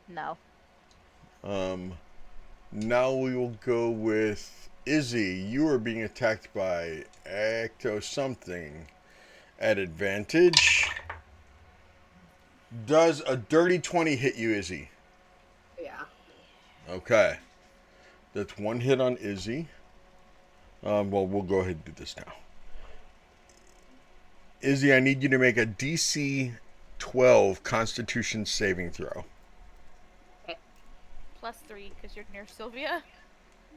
No. Now we will go with Izzy. You are being attacked by Ecto something at advantage. Does a dirty 20 hit you, Izzy? Yeah. Okay. That's one hit on Izzy. Well, we'll go ahead and do this now. Izzy, I need you to make a DC 12 Constitution saving throw. +3 because you're near Silvia.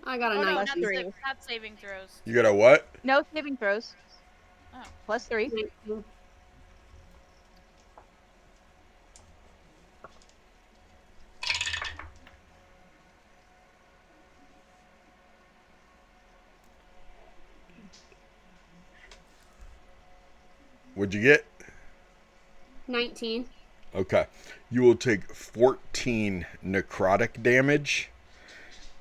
I got a Oh no, 19. not, Three. not saving throws. You got a what? No saving throws. Oh. +3. 19. What'd you get? 19. Okay. You will take 14 necrotic damage.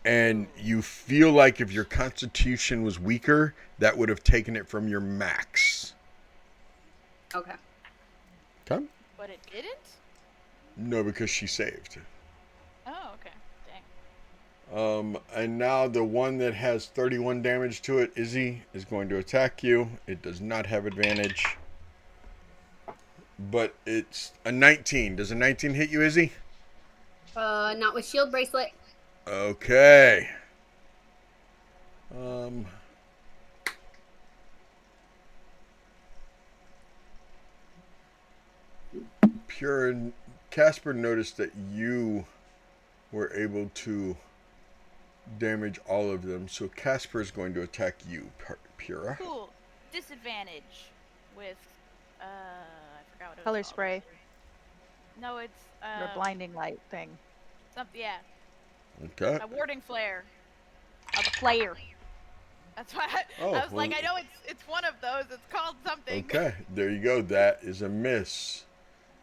And you feel like if your constitution was weaker, that would have taken it from your max. Okay. Okay? But it didn't? No, because she saved. Oh, okay. Dang. And now the one that has 31 damage to it, Izzy, is going to attack you. It does not have advantage. But it's a 19. Does a 19 hit you, Izzy? Not with shield bracelet. Okay. Pure and Casper noticed that you were able to damage all of them, so Casper is going to attack you, Pura. Cool. Disadvantage with I forgot what it was Color called. spray. No, it's Or blinding light thing. something. Yeah, Okay. a warding flare. Of a player. That's why Oh, I was well- like, I know it's one of those. It's called something. Okay, there you go. That is a miss.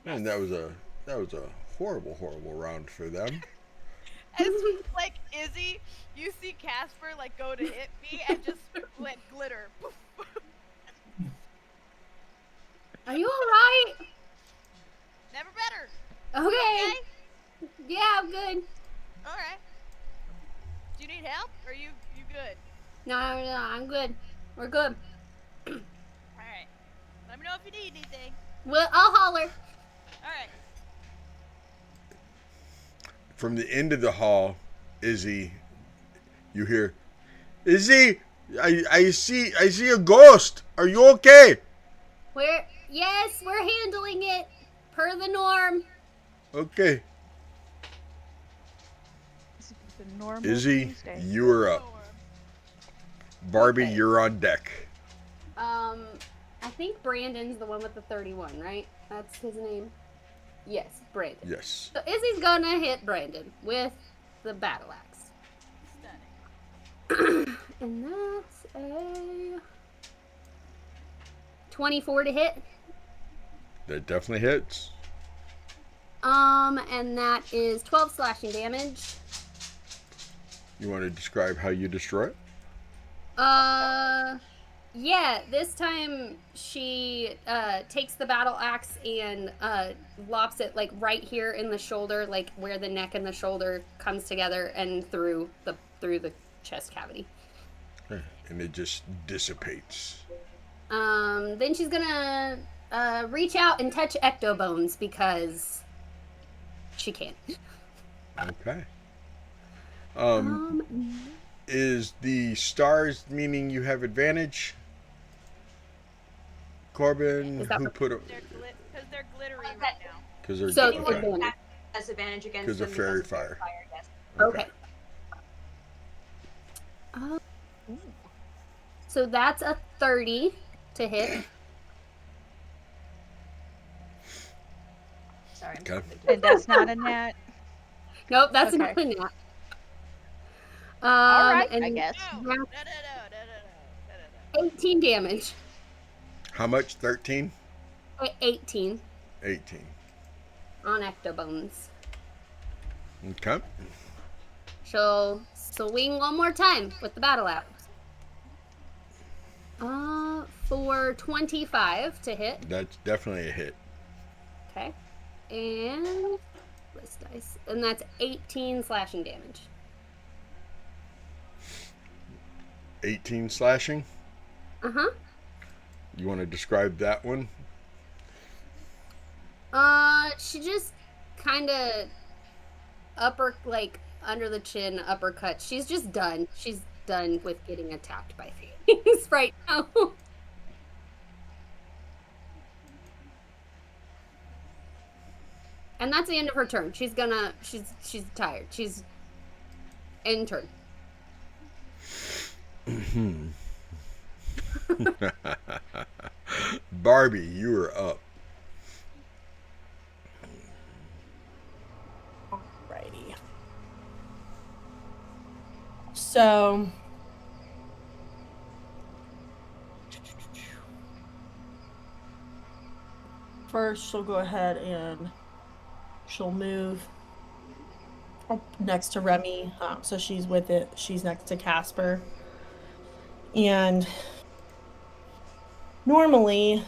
Man, that was a horrible round for them. As like Izzy, you see Casper like go to hit me and just let glitter. Are you alright? Never better. Okay. Okay. Yeah, I'm good. All right. Do you need help? Or you good? No, I'm good. We're good. All right. Let me know if you need anything. Well, I'll holler. All right. From the end of the hall, Izzy, you hear, Izzy, I see a ghost. Are you okay? Yes, we're handling it per the norm. Okay. This is the normal Izzy, Tuesday. you are up. Barbie, Okay. you're on deck. I think Brandon's the one with the 31, right? That's his name. Yes, Brandon. Yes. So Izzy's gonna hit Brandon with the battle axe. Stunning. And that's a 24 to hit. That definitely hits. And that is 12 slashing damage. You want to describe how you destroy it? Yeah, this time she takes the battle axe and lops it like right here in the shoulder, like where the neck and the shoulder comes together, and through the chest cavity. And it just dissipates. Then she's gonna reach out and touch Ectobones because she can. Okay. Is the stars meaning you have advantage? Corbin, Is that who what- put a... Because they're glittery right now. Because they're... So okay. advantage. Has advantage against Because of them fairy because fire. yes. Okay. So that's a 30 to hit. Sorry. I'm Okay. And that's not a nat. Nope, that's Okay. another nat. All right, and I guess. No. that's No. 18 damage. How much? 13? 18 18. on Ectobones. Okay. She'll swing one more time with the battle axe. For 25 to hit. That's definitely a hit. Okay. And this dice. And that's 18 slashing damage. 18 slashing? Uh-huh. You want to describe that one? She just kind of under the chin uppercut. She's just done. She's done with getting attacked by things right now. And that's the end of her turn. She's tired. She's in turn. Barbie, you are up. Alrighty. So first she'll go ahead and she'll move up next to Remy. So she's with it. She's next to Casper. And normally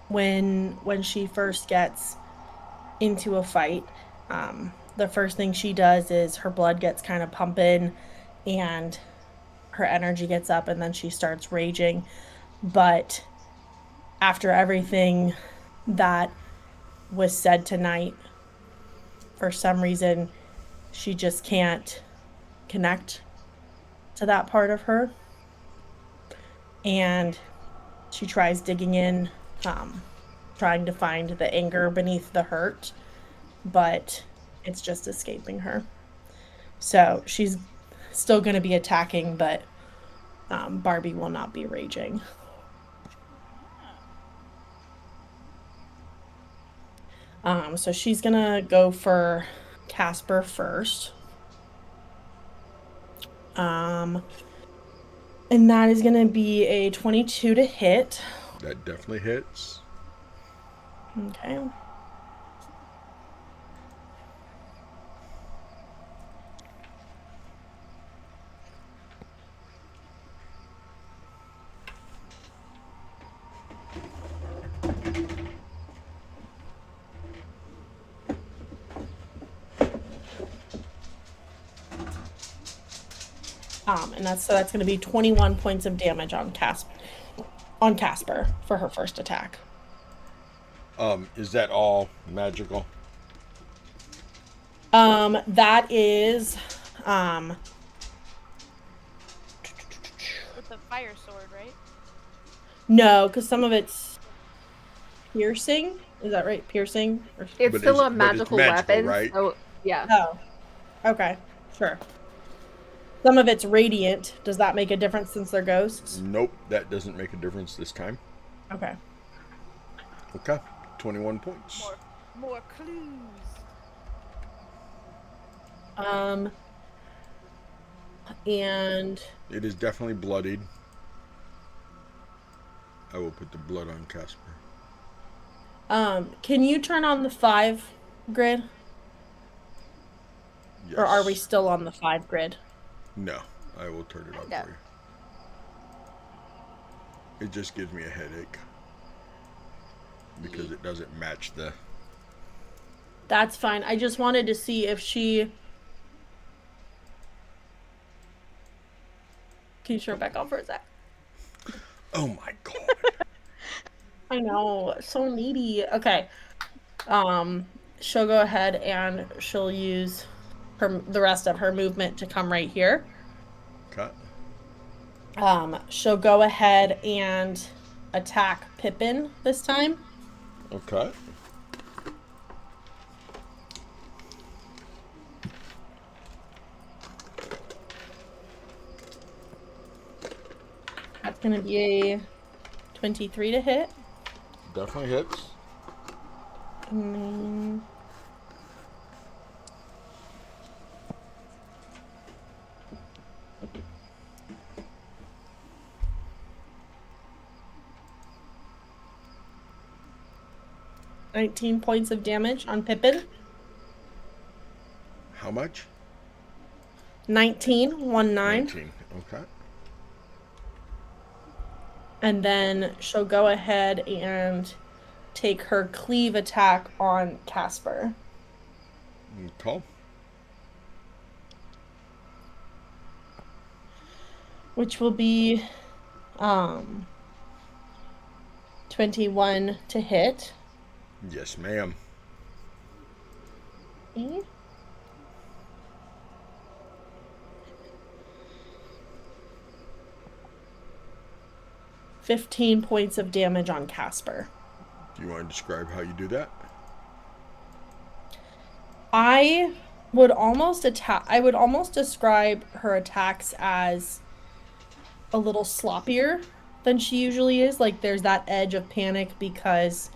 when she first gets into a fight, the first thing she does is her blood gets kind of pumping and her energy gets up, and then she starts raging. But after everything that was said tonight, for some reason she just can't connect to that part of her, and she tries digging in, trying to find the anger beneath the hurt, but it's just escaping her. So she's still going to be attacking, but Barbie will not be raging. So she's going to go for Casper first. And that is going to be a 22 to hit. That definitely hits. Okay. And that's going to be 21 points of damage on Casper for her first attack. Is that all magical? That is It's a fire sword, right? no, because some of it's piercing. Is that right? Piercing? It's But still it's- a but it's magical magical, weapon. right? So, yeah. Oh, okay, sure. Some of it's radiant. Does that make a difference since they're ghosts? Nope, that doesn't make a difference this time. Okay. Okay, 21 points. More clues. And It is definitely bloodied. I will put the blood on Casper. can you turn on the 5 grid? Yes. Or are we still on the 5 grid? No, I will turn it on No. for you. It just gives me a headache. Because it doesn't match the... That's fine. I just wanted to see if she... Can you turn it back on for a sec? Oh my god. I know, so needy. Okay. She'll go ahead and she'll use the rest of her movement to come right here. Cut. She'll go ahead and attack Pippin this time. Okay. That's going to be a 23 to hit. Definitely hits. And then... $19 points of damage on Pippin. How much? 19. Okay. And then she'll go ahead and take her cleave attack on Casper. Okay. Which will be 21 to hit. Yes, ma'am. Okay. $15 points of damage on Casper. Do you want to describe how you do that? I would almost describe her attacks as a little sloppier than she usually is. Like there's that edge of panic because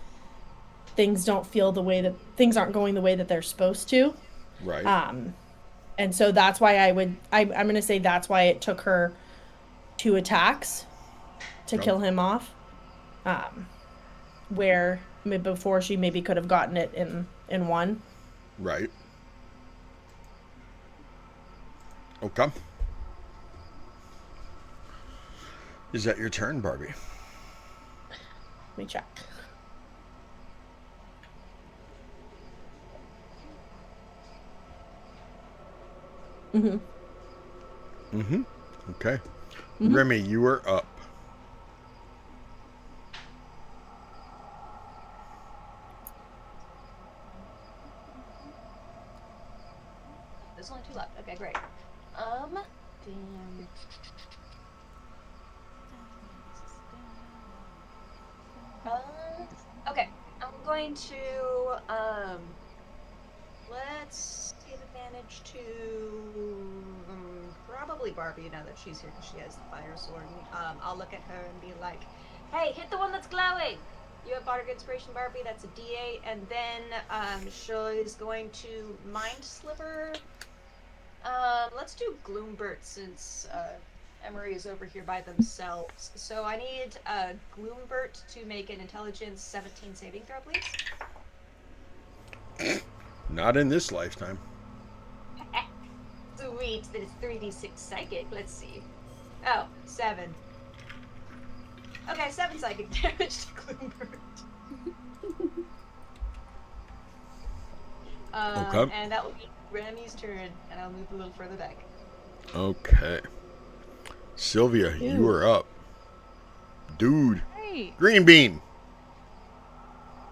things aren't going the way that they're supposed to. Right. And so that's why I'm going to say that's why it took her 2 attacks to kill him off. Where before she maybe could have gotten it in 1. Right. Okay. Is that your turn, Barbie? Let me check. Okay. Remy, you are up. There's only 2 left. Okay, great. Damn. Okay, I'm going to, let's give advantage to, probably Barbie now that she's here because she has the fire sword. I'll look at her and be like, hey, hit the one that's glowing! You have Bardic Inspiration, Barbie, that's a D8, and then, she's going to Mind Sliver. Let's do Gloombert since, Emery is over here by themselves. So I need Gloombert to make an Intelligence 17 saving throw, please. Not in this lifetime. Sweet, that is 3d6 psychic. Let's see. Oh, 7. Okay, 7 psychic damage to Gloombert. Okay. And that will be Remy's turn, and I'll move a little further back. Okay. Silvia, you are up. Dude. Hey. Green bean.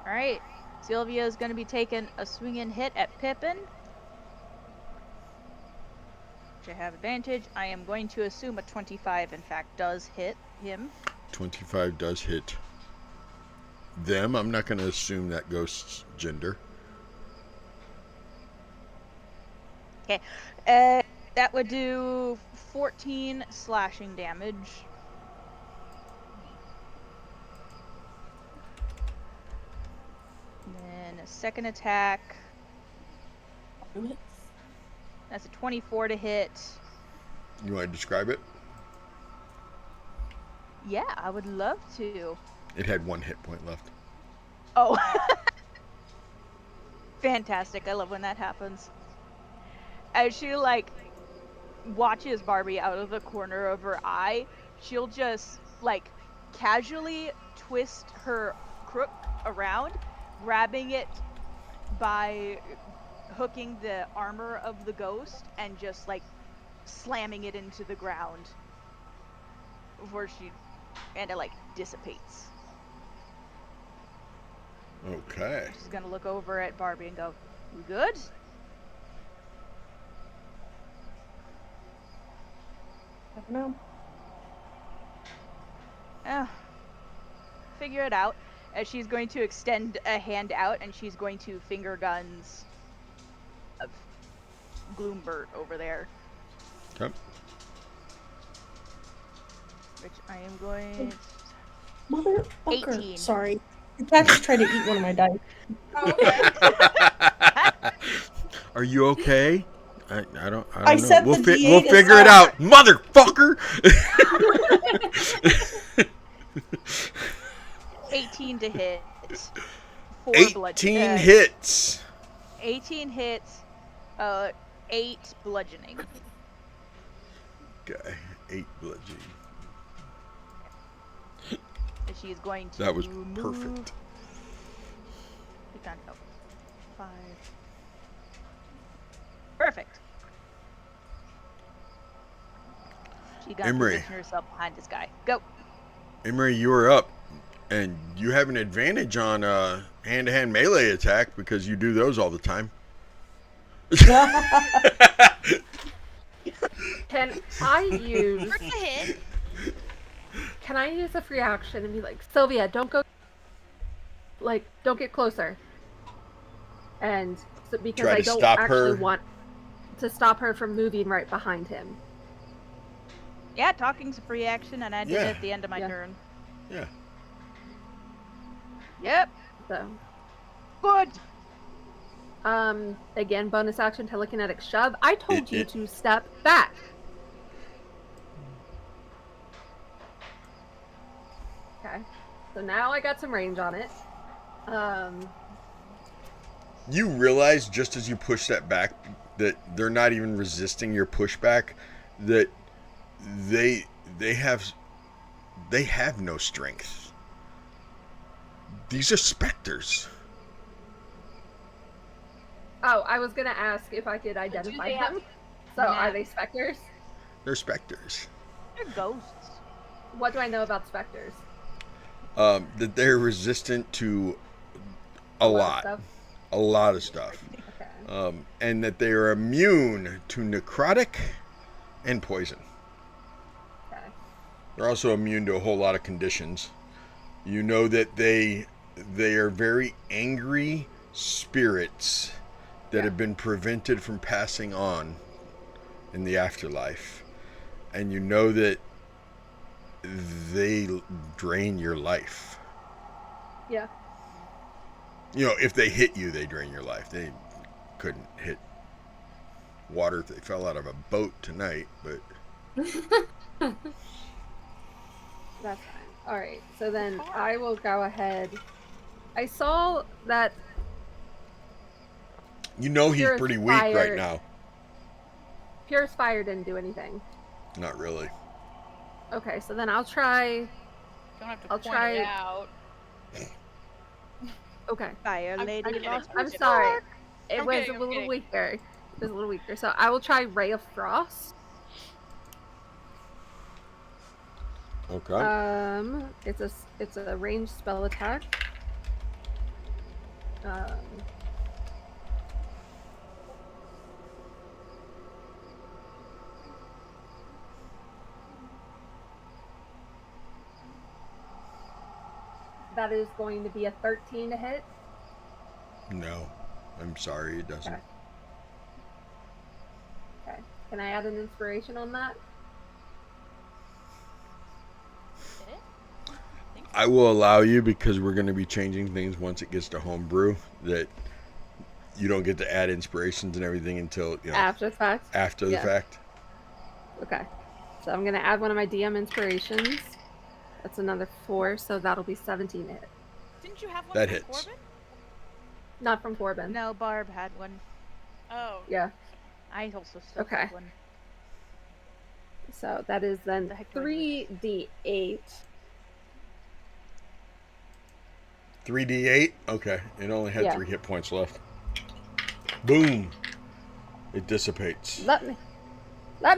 All right. Silvia is going to be taking a swinging hit at Pippin. Which I have advantage. I am going to assume a 25, in fact, does hit him. 25 does hit them. I'm not going to assume that ghost's gender. Okay. That would do 14 slashing damage. And then a second attack. That's a 24 to hit. You want to describe it? Yeah, I would love to. It had 1 hit point left. Oh. Fantastic. I love when that happens. As she, like, watches Barbie out of the corner of her eye, she'll just, like, casually twist her crook around, grabbing it by hooking the armor of the ghost and just, like, slamming it into the ground before and it, like, dissipates. Okay. She's gonna look over at Barbie and go, "We good?" I don't know. Figure it out. As she's going to extend a hand out and she's going to finger guns of Gloombert over there. Okay. Which I am going... Motherfucker. 18. Sorry. The cat just tried to eat one of my dice. Are you okay? I don't I know. said We'll the D8 we'll is figure it hard. out, motherfucker. 18 to hit. 18 hits. 18 hits. 8 bludgeoning. Okay, 8 bludgeoning. And she is going to That was move... perfect. 5. Perfect. She got to Emery. position herself behind this guy. Go. Emery, you are up, and you have an advantage on hand-to-hand melee attack because you do those all the time. Can I use... First a hit. Can I use a free action and be like, Silvia, don't go... Like, don't get closer. And so, because Try I to don't stop actually her. want to stop her from moving right behind him. Yeah, talking's a free action, and I did it Yeah. at the end of my Yeah. turn. Yeah. Yep. So, Good. again, bonus action telekinetic shove. I told you It- to step back. Okay. So now I got some range on it. You realize just as you push that back that they're not even resisting your pushback, that they have no strength. These are specters. Oh, I was gonna ask if I could identify they have them. So Nah. are they specters? They're specters. They're ghosts. What do I know about specters? That they're resistant to a lot Of stuff? of stuff. Okay. And that they are immune to necrotic and poison. Okay. They're also immune to a whole lot of conditions. You know that they are very angry spirits that have been prevented from passing on in the afterlife. And you know that they drain your life. Yeah. You know, if they hit you, they drain your life. They couldn't hit water if they fell out of a boat tonight, but That's fine. All right. So then I will go ahead. I saw that you know he's Purest pretty weak right fire. now. Purest Fire didn't do anything. Not really. Okay, so then I'll try. Don't have to I'll point try- it out. Okay. Fire I'm lady kidding. lost I'm her sorry. spark. It I'm was kidding, a I'm little kidding. weaker. It was a little weaker. So I will try Ray of Frost. Okay. It's a ranged spell attack. That is going to be a 13 to hit. No. I'm sorry, it doesn't. Okay. Okay. Can I add an inspiration on that? Did it? Think so. I will allow you because we're going to be changing things once it gets to homebrew, that you don't get to add inspirations and everything until, you know, After the fact? after the Yeah. fact. Okay. So I'm going to add one of my DM inspirations. That's another 4, so that'll be 17 to hit. Didn't you have one That from hits. Corbin? Not from Corbin. No, Barb had one. Oh. Yeah. I also still Okay. have one. So that is then The heck do I do 3d8. 3d8? Okay. It only had Yeah. 3 hit points left. Boom. It dissipates. Let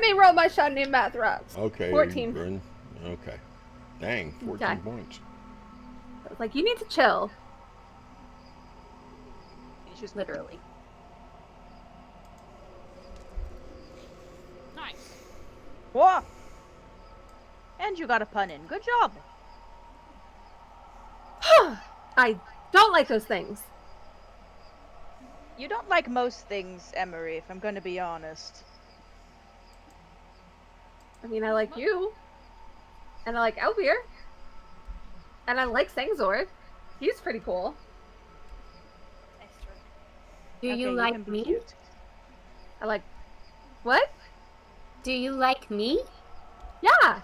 me roll my shiny math rocks. Okay. 14. Bryn. Okay. Dang, 14 Okay. points. I was like, you need to chill. It's just Literally. Nice. Whoa! And you got a pun in. Good job. I don't like those things. You don't like most things, Emery, if I'm going to be honest. I mean, I like you. And I like Elvir. And I like Sangzor. He's pretty cool. Nice turn. Do Okay, you can like be me? cute. I like... What? Do you like me? Yeah.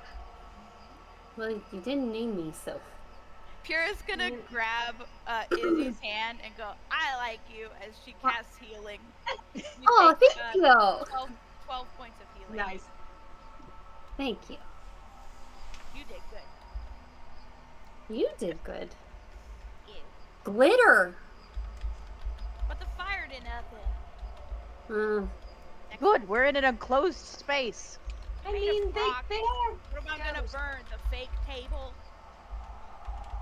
Well, you didn't name me, so. Pura's gonna grab Izzy's hand and go, I like you, as she casts healing. You Oh, take, thank you. 12 points of healing. Nice. Thank you. You did good. You did good. Yeah. Glitter. But the fire did nothing. Good, we're in an enclosed space. I Made mean, of they rock. are. What am I gonna burn? The fake table?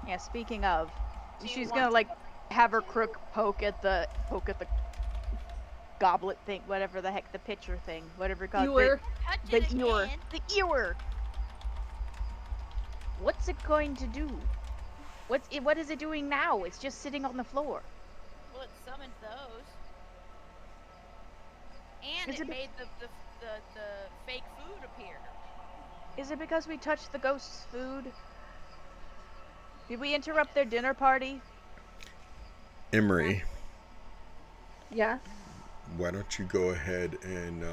Yeah, speaking of, Do you she's want gonna to- like have her crook poke at the goblet thing, whatever the heck, the pitcher thing, whatever you call Ewer. Touch the it ewer, again. the ewer. What's it going to do? What is it doing now? It's just sitting on the floor. Well, it summoned those. And Is it it- made the fake food appear. Is it because we touched the ghost's food? Did we interrupt their dinner party? Emery, Yeah. why don't you go ahead and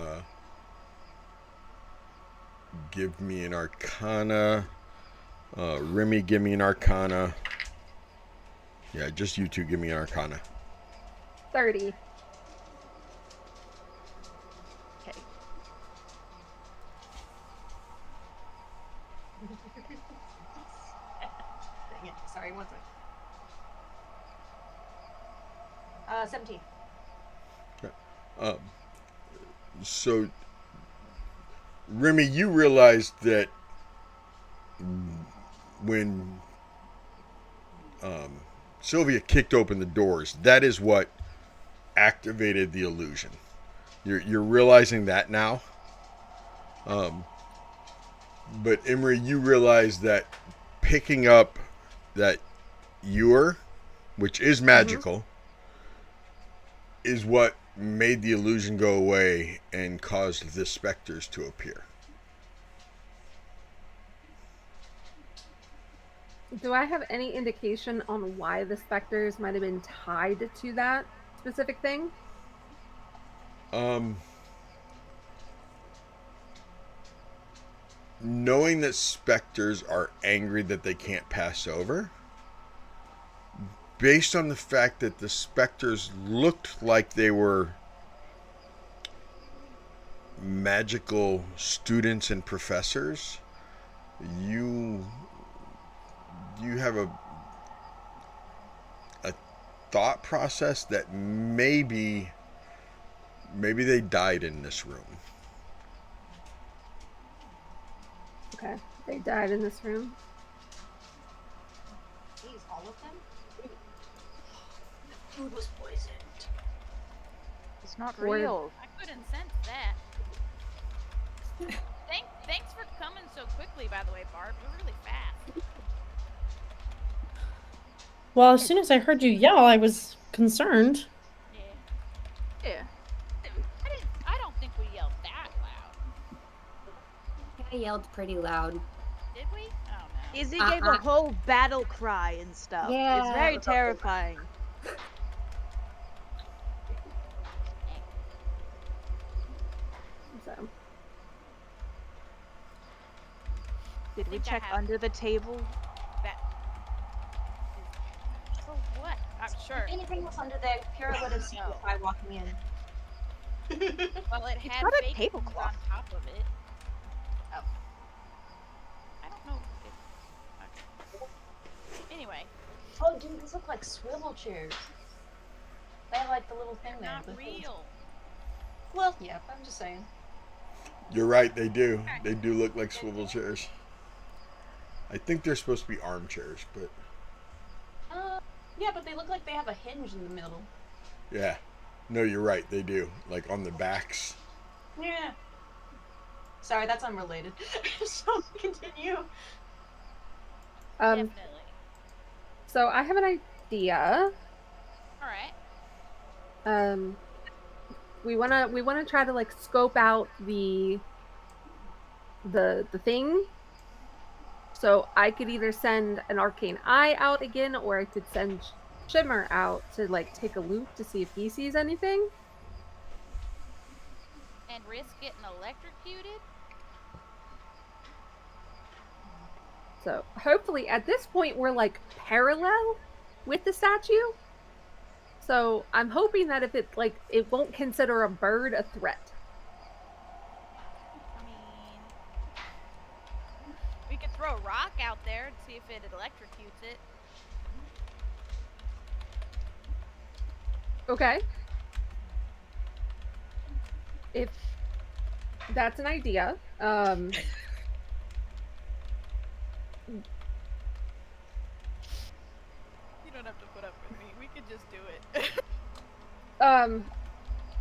give me an Arcana. Remy, give me an Arcana. Yeah, just you two give me an Arcana. 30. Okay. Dang it. Sorry, one second. 17. So, Remy, you realized that when Silvia kicked open the doors, that is what activated the illusion. You're realizing that now. But Emery, you realize that picking up that ewer, which is magical, is what made the illusion go away and caused the specters to appear. Do I have any indication on why the specters might have been tied to that specific thing? Knowing that specters are angry that they can't pass over, based on the fact that the specters looked like they were magical students and professors, you have a thought process that maybe they died in this room. Okay. They died in this room. Jeez, all of them? The food was poisoned. It's not Or- real. I couldn't sense that. Thanks for coming so quickly, by the way, Barb. You're really fast. Well, as soon as I heard you yell, I was concerned. Yeah. Yeah. I don't think we yelled that loud. I yelled pretty loud. Did we? Oh no. Izzy gave a whole battle cry and stuff. It's Yeah. very terrifying. So, Did we think I check have- under the table? That is... For what? I'm sure. If anything was under there, Kira would have seen it by walking in. Well, it had got a fake tablecloth. things on top of it. Oh. I don't know. Okay. Anyway, Oh, dude, these look like swivel chairs. They have like the little thing there. not with things. real. Well, yeah, I'm just saying. You're right, they do. They do look like swivel chairs. I think they're supposed to be armchairs, but Yeah, but they look like they have a hinge in the middle. yeah. No, you're right, they do. Like on the backs. Yeah. Sorry, that's unrelated. So continue. um, Definitely. so I have an idea. All right. We wanna try to like scope out the thing. So I could either send an arcane eye out again, or I could send Shimmer out to like take a look to see if he sees anything. And risk getting electrocuted? So hopefully at this point we're like parallel with the statue. So I'm hoping that if it like it won't consider a bird a threat. I mean, we could throw a rock out there and see if it electrocutes it. Okay. If that's an idea. You don't have to put up with me. We could just do it.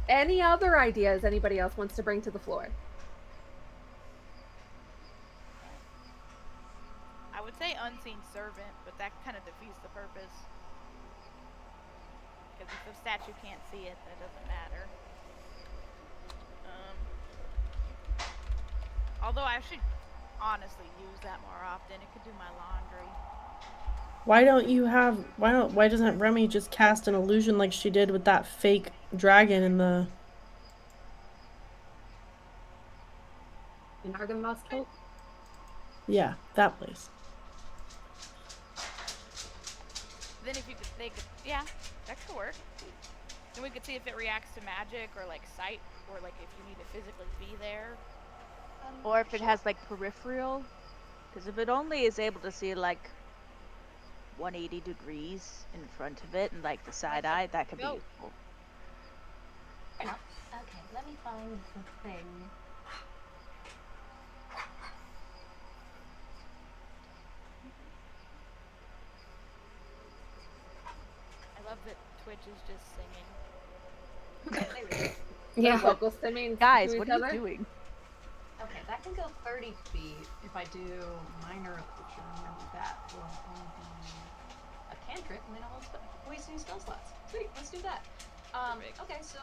Any other ideas anybody else wants to bring to the floor? I would say unseen servant, but that kind of defeats the purpose. Because if the statue can't see it, that doesn't matter. Although I should honestly use that more often. It could do my laundry. Why doesn't Remy just cast an illusion like she did with that fake dragon in the... In Arcanaloth cult? Yeah, that place. Then if you could, yeah, that could work. Then we could see if it reacts to magic or like sight, or like if you need to physically be there. Or if it has like peripheral. Because if it only is able to see like 180 degrees in front of it and like the side eye, that could be useful. Okay, let me find the thing. I love that Twitch is just singing. Okay, there we go. Yeah. Vocal stimming. Guys, to what each are you other. doing? Okay, that can go 30 feet if I do minor illusion. Remember that will only be a cantrip, and then I won't waste any spell slots. Sweet, let's do that. Okay, so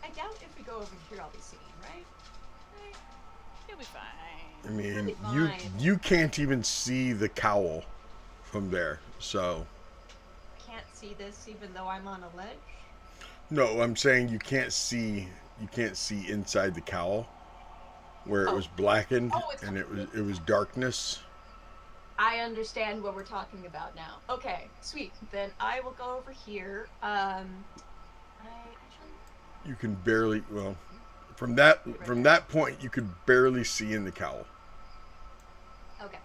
I doubt if we go over here I'll be seen, right? You'll be fine. I mean, Be fine. you can't even see the cowl from there, so. Can't see this even though I'm on a ledge. No, I'm saying you can't see inside the cowl where it was blackened and it was darkness. I understand what we're talking about now. Okay, sweet. Then I will go over here. You can barely, well, from that point you could barely see in the cowl. Okay,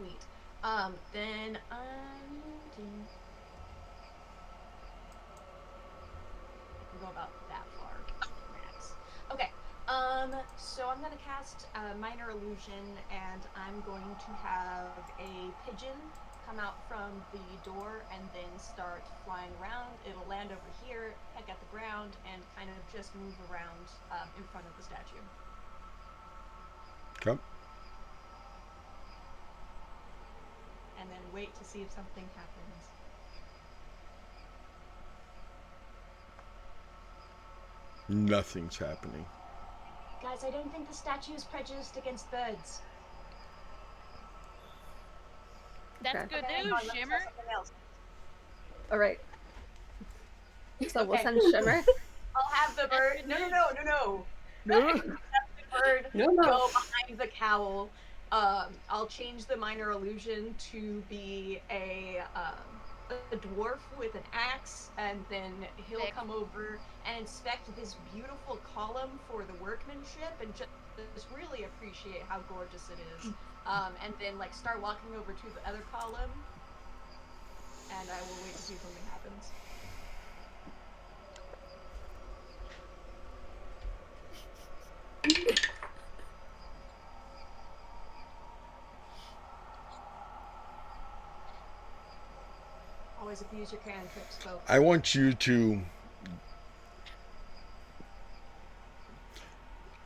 neat. Then go about that far max. Okay. So I'm gonna cast minor illusion, and I'm going to have a pigeon come out from the door and then start flying around. It'll land over here, peck at the ground, and kind of just move around in front of the statue. Okay. And then wait to see if something happens. Nothing's happening. Guys, I don't think the statue is prejudiced against birds. That's good news, Shimmer. All right. So we'll send Shimmer. I'll have the bird. No. Have the bird go behind the cowl. I'll change the minor illusion to be a dwarf with an axe, and then he'll come over and inspect this beautiful column for the workmanship and just really appreciate how gorgeous it is. And then like start walking over to the other column, and I will wait to see if something happens. Always abuse your cantrips, folks. I want you to.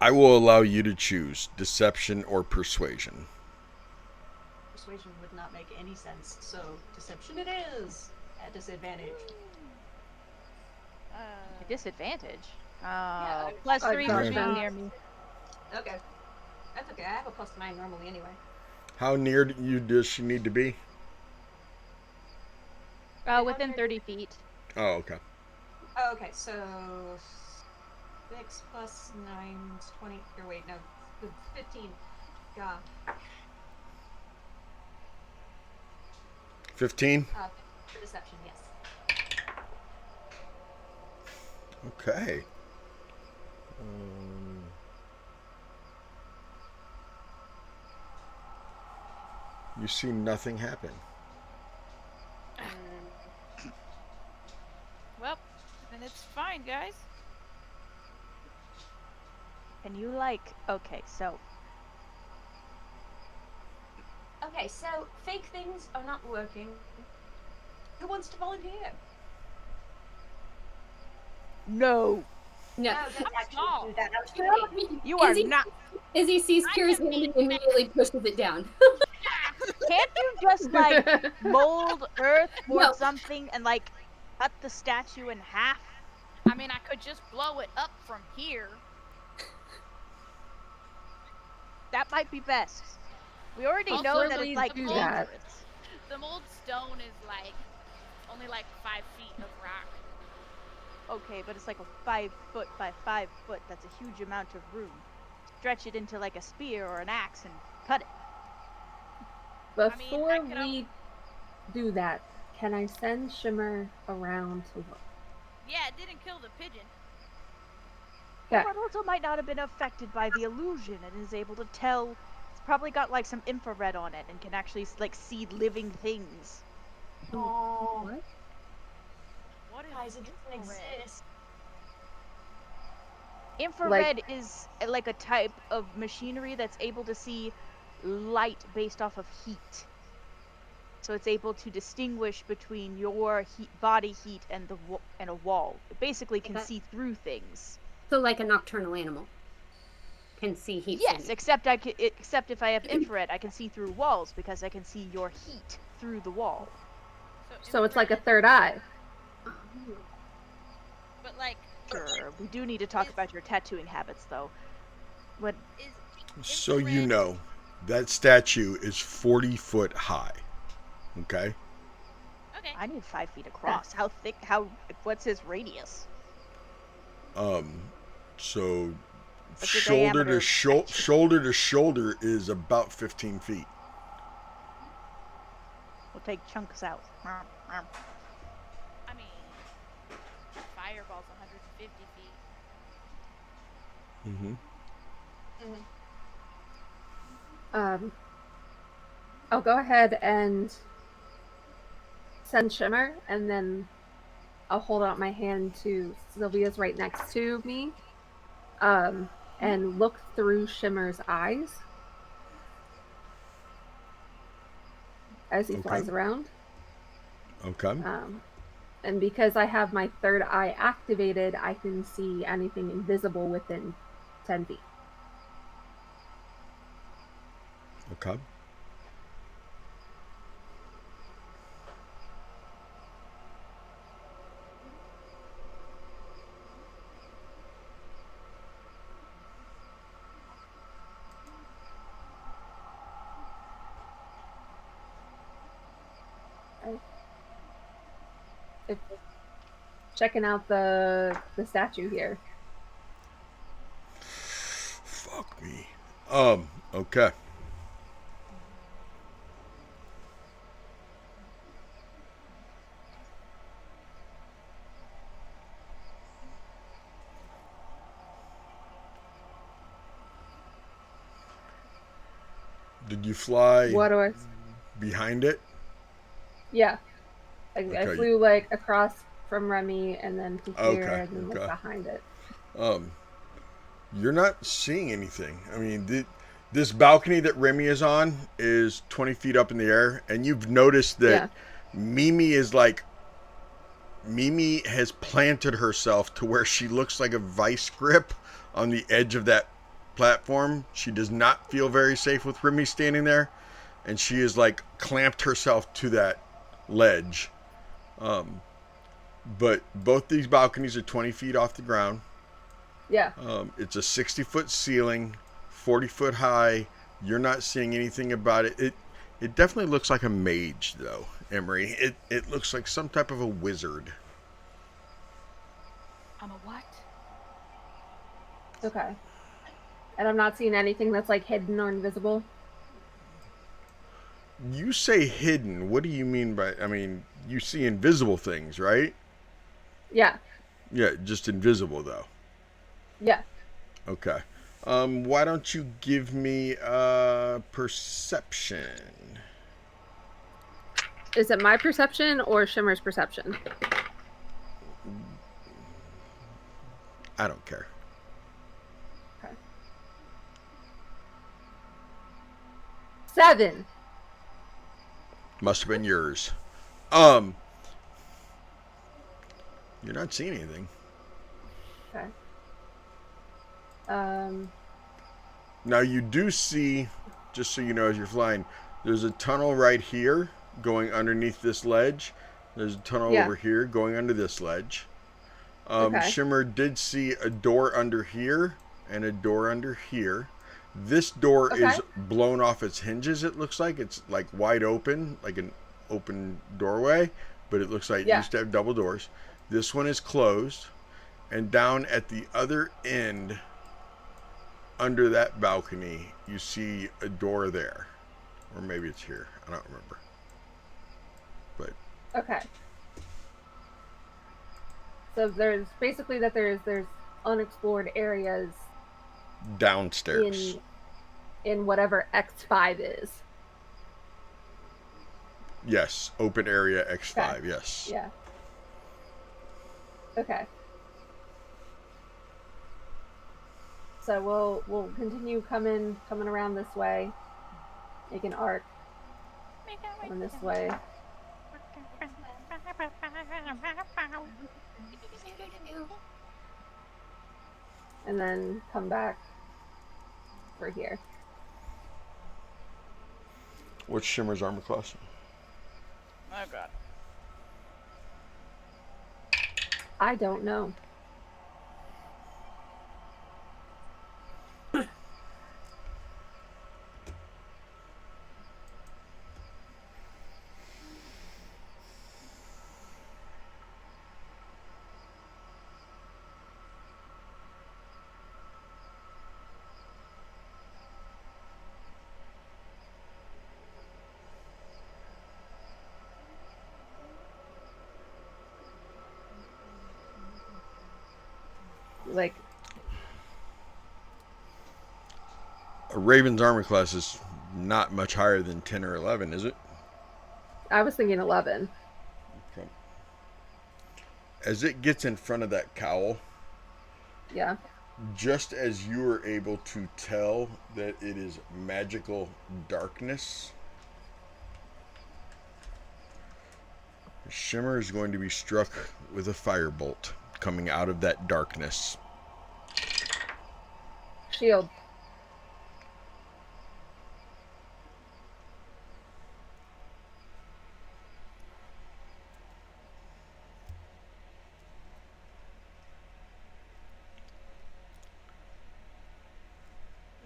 I will allow you to choose deception or persuasion. Persuasion would not make any sense, so deception it is at disadvantage. A disadvantage? Yeah, plus I 3 got for being that. near me. Okay. That's okay, I have a +9 normally anyway. How near you does she need to be? Within 30 feet. Oh, okay. Oh, okay, so 6 plus 9 is 20. Or wait, no, 15. God. 15? For deception, yes. Okay. You see nothing happen. Well, then it's fine, guys. Can you okay, so Okay, so fake things are not working. Who wants to volunteer? No. No, don't actually small. do that. I was Well, kidding. you are Izzy- not. Izzy sees Kira's hand and immediately pushes it down. Can't you just mold earth or No. something and cut the statue in half? I mean, I could just blow it up from here. That might be best. We already Also, know that before it's we like do dangerous. that- The mold stone is like only like 5 feet of rock. Okay, but it's like a 5 foot by 5 foot. That's a huge amount of room. Stretch it into like a spear or an axe and cut it. Before I could we do that, can I send Shimmer around to look? Yeah, it didn't kill the pigeon. Okay. Well, it also might not have been affected by the illusion and is able to tell. It's probably got like some infrared on it and can actually like see living things. Oh, What? What is guys, it doesn't infrared? exist. Infrared is like a type of machinery that's able to see light based off of heat. So it's able to distinguish between your body heat and and a wall. It basically can see through things. So like a nocturnal animal can see heat. Yes, except except if I have infrared, I can see through walls because I can see your heat through the wall. So it's like a third eye. But like, Sure, we do need to talk about your tattooing habits, though. What? So you know, that statue is 40 foot high. Okay? Okay. I need 5 feet across. How thick? What's his radius? So What's the shoulder diameter? shoulder to shoulder is about 15 feet. We'll take chunks out. I mean, fireball's 150 feet. I'll go ahead and send Shimmer, and then I'll hold out my hand to Silvia's right next to me, and look through Shimmer's eyes as he flies around. Okay. And because I have my third eye activated, I can see anything invisible within 10 feet. Okay. Checking out the statue here. Fuck me. Okay. Did you fly What do I? behind it? Yeah. I Okay. flew like across from Remy and then to here Okay, and then like behind it. You're not seeing anything. I mean, this balcony that Remy is on is 20 feet up in the air, and you've noticed that Mimi has planted herself to where she looks like a vice grip on the edge of that platform. She does not feel very safe with Remy standing there, and she is like clamped herself to that ledge. But both these balconies are 20 feet off the ground. Yeah. It's a 60-foot ceiling, 40-foot high. You're not seeing anything about it. It definitely looks like a mage, though, Emery. It looks like some type of a wizard. I'm a what? Okay. And I'm not seeing anything that's like hidden or invisible. You say hidden. What do you mean by? I mean, you see invisible things, right? Yeah. Yeah, just invisible though. Yeah. Okay. Why don't you give me perception? Is it my perception or Shimmer's perception? I don't care. Okay. 7. Must have been yours. You're not seeing anything. Okay. Now you do see, just so you know as you're flying, there's a tunnel right here going underneath this ledge. There's a tunnel over here going under this ledge. Okay. Shimmer did see a door under here and a door under here. This door Okay. is blown off its hinges. It looks like it's like wide open, like an open doorway, but it looks like it used to have double doors. This one is closed, and down at the other end, under that balcony, you see a door there, or maybe it's here. I don't remember. But Okay. So there's basically that there's unexplored areas downstairs. In whatever X5 is. Yes, open area X5. Okay. Yes. Yeah. Okay. So we'll continue coming around this way, make an arc coming this way, and then come back for here. What's Shimmer's armor class? Oh god. I don't know. Like a Raven's armor class is not much higher than 10 or 11, is it? I was thinking 11. Okay. As it gets in front of that cowl, Yeah. just as you are able to tell that it is magical darkness, Shimmer is going to be struck with a firebolt coming out of that darkness. Shield.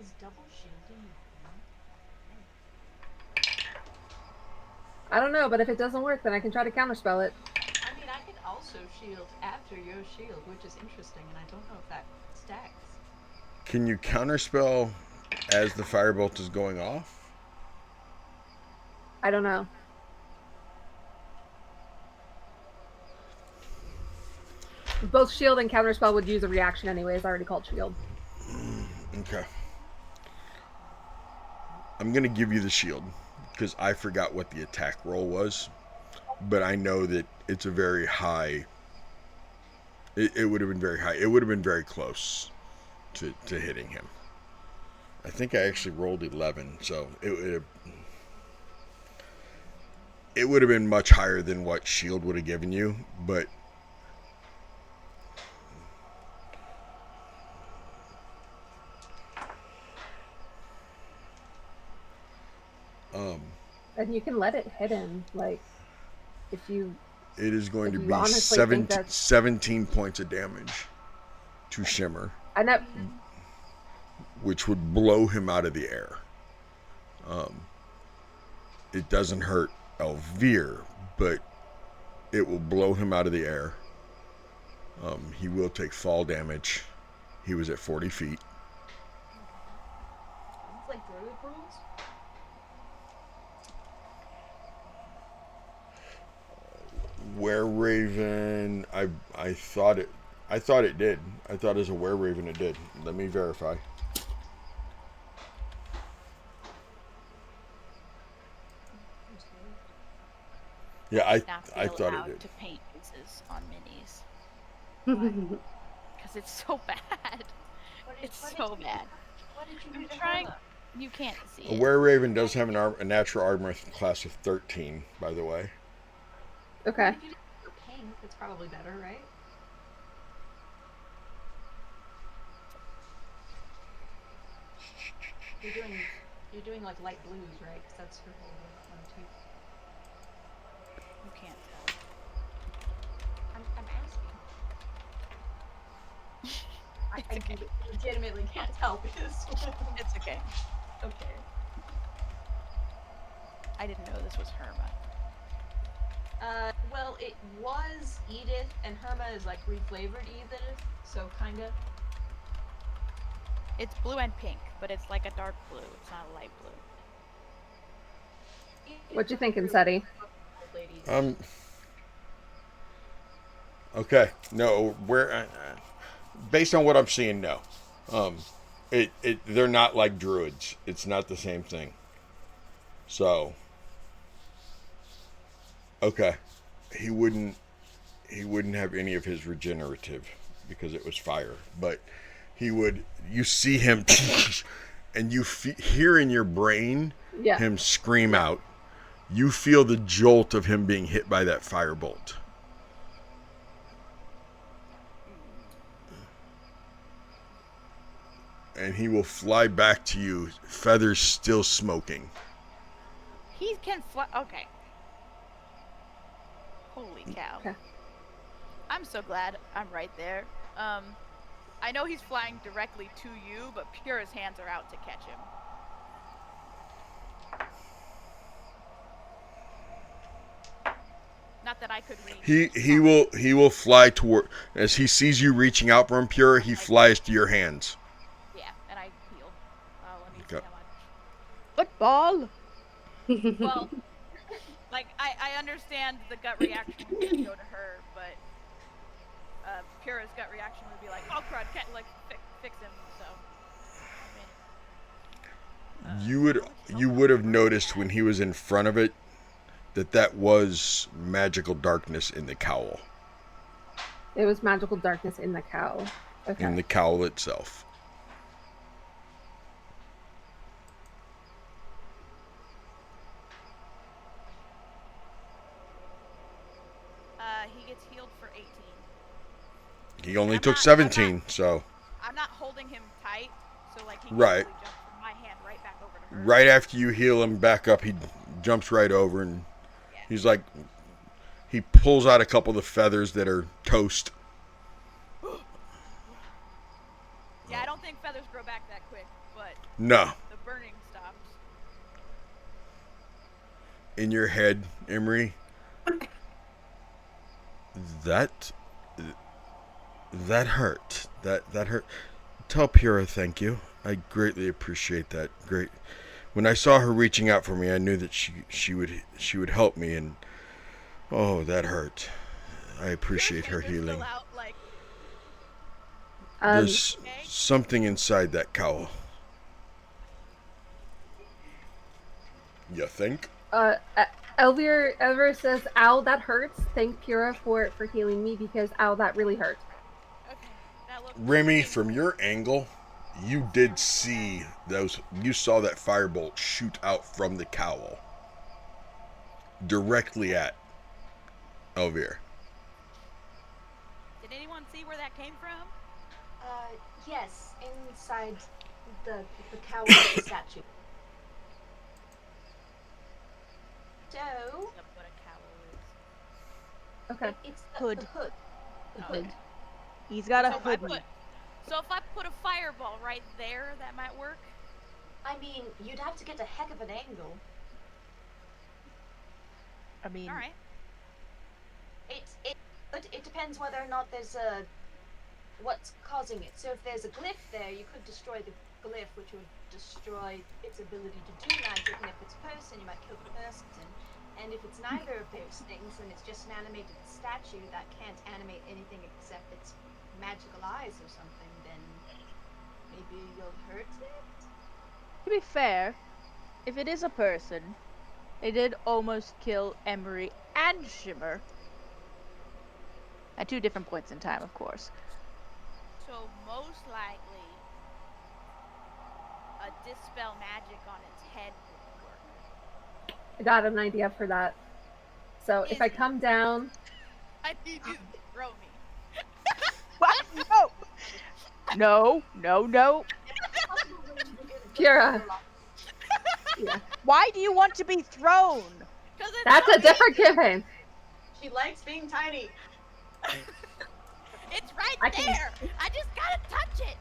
Is double shielding? I don't know, but if it doesn't work, then I can try to counterspell it. I mean, I can also shield after your shield, which is interesting, and I don't know if that stacks. Can you counterspell as the firebolt is going off? I don't know. Both shield and counterspell would use a reaction anyway. It's already called shield. Okay. I'm going to give you the shield because I forgot what the attack roll was, but I know that it's a very high. It would have been very high. It would have been very close to hitting him. I think I actually rolled 11, so it would have been much higher than what shield would have given you, but and you can let it hit him, like, if you... It is going to you be honestly think that's- 17 points of damage to Shimmer, I know... which would blow him out of the air. It doesn't hurt Elvire, but it will blow him out of the air. He will take fall damage. He was at 40 feet. It's like druid rules. Wereraven, I thought it did. I thought as a wereraven it did. Let me verify. Yeah, I thought it did. To paint pieces on minis because it's so bad. It's so bad. What did you I'm do? trying. You can't see A it. wereraven does have a natural armor class of 13, by the way. Okay. If you did it for pink, it's probably better, right? You're doing like light blues, right? Because that's your whole motif. You can't tell. I'm asking. I legitimately can't tell this one. It's okay. Okay. Okay. I didn't know this was Herma. Well, it was Edith, and Herma is like reflavored Edith, so kinda. It's blue and pink, but it's like a dark blue. It's not a light blue. What you thinking, Seti? Okay. No, based on what I'm seeing, no. They're not like druids. It's not the same thing. So, okay, he wouldn't have any of his regenerative because it was fire, but he would. You see him, and you hear in your brain him scream out. You feel the jolt of him being hit by that firebolt. And he will fly back to you, feathers still smoking. He can fly. Okay. Holy cow. Okay. I'm so glad I'm right there. I know he's flying directly to you, but Pura's hands are out to catch him. Not that I could reach. He will fly toward, as he sees you reaching out for him, Pura, he flies to your hands. Yeah, and I heal. Let me see Okay. how much. Football. Well, like I understand the gut reaction would go to her, but Pura's gut reaction would be like, "Oh crud, can't like fix him." So. I mean, You would have noticed when he was in front of it that was magical darkness in the cowl. It was magical darkness in the cowl. Okay. In the cowl itself. he gets healed for 18. He only took 17, so. I'm not holding him tight, so like he can Right. jump from my hand right back over to her. Right after you heal him back up, he jumps right over and he's like, he pulls out a couple of the feathers that are toast. Yeah, I don't think feathers grow back that quick, but No. the burning stops. In your head, Emery, that hurt. That hurt. Tell Pura thank you. I greatly appreciate that. Great. When I saw her reaching out for me, I knew that she would help me, and oh, that hurt. I appreciate her healing. Still out, like, There's something inside that cowl. You think? Elvir says, "Ow, that hurts. Thank Pura for healing me because ow, that really hurt." okay, that looks Remy, from your angle, you did see those. You saw that firebolt shoot out from the cowl directly at Elvir. Did anyone see where that came from? Yes, inside the cowl of the statue. So, That's what a cowl is. Okay. it's the Hood. The hood. The Oh. hood. He's got a So if hood. I put a fireball right there, that might work. I mean, you'd have to get a heck of an angle. I mean, All right. It depends whether or not there's what's causing it. So if there's a glyph there, you could destroy the glyph, which would destroy its ability to do magic. And if it's a person, you might kill the person. And if it's neither of those things, and it's just an animated statue that can't animate anything except its magical eyes or something, then maybe you'll hurt it. to be fair, if it is a person, they did almost kill Emery and Shimmer. At 2 different points in time, of course. So most likely, a dispel magic on its head would work. I got an idea for that. So if I come down, I need you to throw me. What? No! No, no, no. Pura. Yeah, Why do you want to be thrown? 'Cause it's that's so a different campaign. She likes being tiny. It's right I can- there. I just gotta touch it.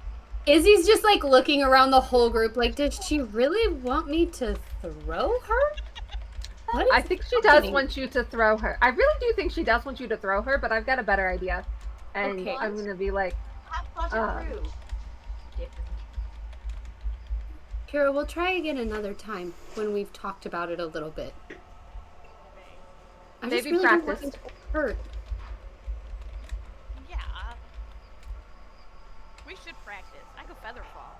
Izzy's just like looking around the whole group like, does she really want me to throw her? What is I think she does want you to throw her. I really do think she does want you to throw her, but I've got a better idea. And Okay. I'm gonna be like, Kara, we'll try again another time when we've talked about it a little bit. I just maybe really don't want practice. him to get hurt. Yeah. We should practice. I could feather fall.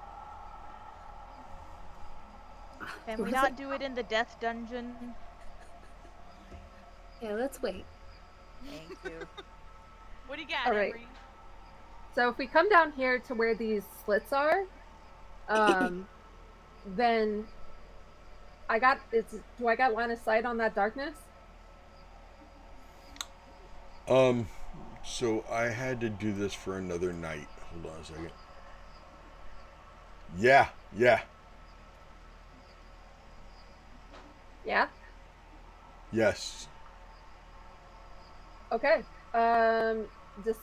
Can we not do it in the death dungeon? Yeah, let's wait. Thank you. What do you got, All right. Emery? So if we come down here to where these slits are, then do I got line of sight on that darkness? So I had to do this for another night. Hold on a second. Yeah. Yeah? Yes. Okay. This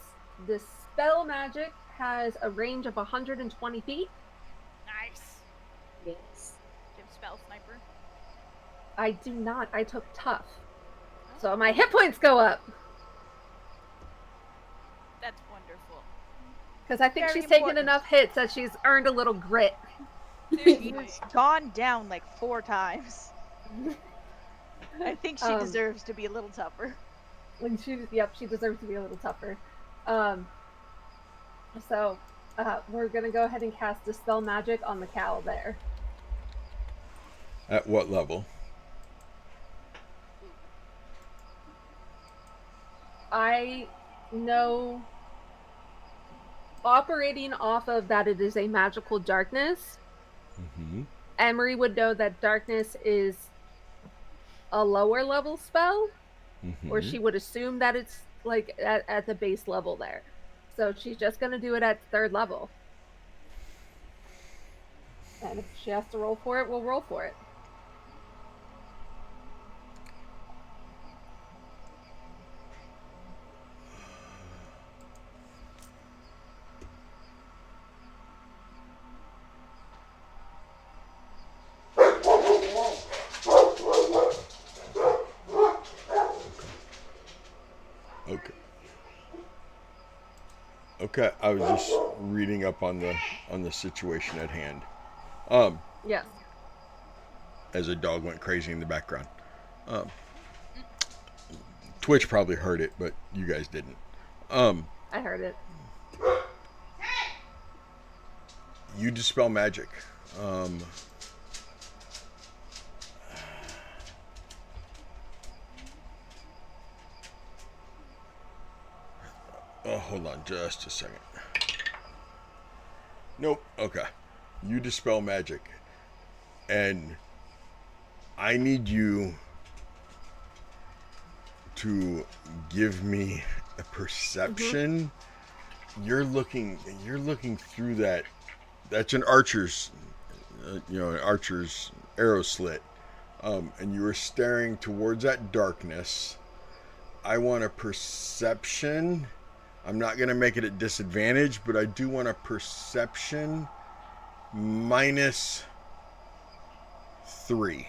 spell magic has a range of 120 feet. Nice. Yes. Give spell sniper. I do not. I took tough. So my hit points go up. That's wonderful. Because I think Very she's taken important. enough hits that she's earned a little grit. Seriously. She's gone down like 4 times. I think she Um, deserves to be a little tougher. And she deserves to be a little tougher. So we're gonna go ahead and cast Dispel Magic on the cow there. At what level? I know, operating off of that it is a magical darkness, Mm-hmm. Emery would know that darkness is a lower level spell, Mm-hmm. or she would assume that it's like at the base level there. So she's just gonna do it at 3rd level. And if she has to roll for it, we'll roll for it. Okay, I was just reading up on the situation at hand. Yes. As a dog went crazy in the background. Twitch probably heard it, but you guys didn't. I heard it. You dispel magic. Oh, hold on just a second. Nope. Okay. You dispel magic. And I need you to give me a perception. You're looking through that. That's an archer's, an archer's arrow slit. And you were staring towards that darkness. I want a perception. I'm not going to make it at disadvantage, but I do want a perception -3.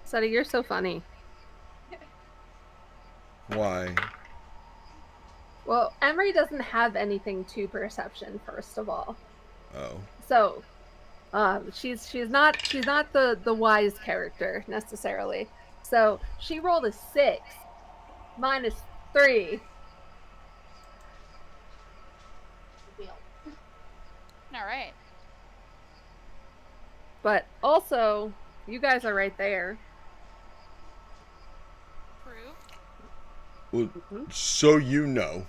Seti, you're so funny. Why? Well, Emery doesn't have anything to perception, first of all. Oh. So, she's not the wise character necessarily. So she rolled a 6 -3. All right. But also, you guys are right there. Prove. Well, so you know,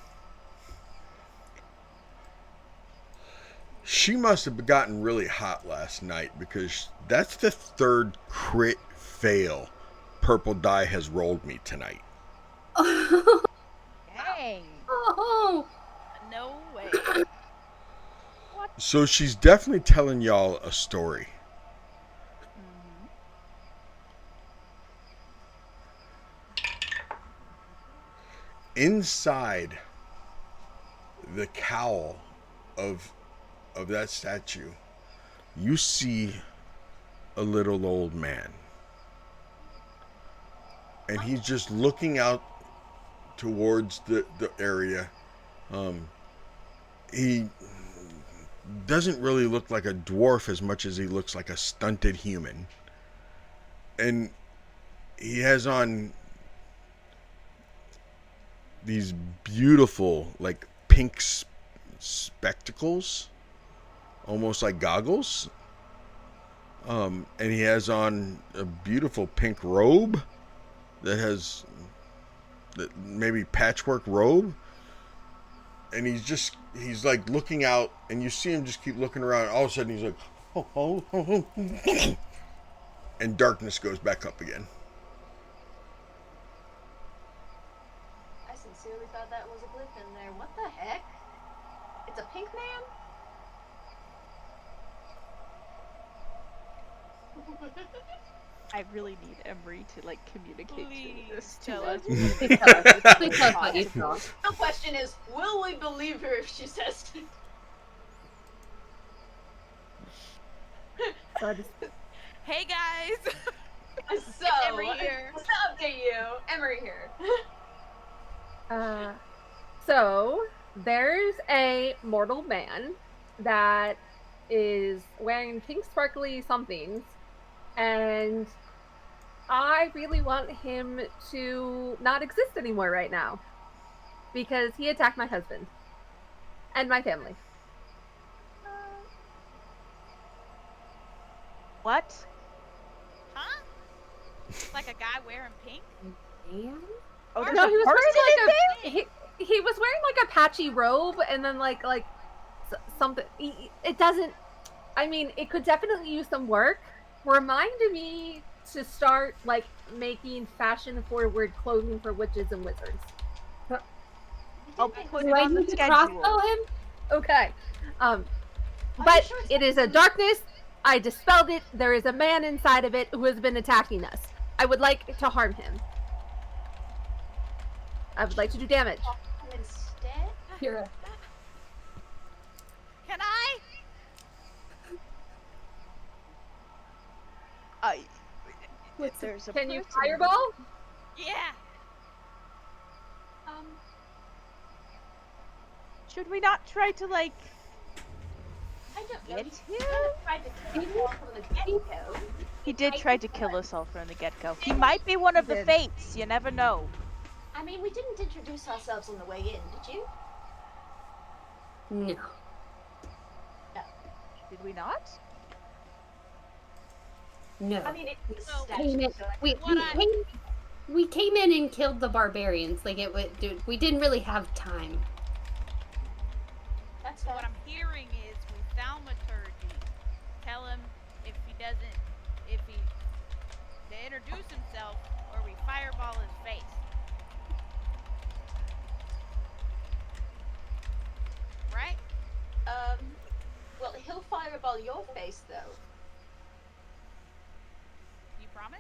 she must have gotten really hot last night, because that's the 3rd crit fail Purple Die has rolled me tonight. Dang. Oh, No way. So she's definitely telling y'all a story. Inside the cowl of that statue, you see a little old man. And he's just looking out towards the area. He doesn't really look like a dwarf as much as he looks like a stunted human. And he has on these beautiful, like, pink spectacles, almost like goggles. And he has on a beautiful pink robe that has maybe patchwork robe. And he's like looking out, and you see him just keep looking around. All of a sudden, he's like, oh. And darkness goes back up again. I sincerely thought that was a blip in there. What the heck? It's a pink man? I really need Emery to like communicate this to tell us. Please tell us what you saw. The question is, will we believe her if she says it? So I just, Hey guys! So, Emery here. to update you, Emery here. so there's a mortal man that is wearing pink sparkly somethings, and I really want him to not exist anymore right now because he attacked my husband and my family. What? Huh? Like a guy wearing pink? Damn. Oh, there's No, a he was person in wearing like he was wearing like a patchy robe, and then like something. It doesn't. I mean, it could definitely use some work. Reminded me to start like making fashion-forward clothing for witches and wizards. I'll put Do it I on the need to schedule. crossbow him? Okay. you But sure it's it is a darkness. I dispelled it. There is a man inside of it who has been attacking us. I would like to harm him. I would like to do damage. instead? Here. Can I? There's a Can you person. fireball? Yeah. Should we not try to like I don't know. get He him? kind of tried to kill us all from the get-go. He did try to kill us all from the get-go. He might be one of the did. fates. You never know. I mean, we didn't introduce ourselves on the way in, did you? No. Did we not? No. I mean, it's So- a Came statue, in- so I we came in and killed the barbarians. Like it would, dude. We didn't really have time. that's So fine. what I'm hearing is we thaumaturgy. Tell him if he to introduce himself, or we fireball his face. Right? Well, he'll fireball your face, though. You promise?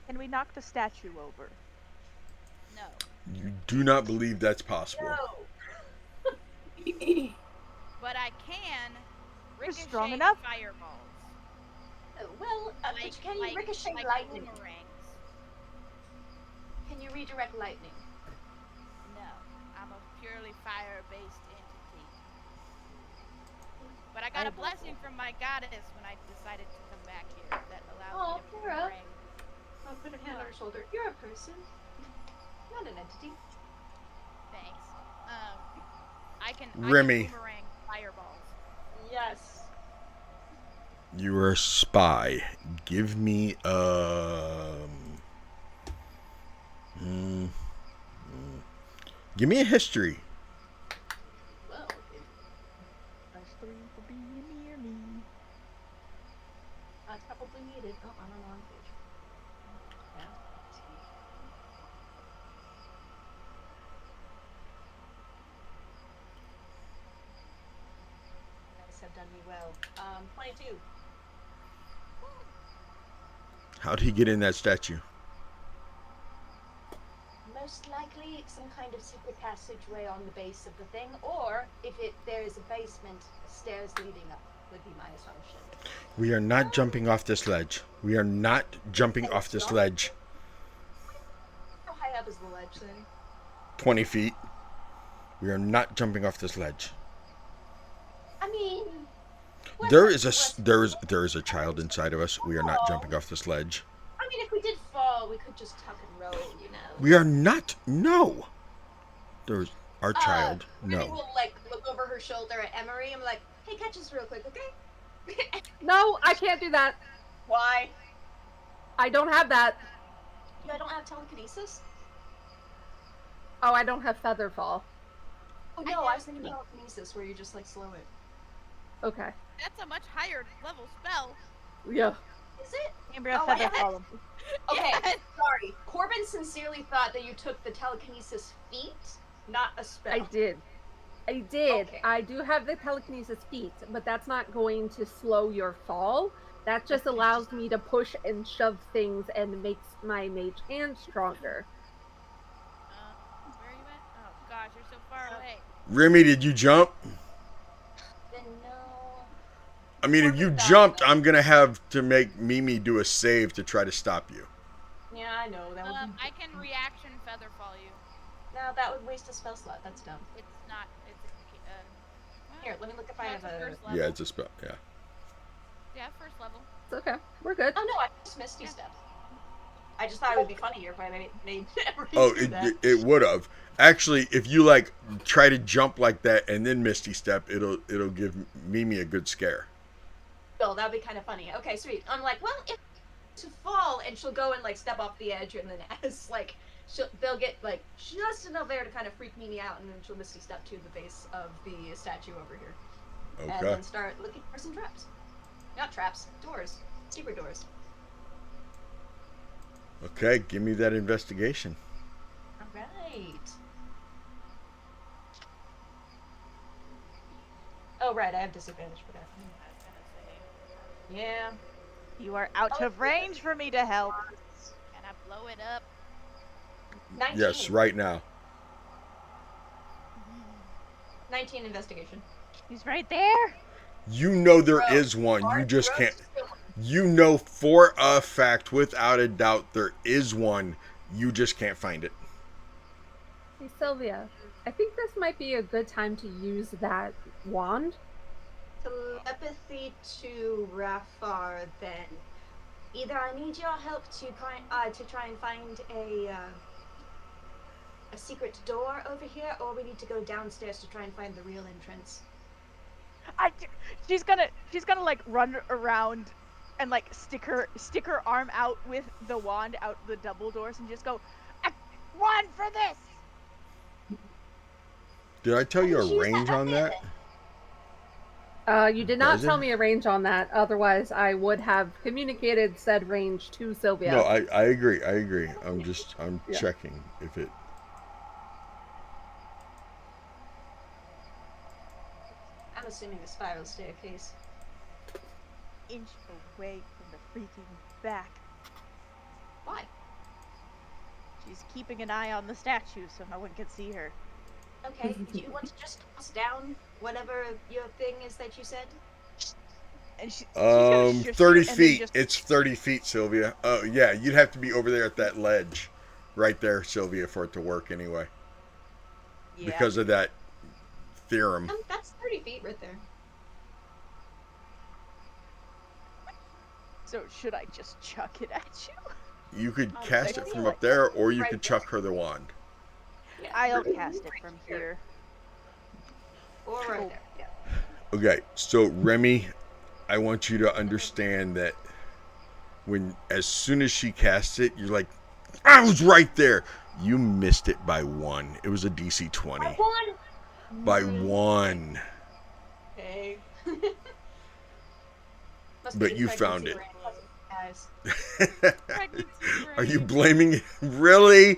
Can we knock the statue over? No. You do not believe that's possible. No. But I can You're ricochet strong enough. fireballs. Oh, well, but can you ricochet like lightning? boomerangs. Can you redirect lightning? No, I'm a purely fire-based entity. But I got a blessing from my goddess when I decided to come back here that allows me to you're up. boomerang. I'll put a hand on her shoulder. You're a person, not an entity. Thanks. I can Remy. boomerang fireballs. Yes. You're a spy. Give me give me a history. Well, +3 for being near me. that's probably needed. Oh, I'm on the wrong page. Yeah. Guys have done me well. 22. How'd he get in that statue? most likely some kind of secret passageway on the base of the thing, or if there is a basement, stairs leading up would be my assumption. We are not jumping off this ledge. We are not jumping off this ledge. How high up is the ledge then? 20 feet. We are not jumping off this ledge. I mean, There is a child inside of us. We are not jumping off this ledge. I mean, if we did fall, we could just tuck and roll, you know. We are not. No. There's our child. Maybe No. we'll like look over her shoulder at Emery and be like, "Hey, catch us real quick, okay?" No, I can't do that. Why? I don't have that. You don't have telekinesis? Oh, I don't have Featherfall. Oh no, I was thinking telekinesis, where you just like slow it. Okay. That's a much higher level spell. Yeah. Is it? Amber, Oh, I feather have- fall. Okay, sorry. Corbin sincerely thought that you took the telekinesis feat, not a spell. I did. Okay. I do have the telekinesis feat, but that's not going to slow your fall. That just allows me to push and shove things and makes my mage hand stronger. Where are you at? Oh gosh, you're so far away. Remy, did you jump? Then no. I mean, if you jumped, I'm gonna have to make Mimi do a save to try to stop you. Yeah, I know. That would be... I can reaction feather fall you. No, that would waste a spell slot. That's dumb. It's not. It's Here, let me look if I have it's a... first level. Yeah, it's a spell. Yeah. Yeah, first level. It's okay. We're good. Oh no, I just Misty Step. I just thought it would be funnier if I made Emery Oh, do that. it would have. Actually, if you like try to jump like that and then Misty Step, it'll give Mimi a good scare. Oh, that'd be kind of funny. Okay, sweet. I'm like, well, if to fall, and she'll go and like step off the edge, and then as like they'll get like just enough air to kind of freak Mimi out, and then she'll Misty Step to the base of the statue over here, and Okay. then start looking for some traps. Not traps, doors, secret doors. Okay, give me that investigation. All right. Oh right, I have disadvantage for that. Yeah. You are out of range for me to help. Can I blow it up? 19. Yes, right now. 19 investigation. He's right there. You know there Bro, is one. You just Bro, can't. You know for a fact, without a doubt, there is one. You just can't find it. Hey, Silvia, I think this might be a good time to use that wand. Telepathy to Rafar, then. Either I need your help to try and find a secret door over here, or we need to go downstairs to try and find the real entrance. She's gonna like run around and like stick her arm out with the wand out the double doors and just go, run for this. Did I tell you a range on that? You did not Does it? tell me a range on that. Otherwise, I would have communicated said range to Silvia. No, I agree. I'm Yeah. checking if it. I'm assuming a spiral staircase. Inch away from the freaking back. Why? She's keeping an eye on the statue so no one can see her. Okay, do you want to just toss down whatever your thing is that you said? And she's gonna shush 30 you and then feet. just- It's 30 feet, Sylvia. Oh, yeah, you'd have to be over there at that ledge. Right there, Sylvia, for it to work anyway. Yeah. Because of that theorem. That's 30 feet right there. So should I just chuck it at you? You could Oh, cast I it feel from like up there, or you right could there. chuck her the wand. Yeah, I'll right cast it from here. Or right there. Yeah. Okay, so Remy, I want you to understand that as soon as she casts it, you're like, I was right there. You missed it by 1. It was a DC 20. By 1. Okay. Must But be you pregnancy found it. brain, guys. Pregnancy Are you brain. blaming really?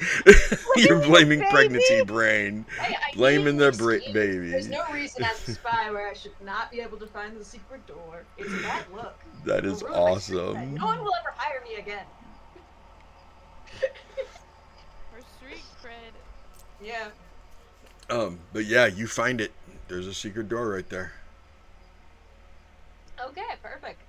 You're blaming baby. pregnancy brain. Hey, I Blaming need the to see. baby. There's no reason as a spy where I should not be able to find the secret door. It's a bad look. That is It'll ruin my awesome. success. No one will ever hire me again. We're street cred. Yeah. But yeah, you find it. There's a secret door right there. Okay, perfect.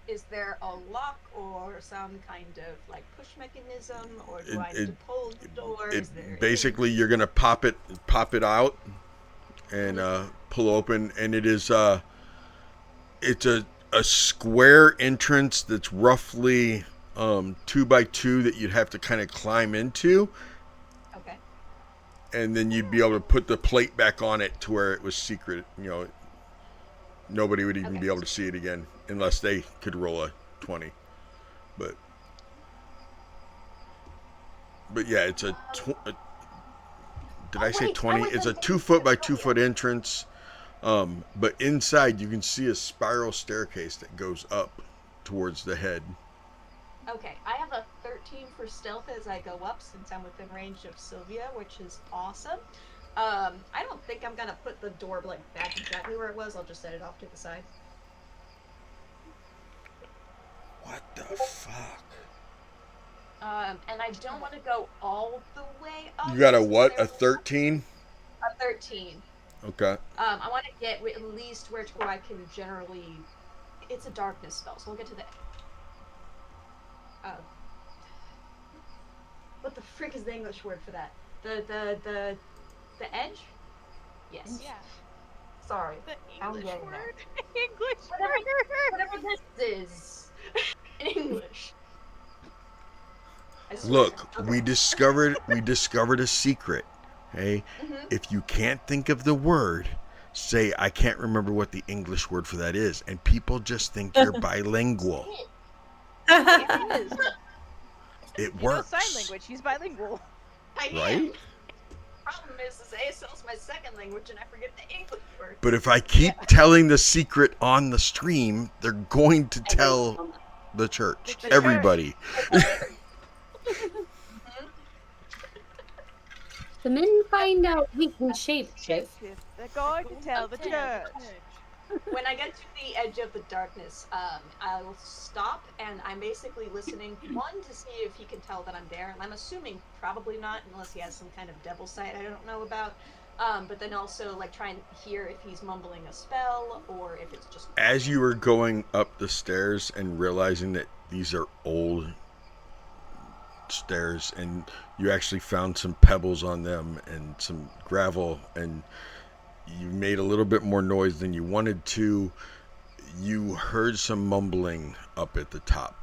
Is there a lock or some kind of like push mechanism, or do I need to pull the door? Is there Basically, you're gonna pop it out, and pull open, and it's a square entrance that's roughly 2 by 2 that you'd have to kind of climb into. Okay. And then you'd be able to put the plate back on it to where it was secret. Nobody would even be able to see it again unless they could roll a 20. But yeah, it's did I say 20? It's a 2 foot by 2 foot entrance. But inside you can see a spiral staircase that goes up towards the head. Okay, I have a 13 for stealth as I go up since I'm within range of Silvia, which is awesome. I don't think I'm gonna put the door like back exactly where it was. I'll just set it off to the side. What the fuck? And I don't want to go all the way up. You got a what? A 13? A 13. Okay. I want to get at least where I can generally. It's a darkness spell, so we'll get to the. What the frick is the English word for that? The edge? Yes. Yeah. Sorry. The English word. English whatever this is in English. Look, we discovered a secret. Hey, if you can't think of the word, say I can't remember what the English word for that is, and people just think you're bilingual. It is. It He knows works. sign language. He's bilingual. I am. Right? Problem is ASL is my second language, and I forget the English word. But if I keep telling the secret on the stream, they're going to tell the church. The Everybody. The men find out we can shapeshift. They're going to tell the church. When I get to the edge of the darkness, I'll stop, and I'm basically listening, one, to see if he can tell that I'm there, and I'm assuming probably not, unless he has some kind of devil sight I don't know about, but then also, like, try and hear if he's mumbling a spell, or if it's just... As you were going up the stairs and realizing that these are old stairs, and you actually found some pebbles on them and some gravel, and you made a little bit more noise than you wanted to, you heard some mumbling up at the top.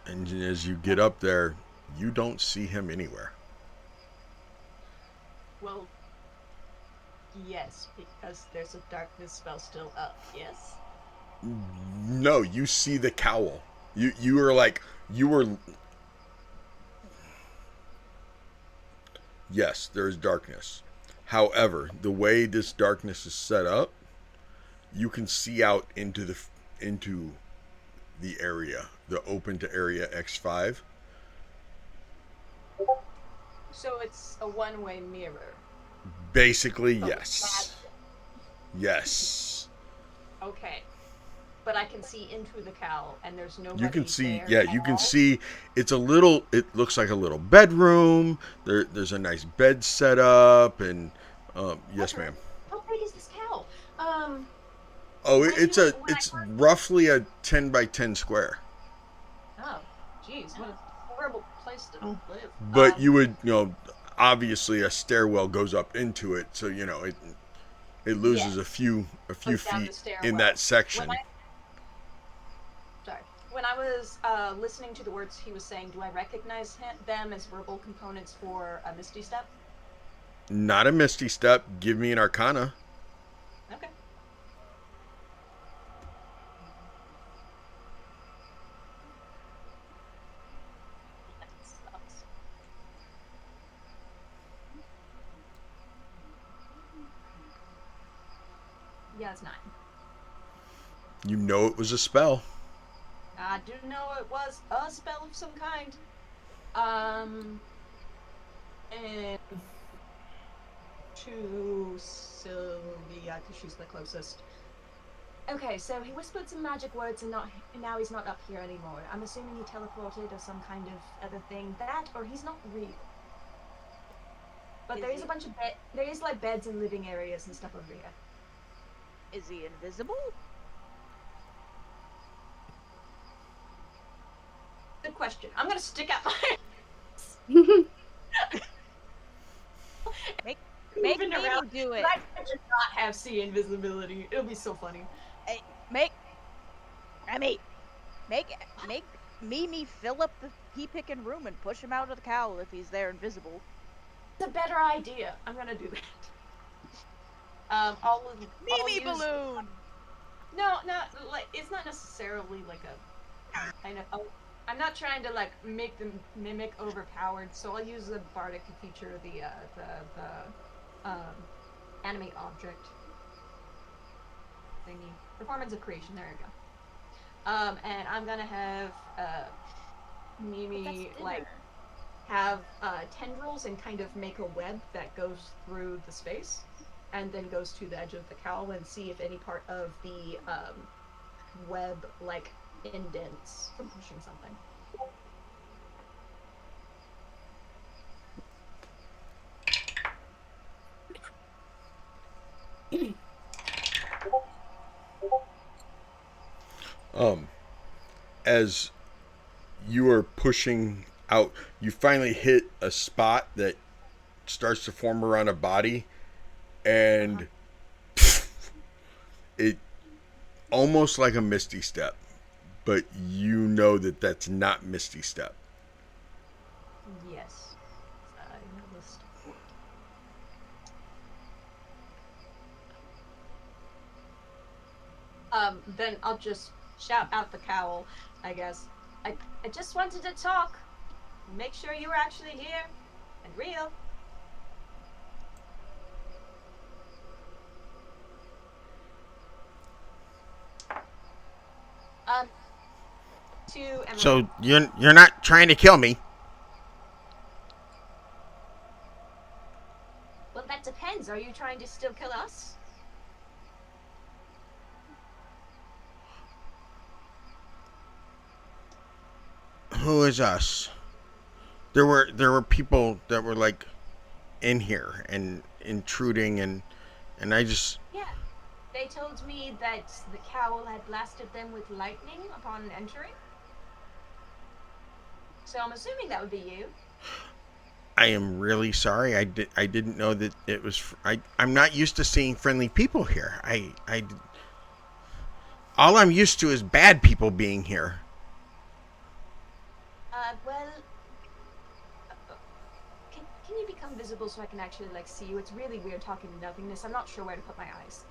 And as you get up there, you don't see him anywhere. Well, yes, because there's a darkness spell still up, yes? No, you see the cowl. You were yes, there is darkness. However, the way this darkness is set up, you can see out into the area, the open to area X5. So it's a one-way mirror. Basically, So yes. Yes. Okay. But I can see into the cowl, and there's no. You can see, there yeah, you at can all? see it looks like a little bedroom. There's a nice bed set up, and yes, ma'am. How big is this cowl? Oh, When it's you- when it's roughly a 10 by 10 square. Oh, jeez, what a horrible place to live. But you would, obviously a stairwell goes up into it, so it loses a few Goes down the feet in stairwell. that section. When I was listening to the words he was saying, do I recognize them as verbal components for a Misty Step? Not a misty step. Give me an Arcana. Okay. That sucks. Yeah, it's 9. You know it was a spell. I do know it was a spell of some kind. And to Silvia, because she's the closest. Okay, so he whispered some magic words and now he's not up here anymore. I'm assuming he teleported or some kind of other thing. That or he's not real. But there is a bunch of there is like beds and living areas and stuff over here. Is he invisible? Good question. I'm gonna stick out my Make moving Mimi around. do it. But I should not have sea invisibility. It'll be so funny. Hey, make Mimi fill up the pea-picking room and push him out of the cowl if he's there invisible. It's a better idea. I'm gonna do that. Mimi balloon! No, like, it's not necessarily like a kind of... I'm not trying to, like, make them mimic overpowered, so I'll use the bardic feature, the animate object thingy. Performance of creation, there you go. And I'm gonna have, Mimi, like, have, tendrils and kind of make a web that goes through the space, and then goes to the edge of the cowl and see if any part of the, web, like, indents from pushing something. As you are pushing out, you finally hit a spot that starts to form around a body, and it almost like a Misty Step, but you know that that's not Misty Step. Yes. I know this. Then I'll just shout out the cowl, I guess. I just wanted to talk. Make sure you were actually here and real. To Emery. So you're not trying to kill me? Well, that depends. Are you trying to still kill us? Who is us? There were people that were like in here and intruding, and I just... Yeah. They told me that the cowl had blasted them with lightning upon entering. So I'm assuming that would be you. I am really sorry. I didn't know that it was... I'm not used to seeing friendly people here. All I'm used to is bad people being here. Well... Can you become visible so I can actually, like, see you? It's really weird talking to nothingness. I'm not sure where to put my eyes.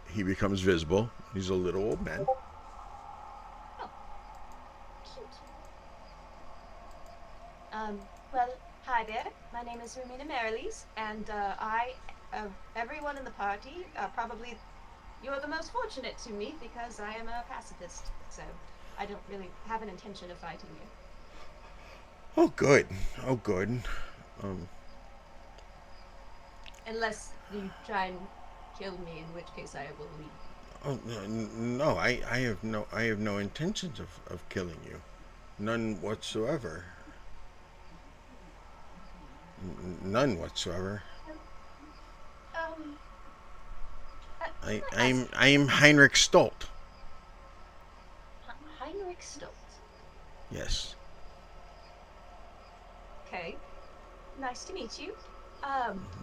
He becomes visible. He's a little old man. Oh. Cute. Well, hi there. My name is Rumina Marilis, and, everyone in the party, probably... You're the most fortunate to me because I am a pacifist, so I don't really have an intention of fighting you. Oh, good. Oh, good. Unless you try and kill me, in which case I will leave. Oh no! I have no intentions of killing you, none whatsoever. None whatsoever. I am Heinrich Stolt. Heinrich Stolt. Yes. Okay. Nice to meet you.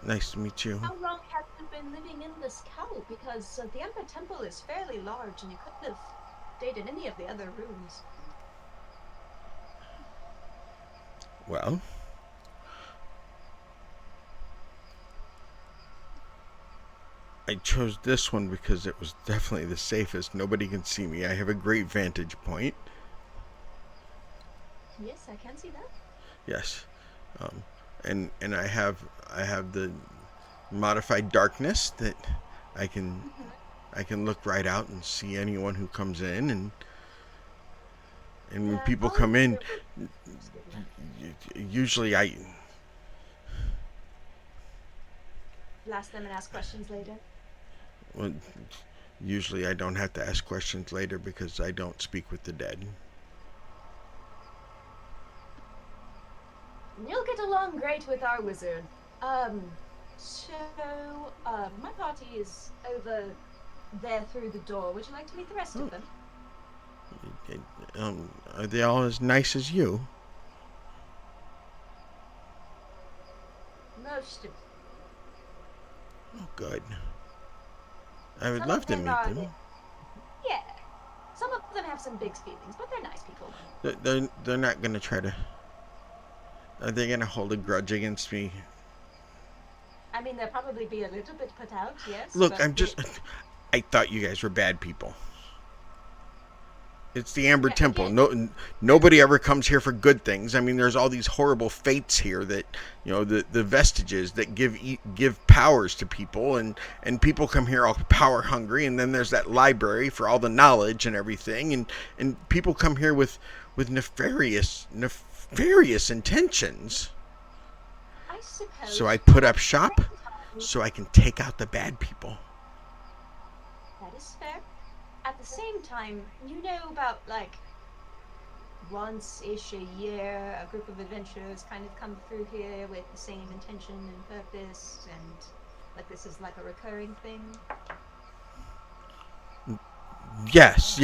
Nice to meet you. How long have you been living in this cowl? Because the Emperor Temple is fairly large, and you couldn't have stayed in any of the other rooms. Well, I chose this one because it was definitely the safest. Nobody can see me. I have a great vantage point. Yes, I can see that. Yes. And I have the modified darkness that I can look right out and see anyone who comes in, and when people come in, usually I blast them and ask questions later. Well, usually I don't have to ask questions later because I don't speak with the dead. You'll get along great with our wizard. So, my party is over there through the door. Would you like to meet the rest of them? Are they all as nice as you? Most of Oh, good. I would Some love of to them meet are them. Yeah. Some of them have some big feelings, but they're nice people. They're not gonna try to. Are they gonna hold a grudge against me? I mean, they'll probably be a little bit put out, yes. Look, but I'm just. I thought you guys were bad people. It's the Amber Temple. Nobody ever comes here for good things. I mean, there's all these horrible fates here that, the vestiges that give powers to people, and people come here all power hungry, and then there's that library for all the knowledge and everything, and people come here with nefarious intentions. I suppose. So I put up shop so I can take out the bad people. That is fair. At the same time, about, once-ish a year, a group of adventurers kind of come through here with the same intention and purpose, and, this is like a recurring thing. Yes,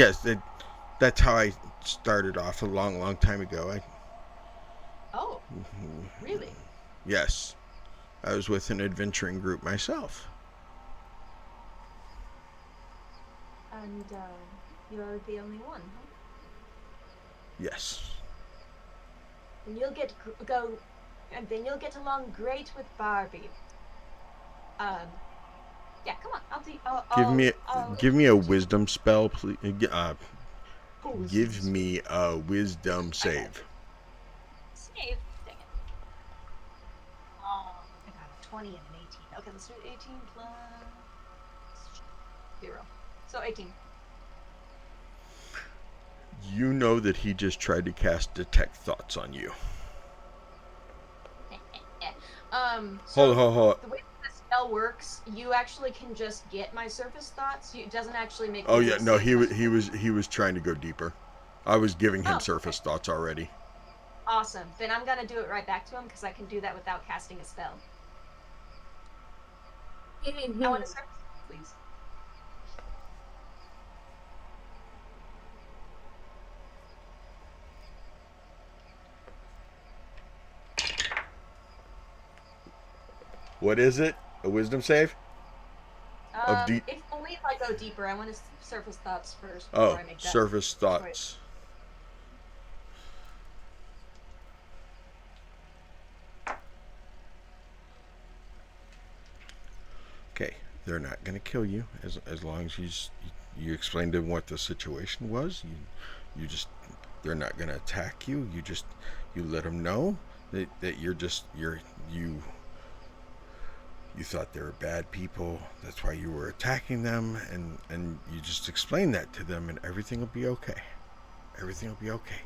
that's how I started off a long, long time ago. Oh, really? Yes, I was with an adventuring group myself. And, you're the only one, huh? Yes. And you'll then you'll get along great with Barbie. Yeah, come on, Give me a wisdom spell, please. Give Wisdom me a wisdom save. Save? Dang it. Oh, I got a 20 and an 18. Okay, let's do 18 plus 0. So 18. You know that he just tried to cast detect thoughts on you. So Hold. the way the spell works, you actually can just get my surface thoughts. It doesn't actually make. Oh yeah, no, he was trying to go deeper. I was giving him surface okay. thoughts already. Awesome. Then I'm gonna do it right back to him because I can do that without casting a spell. I want a surface, please. What is it? A wisdom save? If only if I go deeper. I want to surface thoughts first before I make that. Surface thoughts. Okay, they're not going to kill you as long as you explain to them what the situation was. They're not going to attack you. You let them know that you thought they were bad people. That's why you were attacking them, and you just explain that to them, and everything will be okay. Everything will be okay.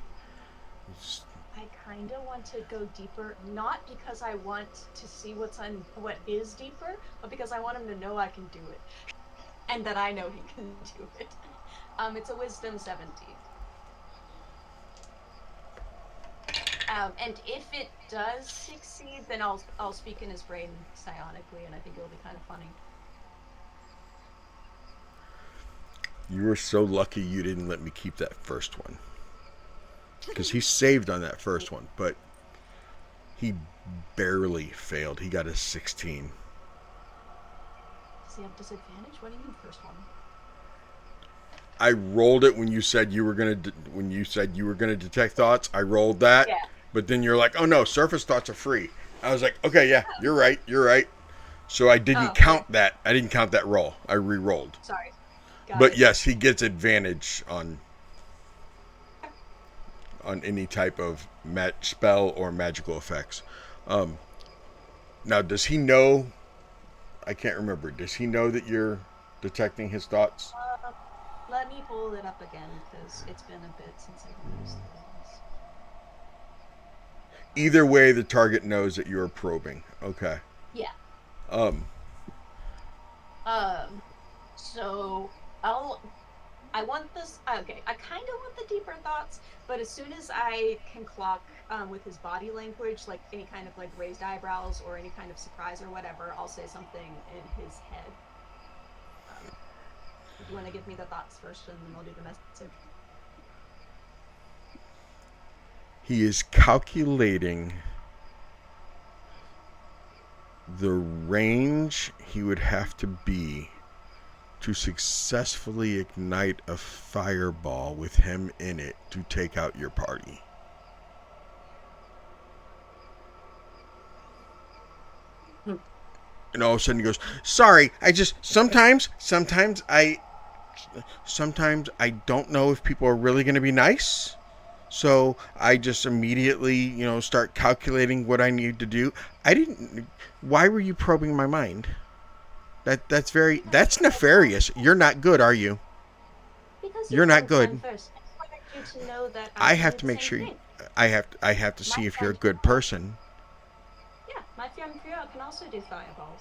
I kind of want to go deeper, not because I want to see what is deeper, but because I want him to know I can do it, and that I know he can do it. It's a wisdom 17. And if it does succeed, then I'll speak in his brain psionically, and I think it'll be kind of funny. You were so lucky you didn't let me keep that first one. Because he saved on that first one, but he barely failed. He got a 16. Does he have disadvantage? What do you mean first one? I rolled it when you said you were gonna detect thoughts. I rolled that, but then you're like, "Oh no, surface thoughts are free." I was like, "Okay, yeah, you're right." So I didn't count that. I didn't count that roll. I re-rolled. Sorry. But yes, he gets advantage on any type of spell or magical effects. Now, does he know? I can't remember. Does he know that you're detecting his thoughts? Let me pull it up again because it's been a bit since I've used things. Either way, the target knows that you are probing. Okay. Yeah. So I want this. Okay, I kind of want the deeper thoughts, but as soon as I can clock with his body language, like any kind of like raised eyebrows or any kind of surprise or whatever, I'll say something in his head. If you want to give me the thoughts first, and then I'll do the message. He is calculating the range he would have to be to successfully ignite a fireball with him in it to take out your party. And all of a sudden he goes, sorry, I just, sometimes I don't know if people are really going to be nice. So I just immediately, start calculating what I need to do. Why were you probing my mind? That's nefarious. You're not good, are you? Because you're not good. First. I wanted you to know that I have to make sure. I have to see if you're a good person. Yeah, my friend Priya can also do fireballs.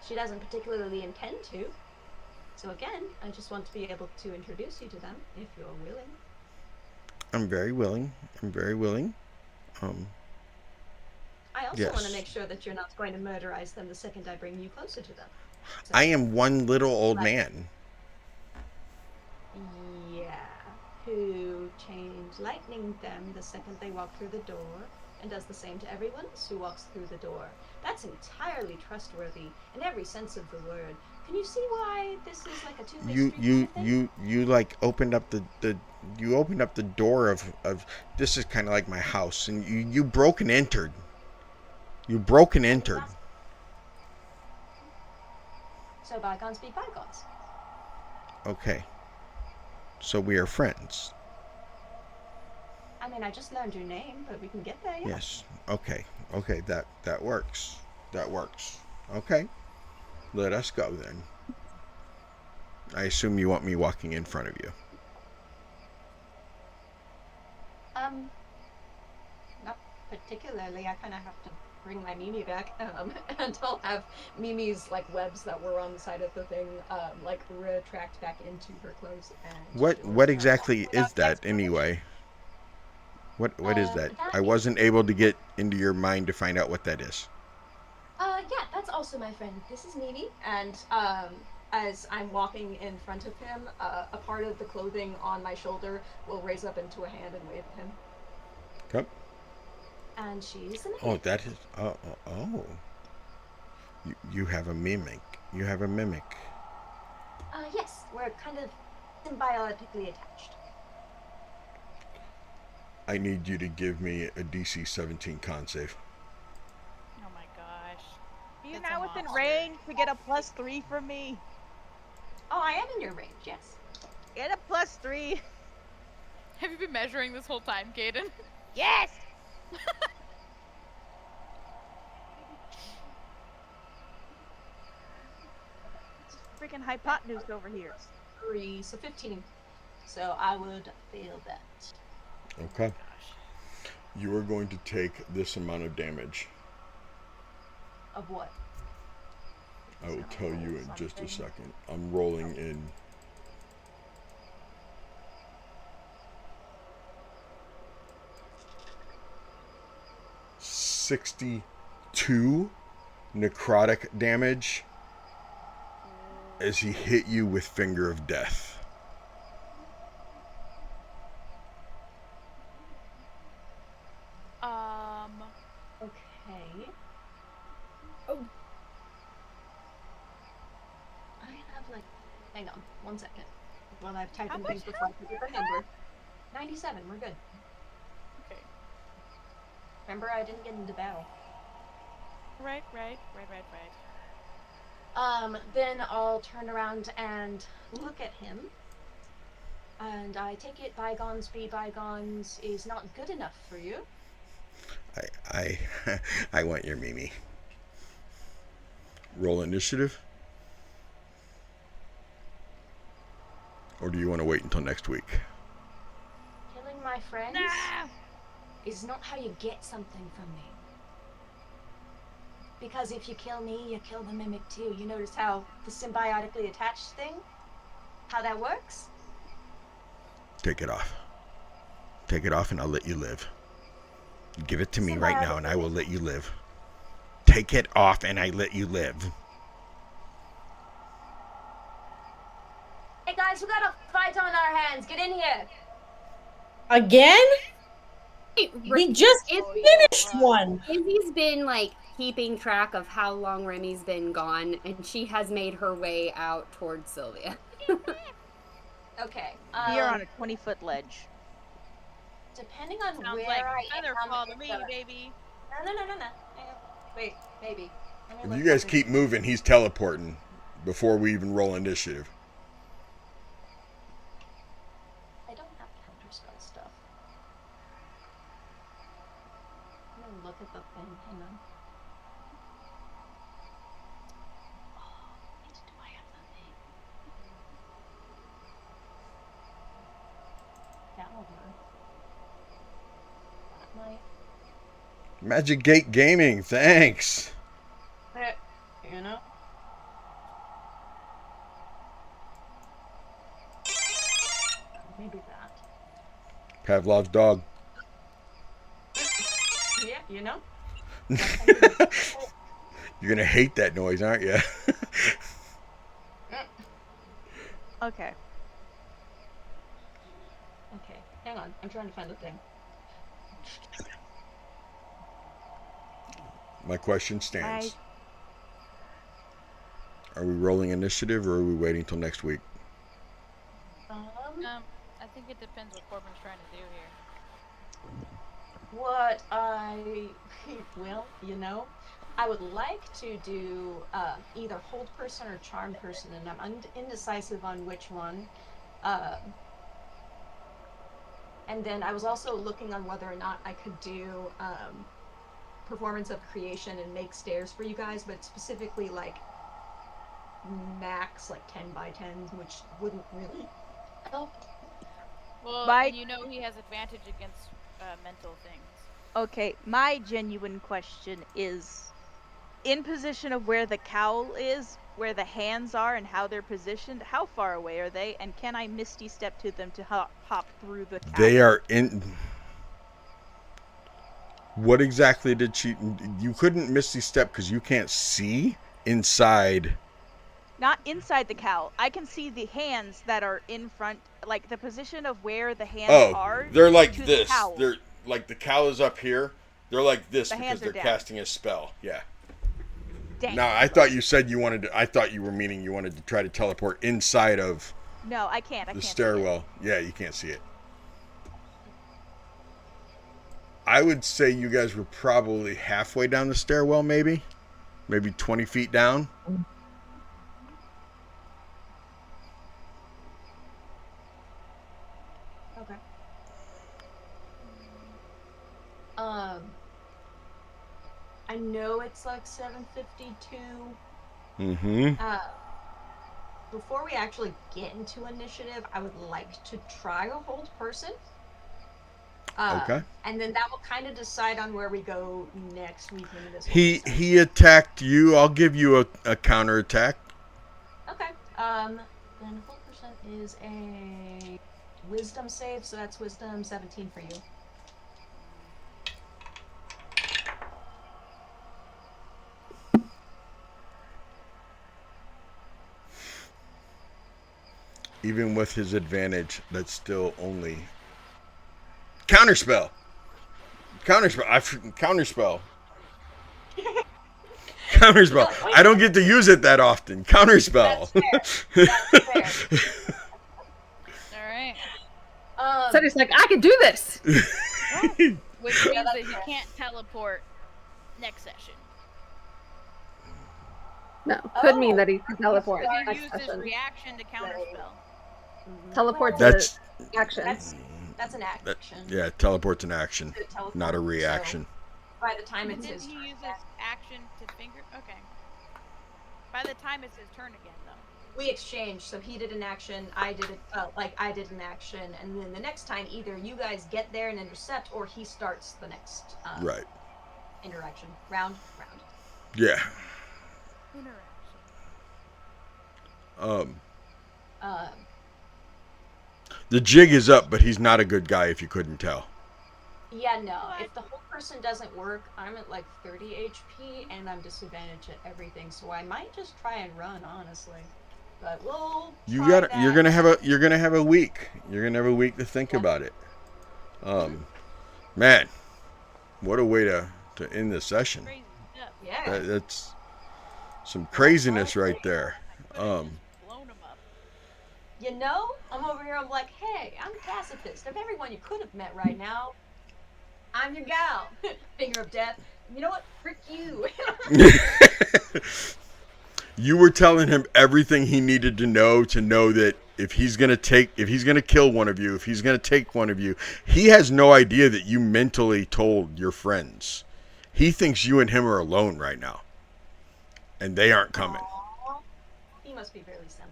She doesn't particularly intend to. So again, I just want to be able to introduce you to them if you're willing. I'm very willing. I also yes. want to make sure that you're not going to murderize them the second I bring you closer to them. So, I am one little old man. Yeah, who chains lightning them the second they walk through the door, and does the same to everyone else who walks through the door. That's entirely trustworthy in every sense of the word. Can you see why this is like a two-way street? You like opened up the door of this is kind of like my house, and you broke and entered. You broke and entered. So bygones be bygones. Okay. So we are friends. I mean, I just learned your name, but we can get there. Yeah. Yes. Okay. That works. Okay. Let us go then. I assume you want me walking in front of you. Not particularly. I kind of have to bring my Mimi back, and I'll have Mimi's like webs that were on the side of the thing, like retract back into her clothes. And what exactly is that anyway? What is that? I wasn't able to get into your mind to find out what that is. Yeah, that's also my friend. This is Mimi, and as I'm walking in front of him, a part of the clothing on my shoulder will raise up into a hand and wave at him. Okay. And she's an Oh, that is. Oh. You have a mimic. Yes, we're kind of symbiotically attached. I need you to give me a DC 17 con save. Oh my gosh. You're now within range to get a +3 from me. Oh, I am in your range, yes. Get a +3. Have you been measuring this whole time, Caden? Yes! Freaking hypotenuse over here. 3, so 15. So I would fail that. Okay. You are going to take this amount of damage. Of what? I will tell you in just a second. I'm rolling in. $62 necrotic damage as he hit you with Finger of Death. Okay. Oh. I have like, hang on, 1 second. Well, I've typed in things before I can remember. 97, we're good. Okay. Remember, I didn't get into battle. Right. Then I'll turn around and look at him. And I take it bygones be bygones is not good enough for you. I want your Mimi. Roll initiative? Or do you want to wait until next week? Killing my friends is not how you get something from me. Because if you kill me, you kill the mimic too. You notice how the symbiotically attached thing, how that works? Take it off. Take it off and I'll let you live. Give it to me right now and I will let you live. Take it off and I let you live. Hey guys, we got a fight on our hands. Get in here. Again? Hey, We just finished one. Izzy's been like keeping track of how long Remy's been gone, and she has made her way out towards Silvia. Okay. Here on a 20-foot ledge. Depending on Sounds where like I feather am. fall to me, baby. No. Hang on. Wait, maybe. Let me If look you guys up keep moving, he's teleporting before we even roll initiative. I don't have counterspell stuff. I'm gonna look at the thing. Hang on. Oh, wait, do I have the thing? Caliber. That might. Magic Gate Gaming, thanks. You know? Maybe that. Pavlov's dog. Yeah, you know? You're gonna hate that noise, aren't you? Okay. Okay, hang on. I'm trying to find the thing. My question stands. Are we rolling initiative or are we waiting till next week? I think it depends what Corbin's trying to do here. What well, you know, I would like to do either hold person or charm person, and I'm indecisive on which one. And then I was also looking on whether or not I could do performance of creation and make stairs for you guys, but specifically like max like 10 by 10s, which wouldn't really help. Well, you know he has advantage against mental things. Okay, my genuine question is, in position of where the cowl is, where the hands are and how they're positioned, how far away are they, and can I Misty Step to them to hop through the cowl? They are in... What exactly did she... You couldn't Misty Step because you can't see inside... Not inside the cowl. I can see the hands that are in front, like the position of where the hands are. They're like to this. The cowl. They're like the cowl is up here. They're like this The because they're down. casting a spell. Yeah. Dang. Now I thought you said you wanted to. I thought you were meaning you wanted to try to teleport inside of. No, I can't. The stairwell. Yeah, you can't see it. I would say you guys were probably halfway down the stairwell, maybe 20 feet down. Okay. I know it's like 7:52. Mm-hmm. Before we actually get into initiative, I would like to try a hold person. Okay. And then that will kind of decide on where we go next week into this. He attacked you. I'll give you a counter attack. Okay. Then hold person is a wisdom save, so that's wisdom 17 for you. Even with his advantage, that's still only counterspell. Counterspell. I don't get to use it that often. Counterspell. That's fair. All right. So it's like, I can do this. Which means that he can't teleport next session. No, could mean that he can teleport. Because he next used his session. reaction to counterspell. Teleport's That's an action. That's an action. Yeah, teleport's an action, not a reaction. So by the time it's Didn't his he turn, use his action to finger? Okay. By the time it's his turn again, though. we exchanged. So he did an action, I did I did an action, and then the next time either you guys get there and intercept, or he starts the next Right. interaction round. Yeah. Interaction. The jig is up, but he's not a good guy if you couldn't tell. Yeah, no. If the whole person doesn't work, I'm at like 30 HP and I'm disadvantaged at everything, so I might just try and run, honestly. But we'll try that. You're gonna have a week. You're gonna have a week to think about it. Man, what a way to end the session. Crazy stuff. Yeah. That's some craziness right there. Blown him up. You know, I'm over here, I'm like, hey, I'm pacifist. Of everyone you could have met right now, I'm your gal. Finger of death. You know what? Frick you. You were telling him everything he needed to know that if he's gonna kill one of you, if he's gonna take one of you, he has no idea that you mentally told your friends. He thinks you and him are alone right now, and they aren't coming. Aww. He must be very simple.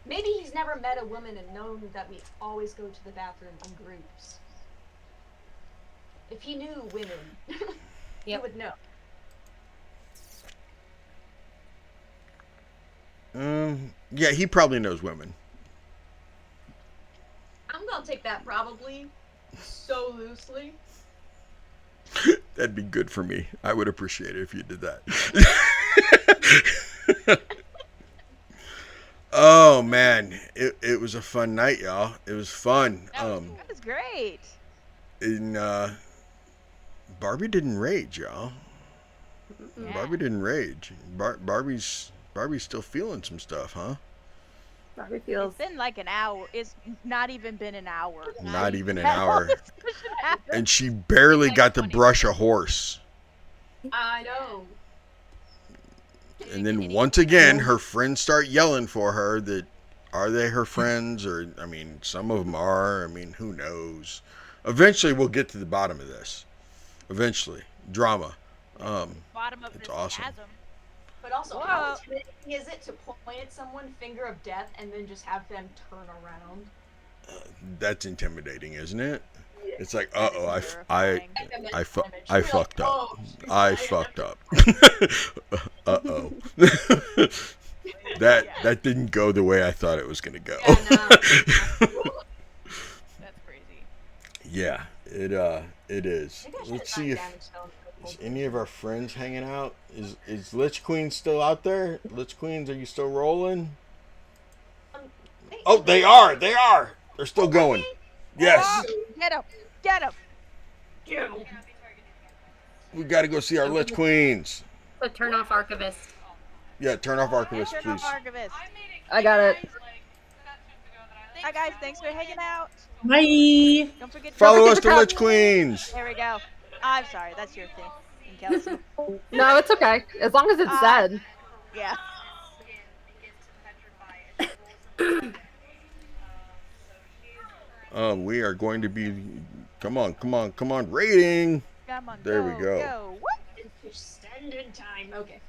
Maybe he's never met a woman and known that we always go to the bathroom in groups. If he knew women, he would know. Yeah, he probably knows women. I'm gonna take that probably so loosely. That'd be good for me. I would appreciate it if you did that. Oh man, it was a fun night, y'all. It was fun. That was great. And Barbie didn't rage, y'all. Yeah. Barbie didn't rage. Barbie's still feeling some stuff, huh? Barbie feels. It's been like an hour. It's not even been an hour. Not even an hour. And she barely got to brush a horse. I know. And then once again, her friends start yelling for her that are they her friends? Or, I mean, some of them are. I mean, who knows? Eventually, we'll get to the bottom of this. Eventually. Drama. Bottom of It's this awesome. chasm. But also, how intimidating is it to point at someone, finger of death, and then just have them turn around? That's intimidating, isn't it? Yeah. It's like, That uh-oh, is I terrifying. fucked up. I fucked up. Uh-oh. That didn't go the way I thought it was going to go. Yeah, no. That's crazy. Yeah, it is. Maybe I should've Let's see if gotten damage spells. is any of our friends hanging out. Is Lich Queen still out there? Lich Queens, are you still rolling? Oh, they are. They are. They're still going. Yes. Get him! Get him! We got to go see our Lich Queens. So turn off Archivist. Yeah, turn off Archivist, Turn please. off Archivist. I got it. Hi guys, thanks for hanging out. Bye. Don't forget to Follow us to Lich Queens. There we go. I'm sorry, that's your thing. And Kelsey. No, it's okay. As long as it's said. Yeah. We are going to be. Come on, rating. Come on, There we go. Go. Whoop. Standard time. Okay.